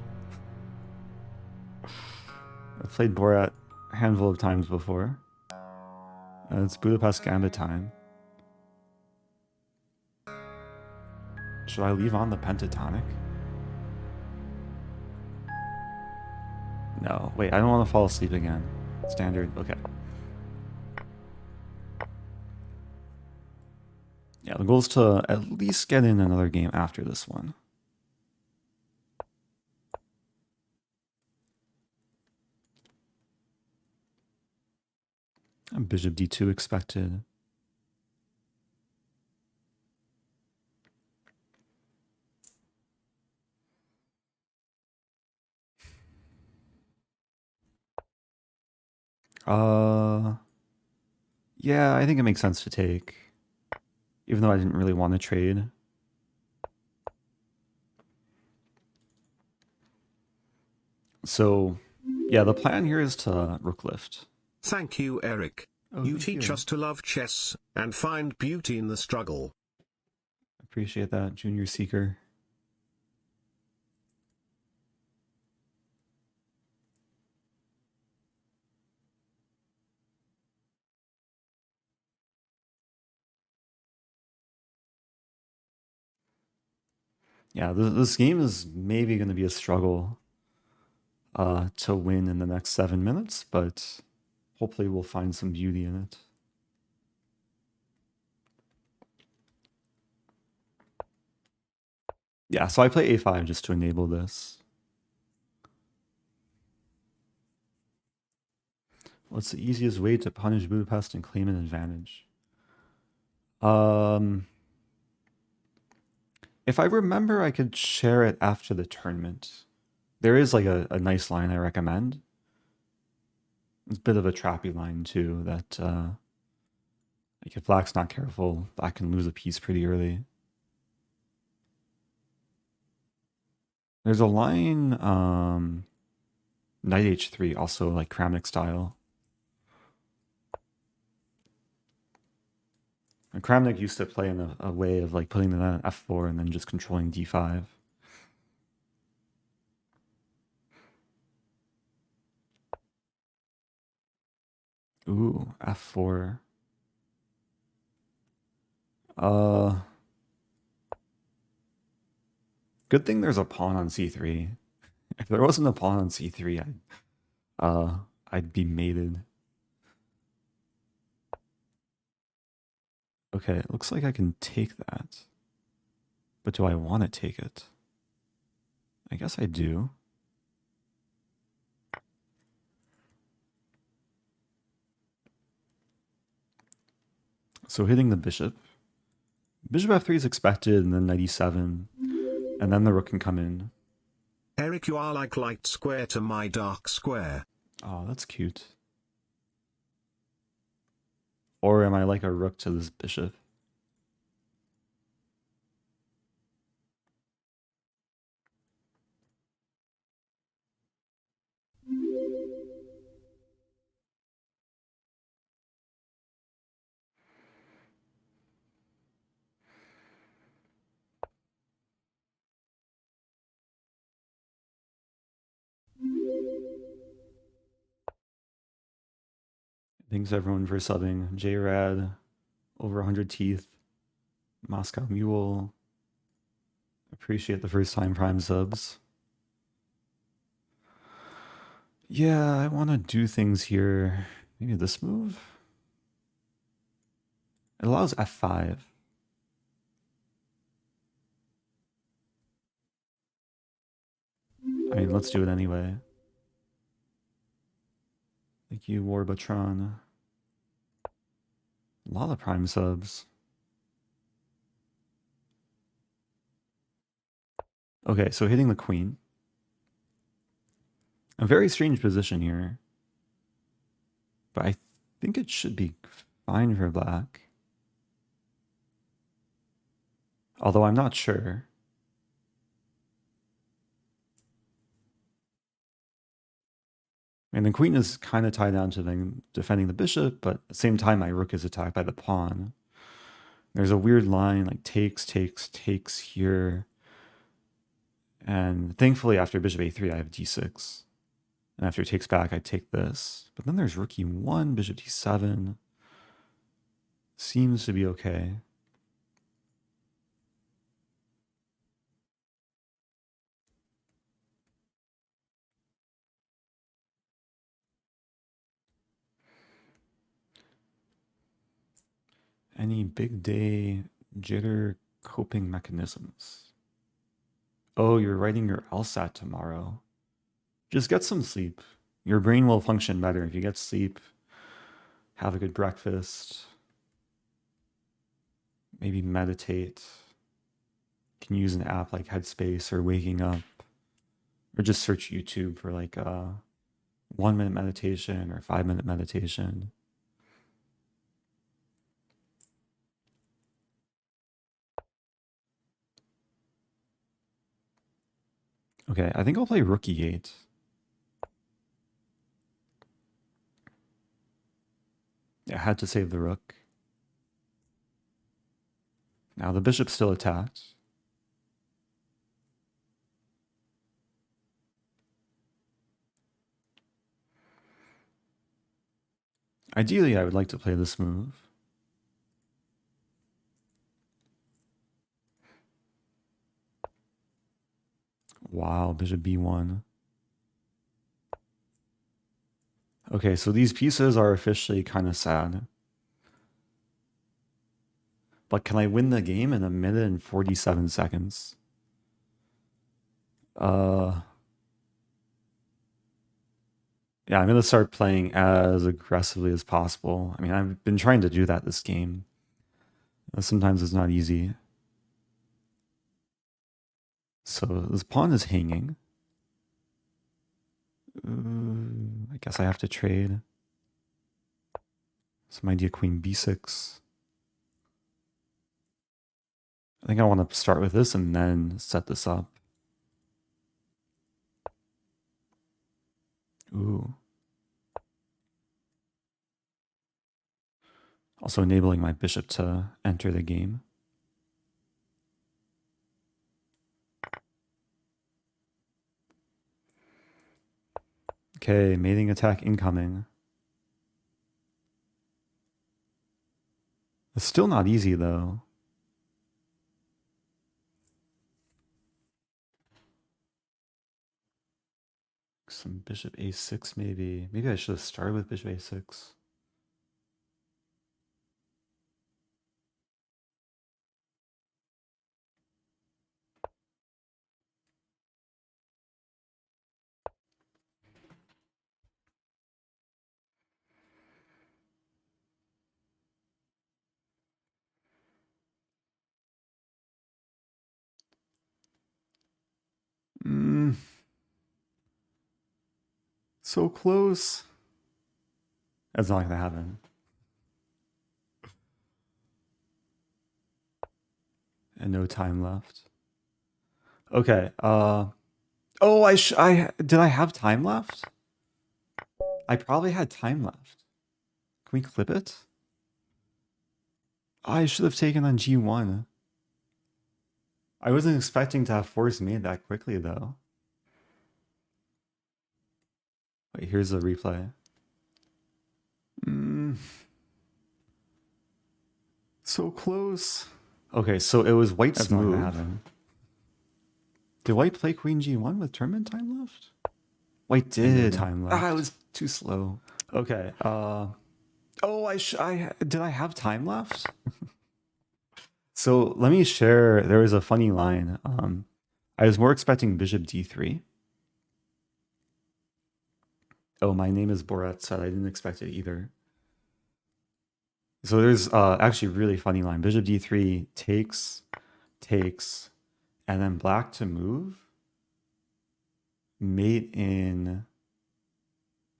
I've played Borat a handful of times before. It's Budapest Gambit time. Should I leave on the pentatonic? No. Wait, I don't want to fall asleep again. Standard. Okay. Yeah, the goal is to at least get in another game after this one. And Bishop D2 expected. Yeah, I think it makes sense to take. Even though I didn't really want to trade. So, yeah, the plan here is to rook lift. Thank you, Eric. Oh, you teach us to love chess and find beauty in the struggle. Appreciate that, Junior Seeker. Yeah, this game is maybe going to be a struggle to win in the next 7 minutes, but hopefully we'll find some beauty in it. Yeah, so I play a5 just to enable this. What's the easiest way to punish Budapest and claim an advantage? If I remember, I could share it after the tournament. There is like a nice line I recommend. It's a bit of a trappy line too, that like if black's not careful, black can lose a piece pretty early. There's a line, knight h3, also like Kramnik style. And Kramnik used to play in a way of like putting the knight on f4 and then just controlling d5. Ooh, f4. Good thing there's a pawn on c3. If there wasn't a pawn on c3, I'd be mated. Okay, it looks like I can take that. But do I want to take it? I guess I do. So hitting the bishop. Bishop f3 is expected, and then knight e7. And then the rook can come in. Eric, you are like light square to my dark square. Oh, that's cute. Or am I like a rook to this bishop? Thanks everyone for subbing. JRad, over 100 teeth. Moscow Mule. Appreciate the first time Prime subs. Yeah, I want to do things here. Maybe this move? It allows f5. I mean, let's do it anyway. Thank you, Warbatron. A lot of Prime subs. Okay, so hitting the queen. A very strange position here. But I think it should be fine for black. Although I'm not sure. And the queen is kind of tied down to defending the bishop, but at the same time my rook is attacked by the pawn. There's a weird line like takes, takes, takes here. And thankfully after bishop a3 I have d6. And after it takes back I take this. But then there's rook e1, bishop d7. Seems to be okay. Any big day jitter coping mechanisms? Oh, you're writing your LSAT tomorrow. Just get some sleep. Your brain will function better if you get sleep. Have a good breakfast. Maybe meditate. You can use an app like Headspace or Waking Up. Or just search YouTube for like a 1-minute meditation or 5-minute meditation. Okay, I think I'll play rook e8. I had to save the rook. Now the bishop's still attacked. Ideally, I would like to play this move. Wow, bishop b1. Okay, so these pieces are officially kind of sad. But can I win the game in 1 minute and 47 seconds? Yeah, I'm going to start playing as aggressively as possible. I mean, I've been trying to do that this game. Sometimes it's not easy. So this pawn is hanging. I guess I have to trade. Some idea queen b6. I think I want to start with this and then set this up. Ooh. Also enabling my bishop to enter the game. Okay, mating attack incoming. It's still not easy though. Some bishop a6 maybe. Maybe I should have started with bishop a6. So close. That's not gonna happen. And no time left. Okay. Oh, did I have time left? I probably had time left. Can we clip it? I should have taken on g1. I wasn't expecting to have force made that quickly though. Wait, here's the replay. So close. Okay, so it was white's move. Did white play queen g1 with tournament time left? White did. Time left. I was too slow. Okay. Oh, did I have time left? So let me share. There was a funny line. I was more expecting bishop d3. Oh, my name is Borat said I didn't expect it either. So there's actually a really funny line. Bishop d3 takes, takes, and then black to move, mate in,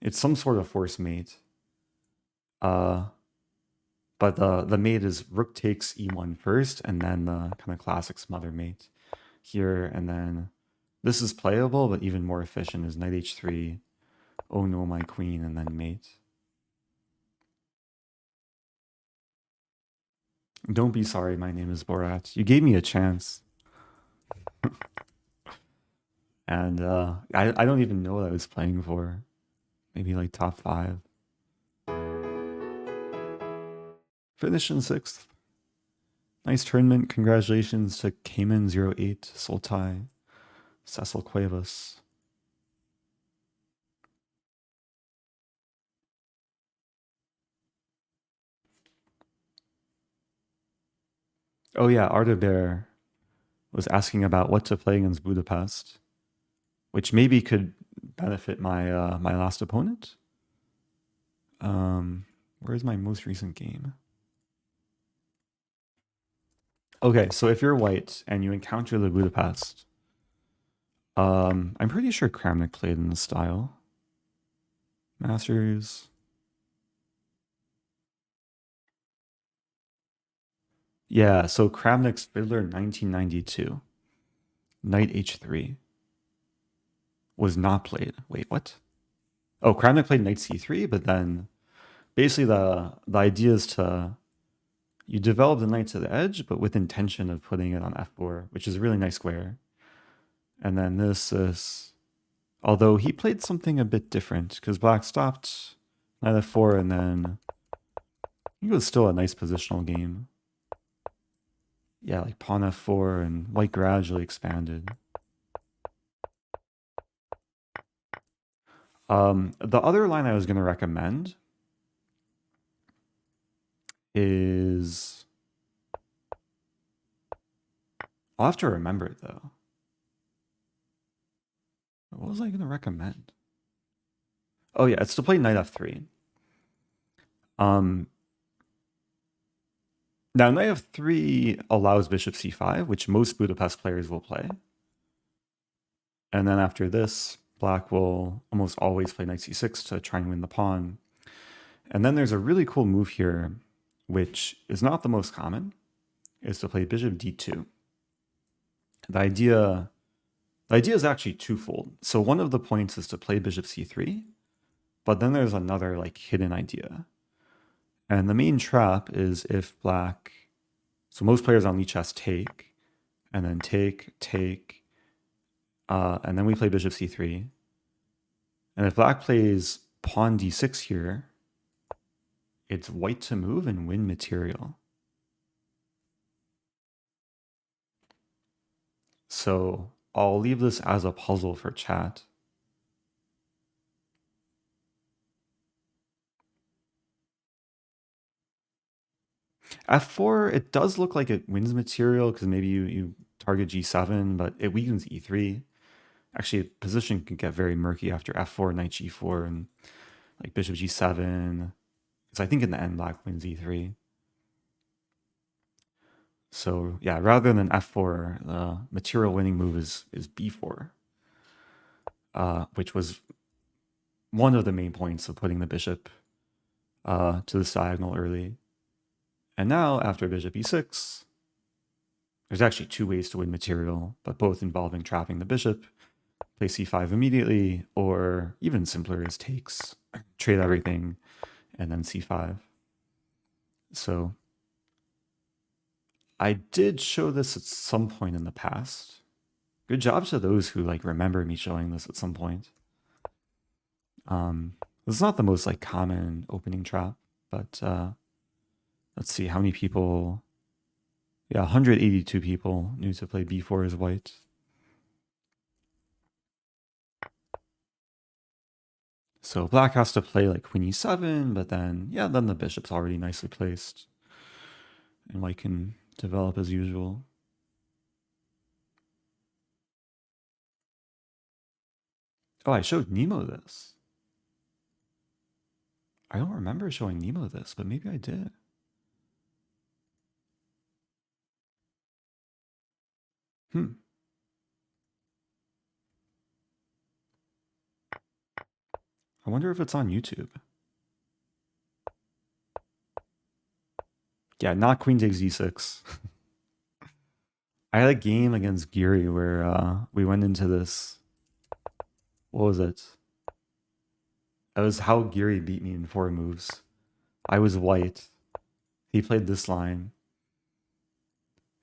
it's some sort of force mate. But the mate is rook takes e1 first, and then the kind of classic smother mate here, and then this is playable, but even more efficient is knight h3, oh no my queen, and then mate. Don't be sorry, my name is Borat. You gave me a chance. And I don't even know what I was playing for. Maybe like top 5. Finished in 6th. Nice tournament. Congratulations to Cayman08, Soltai, Cecil Cuevas. Oh yeah, Arda Bear was asking about what to play against Budapest, which maybe could benefit my my last opponent. Where's my most recent game? Okay, so if you're white and you encounter the Budapest, I'm pretty sure Kramnik played in this style. Masters. Yeah, so Kramnik's Fiddler 1992, Knight h3 was not played. Wait, what? Oh, Kramnik played Knight c3, but then basically the idea is to you develop the knight to the edge, but with intention of putting it on f4, which is a really nice square. And then this is, although he played something a bit different because black stopped knight f4, and then it was still a nice positional game. Yeah, like pawn f4, and white gradually expanded. The other line I was going to recommend is, I'll have to remember it though. What was I going to recommend? Oh yeah, it's to play knight f3. Now knight f3 allows bishop c5, which most Budapest players will play. And then after this, black will almost always play knight c6 to try and win the pawn. And then there's a really cool move here, which is not the most common, is to play bishop d2. The idea is actually twofold. So one of the points is to play bishop c3, but then there's another like hidden idea. And the main trap is if black, so most players on lichess take, and then take, and then we play bishop c3. And if black plays pawn d6 here, it's white to move and win material. So I'll leave this as a puzzle for chat. f4, it does look like it wins material because maybe you target g7, but it weakens e3. Actually, position can get very murky after f4, knight g4, and like bishop g7. Because I think in the end, black wins e3. So yeah, rather than f4, the material winning move is b4, which was one of the main points of putting the bishop to the diagonal early. And now, after bishop e6, there's actually 2 ways to win material, but both involving trapping the bishop. Play c5 immediately, or even simpler is takes, trade everything, and then c5. So I did show this at some point in the past. Good job to those who like remember me showing this at some point. This is not the most like common opening trap, but let's see how many people. Yeah, 182 people knew to play b4 as white. So black has to play like queen e7, but then, yeah, then the bishop's already nicely placed. And white can develop as usual. Oh, I showed Nemo this. I don't remember showing Nemo this, but maybe I did. I wonder if it's on YouTube. Yeah, not queen takes d6. I had a game against Geary where we went into this. What was it? It was how Geary beat me in 4 moves. I was white. He played this line.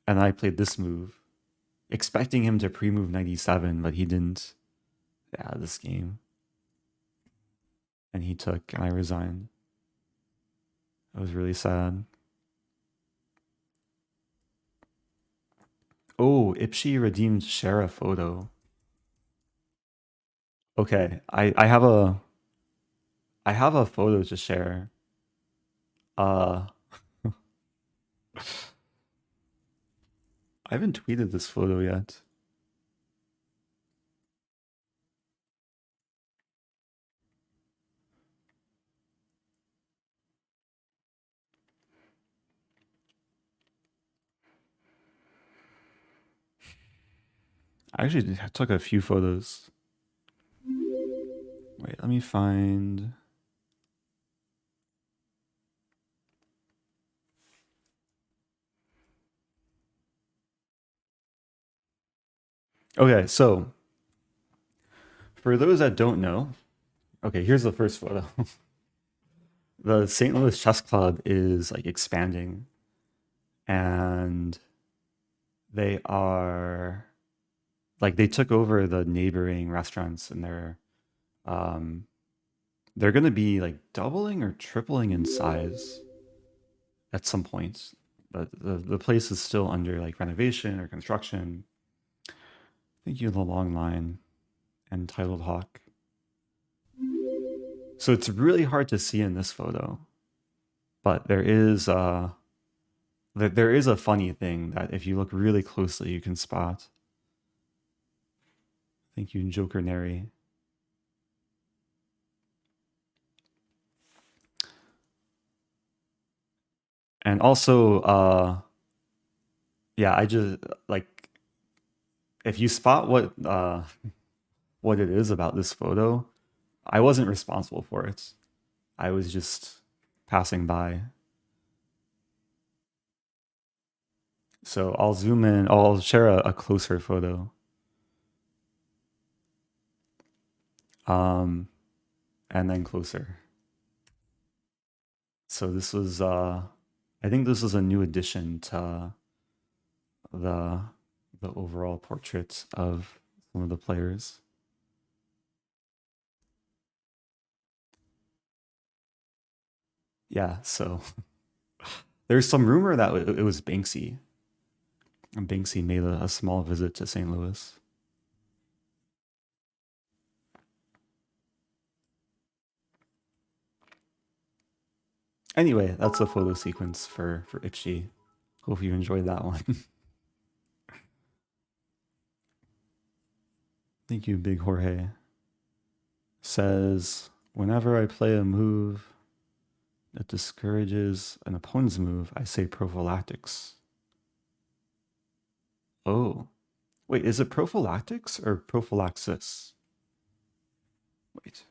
And I played this move. Expecting him to pre-move 97, but he didn't. Yeah, this game. And he took, and I resigned. It was really sad. Oh, Ipshi redeemed share a photo. Okay, I have a photo to share. Uh I haven't tweeted this photo yet. I actually took a few photos. Wait, let me find. Okay, so for those that don't know, okay, here's the first photo. The St. Louis Chess Club is like expanding, and they are like they took over the neighboring restaurants, and um they're going to be like doubling or tripling in size at some point. But the place is still under like renovation or construction. Thank you, the long line and titled hawk. So it's really hard to see in this photo, but there is a funny thing that if you look really closely you can spot. Thank you, Joker Neri. And also, yeah, I just like if you spot what it is about this photo, I wasn't responsible for it. I was just passing by. So I'll zoom in. I'll share a closer photo. Um, and then closer. So this was, I think this was a new addition to the the overall portrait of some of the players. Yeah. So there's some rumor that it was Banksy. And Banksy made a small visit to St. Louis. Anyway, that's a photo sequence for Ipshi. Hope you enjoyed that one. Thank you, Big Jorge. Says, whenever I play a move that discourages an opponent's move, I say prophylactics. Oh, wait, is it prophylactics or prophylaxis? Wait,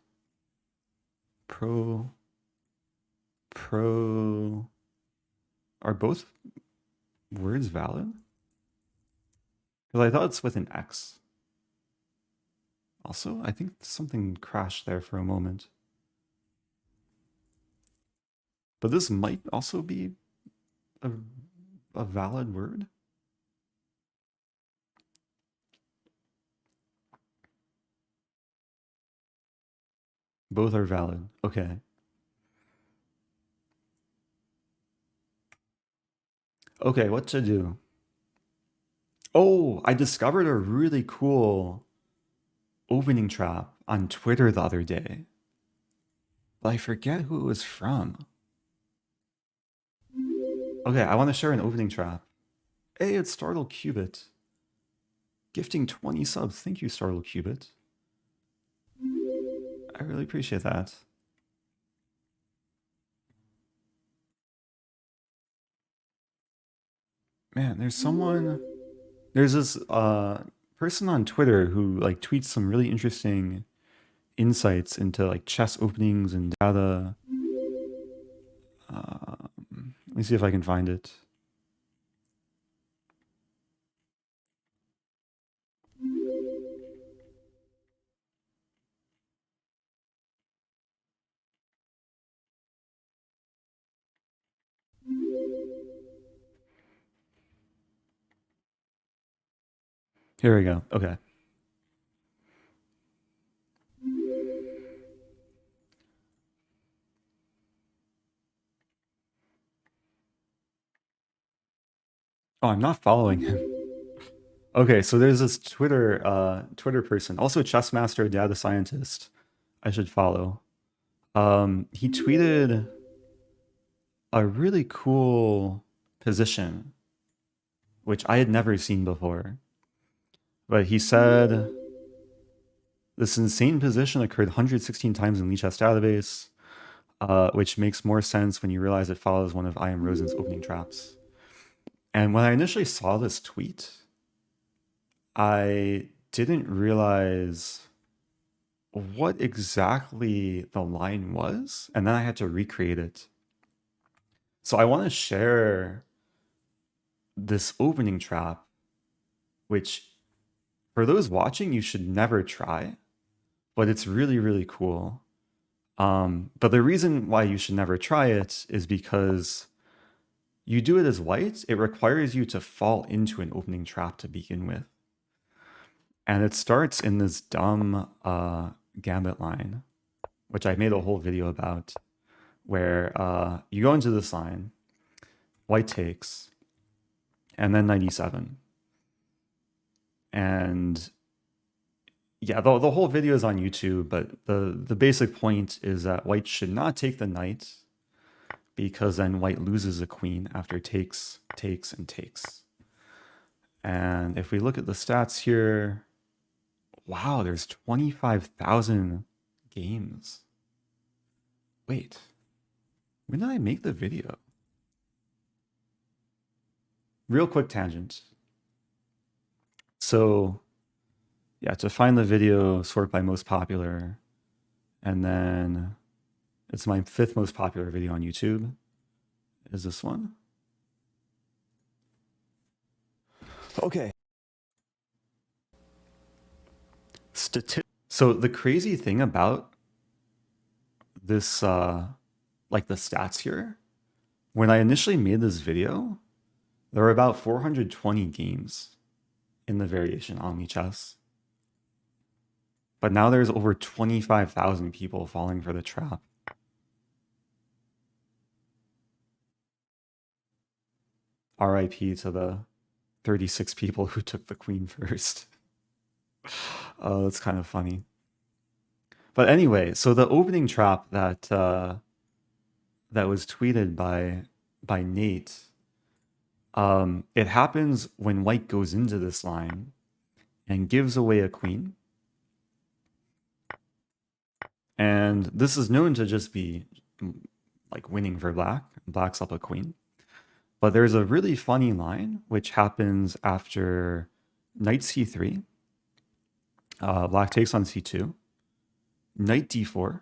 pro, pro, are both words valid? Because I thought it's with an X. Also, I think something crashed there for a moment. But this might also be a, a valid word. Both are valid. Okay. Okay, what to do? Oh, I discovered a really cool opening trap on Twitter the other day. But I forget who it was from. Okay, I want to share an opening trap. Hey, it's Startle Cubit. Gifting 20 subs. Thank you, Startle Cubit. I really appreciate that. Man, there's this person on Twitter who like tweets some really interesting insights into like chess openings and data. Let me see if I can find it. Here we go. Okay. Oh, I'm not following him. Okay, so there's this Twitter person, also chess master, data scientist. I should follow. He tweeted a really cool position, which I had never seen before. But he said this insane position occurred 116 times in Lichess database, which makes more sense when you realize it follows one of I am Rosen's opening traps. And when I initially saw this tweet, I didn't realize what exactly the line was, and then I had to recreate it. So I want to share this opening trap, which for those watching, you should never try, but it's really, really cool. But the reason why you should never try it is because you do it as white, it requires you to fall into an opening trap to begin with. And it starts in this dumb gambit line, which I made a whole video about, where you go into this line, white takes, and then 97. And yeah, the whole video is on YouTube, but the basic point is that white should not take the knight, because then white loses a queen after takes, takes, and takes. And if we look at the stats here, wow, there's 25,000 games. Wait, when did I make the video? Real quick tangent. So yeah, to find the video, sort by most popular, and then it's my 5th most popular video on YouTube, is this one. Okay. So the crazy thing about this, like the stats here, when I initially made this video, there were about 420 games in the variation Omni Chess. But now there's over 25,000 people falling for the trap. RIP to the 36 people who took the queen first. Oh, that's kind of funny. But anyway, so the opening trap that that was tweeted by Nate, it happens when white goes into this line and gives away a queen. And this is known to just be like winning for black. Black's up a queen. But there's a really funny line which happens after knight c3. Black takes on c2. Knight d4.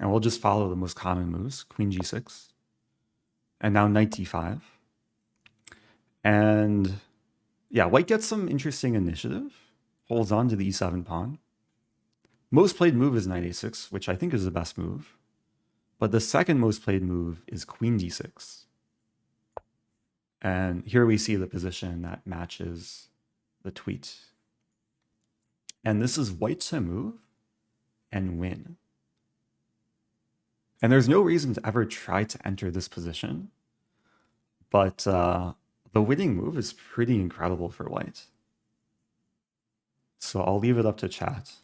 And we'll just follow the most common moves. Queen g6. And now knight d5. And yeah, white gets some interesting initiative. Holds on to the e7 pawn. Most played move is knight a6, which I think is the best move. But the second most played move is queen d6. And here we see the position that matches the tweet. And this is white to move and win. And there's no reason to ever try to enter this position. But the winning move is pretty incredible for white. So I'll leave it up to chat.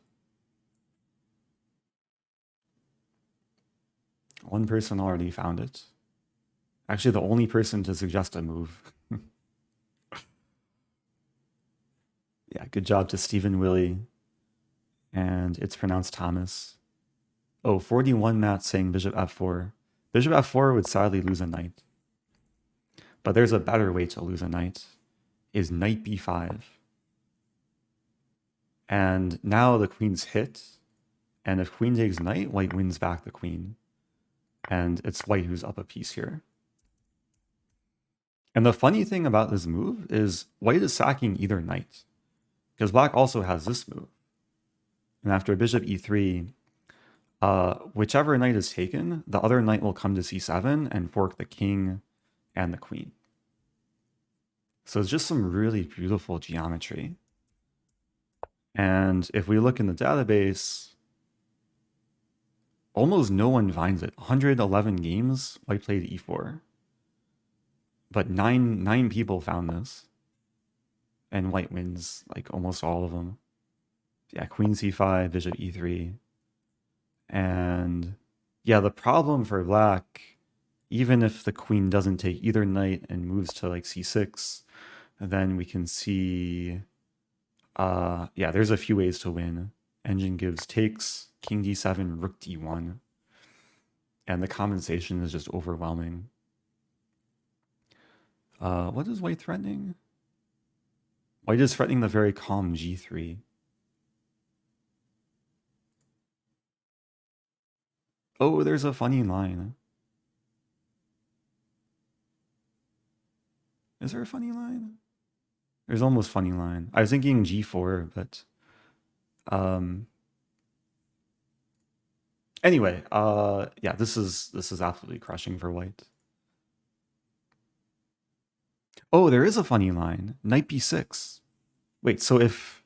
One person already found it. Actually, the only person to suggest a move. Yeah, good job to Stephen Willie. And it's pronounced Thomas. Oh, 41 Matt saying bishop f4. Bishop f4 would sadly lose a knight. But there's a better way to lose a knight. Is knight b5. And now the queen's hit. And if queen takes knight, white wins back the queen. And it's white who's up a piece here. And the funny thing about this move is white is sacking either knight, because black also has this move. And after bishop e3, whichever knight is taken, the other knight will come to c7 and fork the king and the queen. So it's just some really beautiful geometry. And if we look in the database, almost no one finds it. 111 games, white played e4. But nine people found this. And white wins like almost all of them. Yeah, queen c5, bishop e3. And yeah, the problem for black, even if the queen doesn't take either knight and moves to like c6, then we can see, yeah, there's a few ways to win. Engine gives takes, king d7, rook d1. And the compensation is just overwhelming. What is white threatening? White is threatening the very calm g3. Oh, there's a funny line. Is there a funny line? There's almost funny line. I was thinking g4, but anyway, yeah, this is absolutely crushing for white. Oh, there is a funny line. Knight b6. Wait, so if...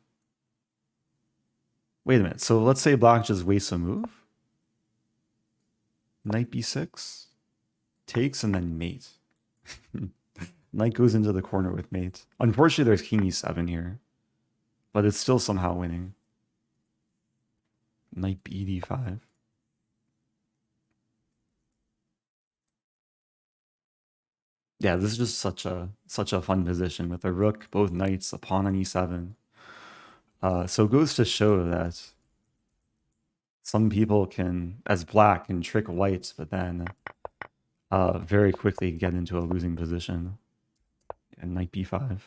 Wait a minute. So let's say black just wastes a move. Knight b6. Takes and then mate. Knight goes into the corner with mate. Unfortunately, there's king e7 here. But it's still somehow winning. Knight b d5. Yeah, this is just such a fun position with a rook, both knights, a pawn on e7. So it goes to show that some people can, as black, can trick white, but then very quickly get into a losing position. And knight b5.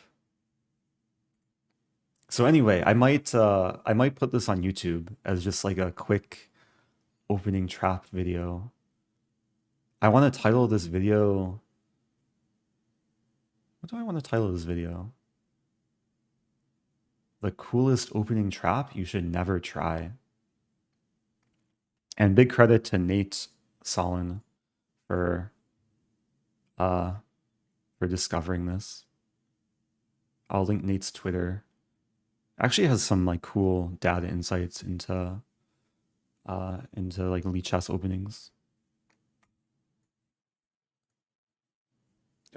So anyway, I might put this on YouTube as just like a quick opening trap video. I want to title this video. What do I want to title this video? The coolest opening trap you should never try. And big credit to Nate Solon for discovering this. I'll link Nate's Twitter. Actually has some like cool data insights into like elite chess openings.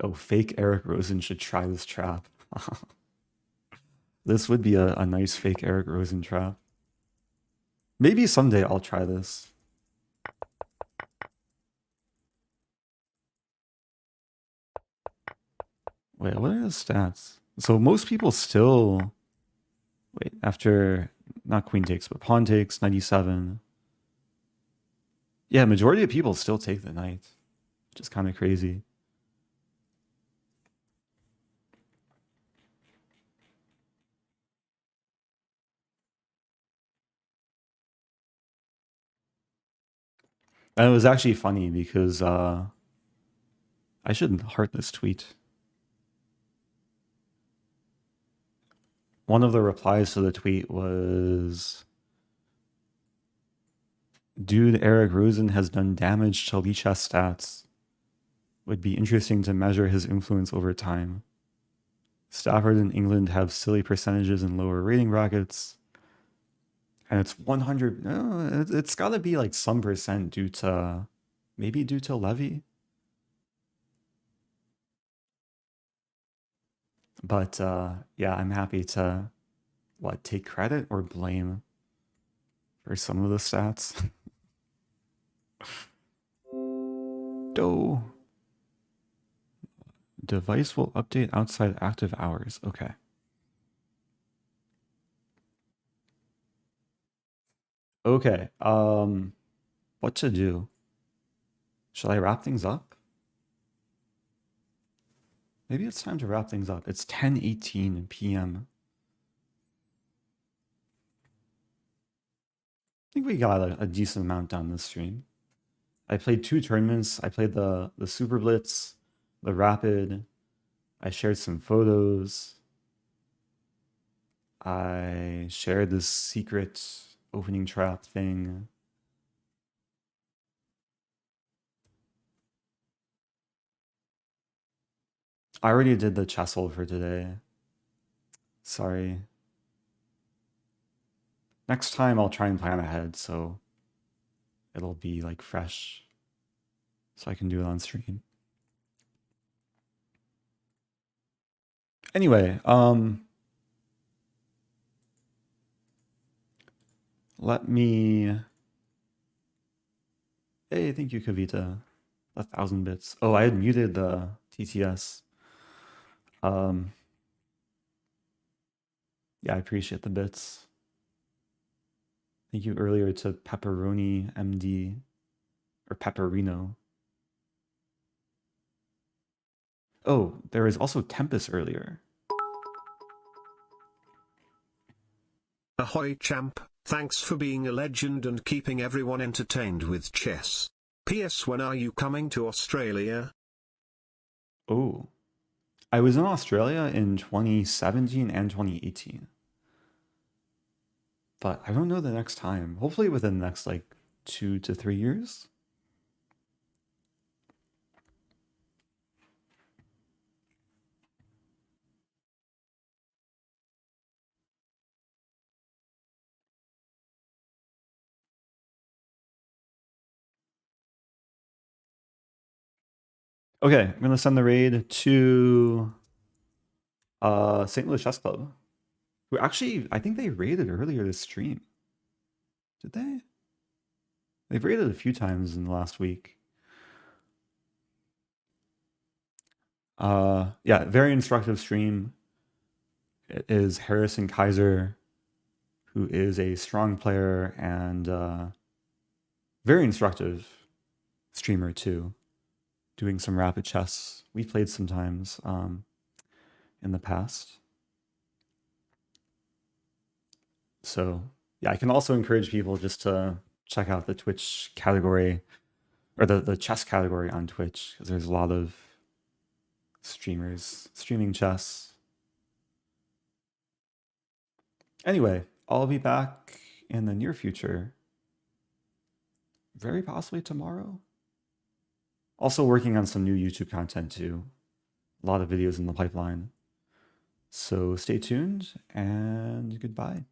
Oh, fake Eric Rosen should try this trap. This would be a nice fake Eric Rosen trap. Maybe someday I'll try this. Wait, what are the stats? So most people still... Wait, after... Not queen takes, but pawn takes, 97. Yeah, majority of people still take the knight, which is kind of crazy. And it was actually funny because I should heart this tweet. One of the replies to the tweet was, dude, Eric Rosen has done damage to elite chess stats. Would be interesting to measure his influence over time. Stafford and England have silly percentages in lower rating brackets. And it's 100. No, it's got to be like some percent due to, maybe due to Levy. But yeah, I'm happy to, take credit or blame for some of the stats. Doh. Device will update outside active hours. Okay. Okay. What to do? Shall I wrap things up? Maybe it's time to wrap things up. It's 10:18 p.m. think we got a decent amount done this stream. I played 2 tournaments. I played the Super Blitz, the Rapid. I shared some photos. I shared this secret opening trap thing. I already did the Chessel for today. Sorry. Next time I'll try and plan ahead so it'll be like fresh. So I can do it on stream. Anyway, let me. Hey, thank you, Kavita. 1,000 bits. Oh, I had muted the TTS. Yeah, I appreciate the bits. Thank you earlier to Pepperoni MD or Pepperino. Oh, there was also Tempest earlier. Ahoy champ, thanks for being a legend and keeping everyone entertained with chess. P.S. When are you coming to Australia? Oh, I was in Australia in 2017 and 2018. But I don't know the next time. Hopefully within the next like 2 to 3 years. Okay, I'm gonna send the raid to St. Louis Chess Club. Who actually, I think they raided earlier this stream. Did they? They've raided a few times in the last week. Yeah, very instructive stream. It is Harrison Kaiser, who is a strong player and very instructive streamer too, doing some rapid chess. We played sometimes in the past. So yeah, I can also encourage people just to check out the Twitch category or the chess category on Twitch because there's a lot of streamers streaming chess. Anyway, I'll be back in the near future, very possibly tomorrow. Also working on some new YouTube content too. A lot of videos in the pipeline. So stay tuned and goodbye.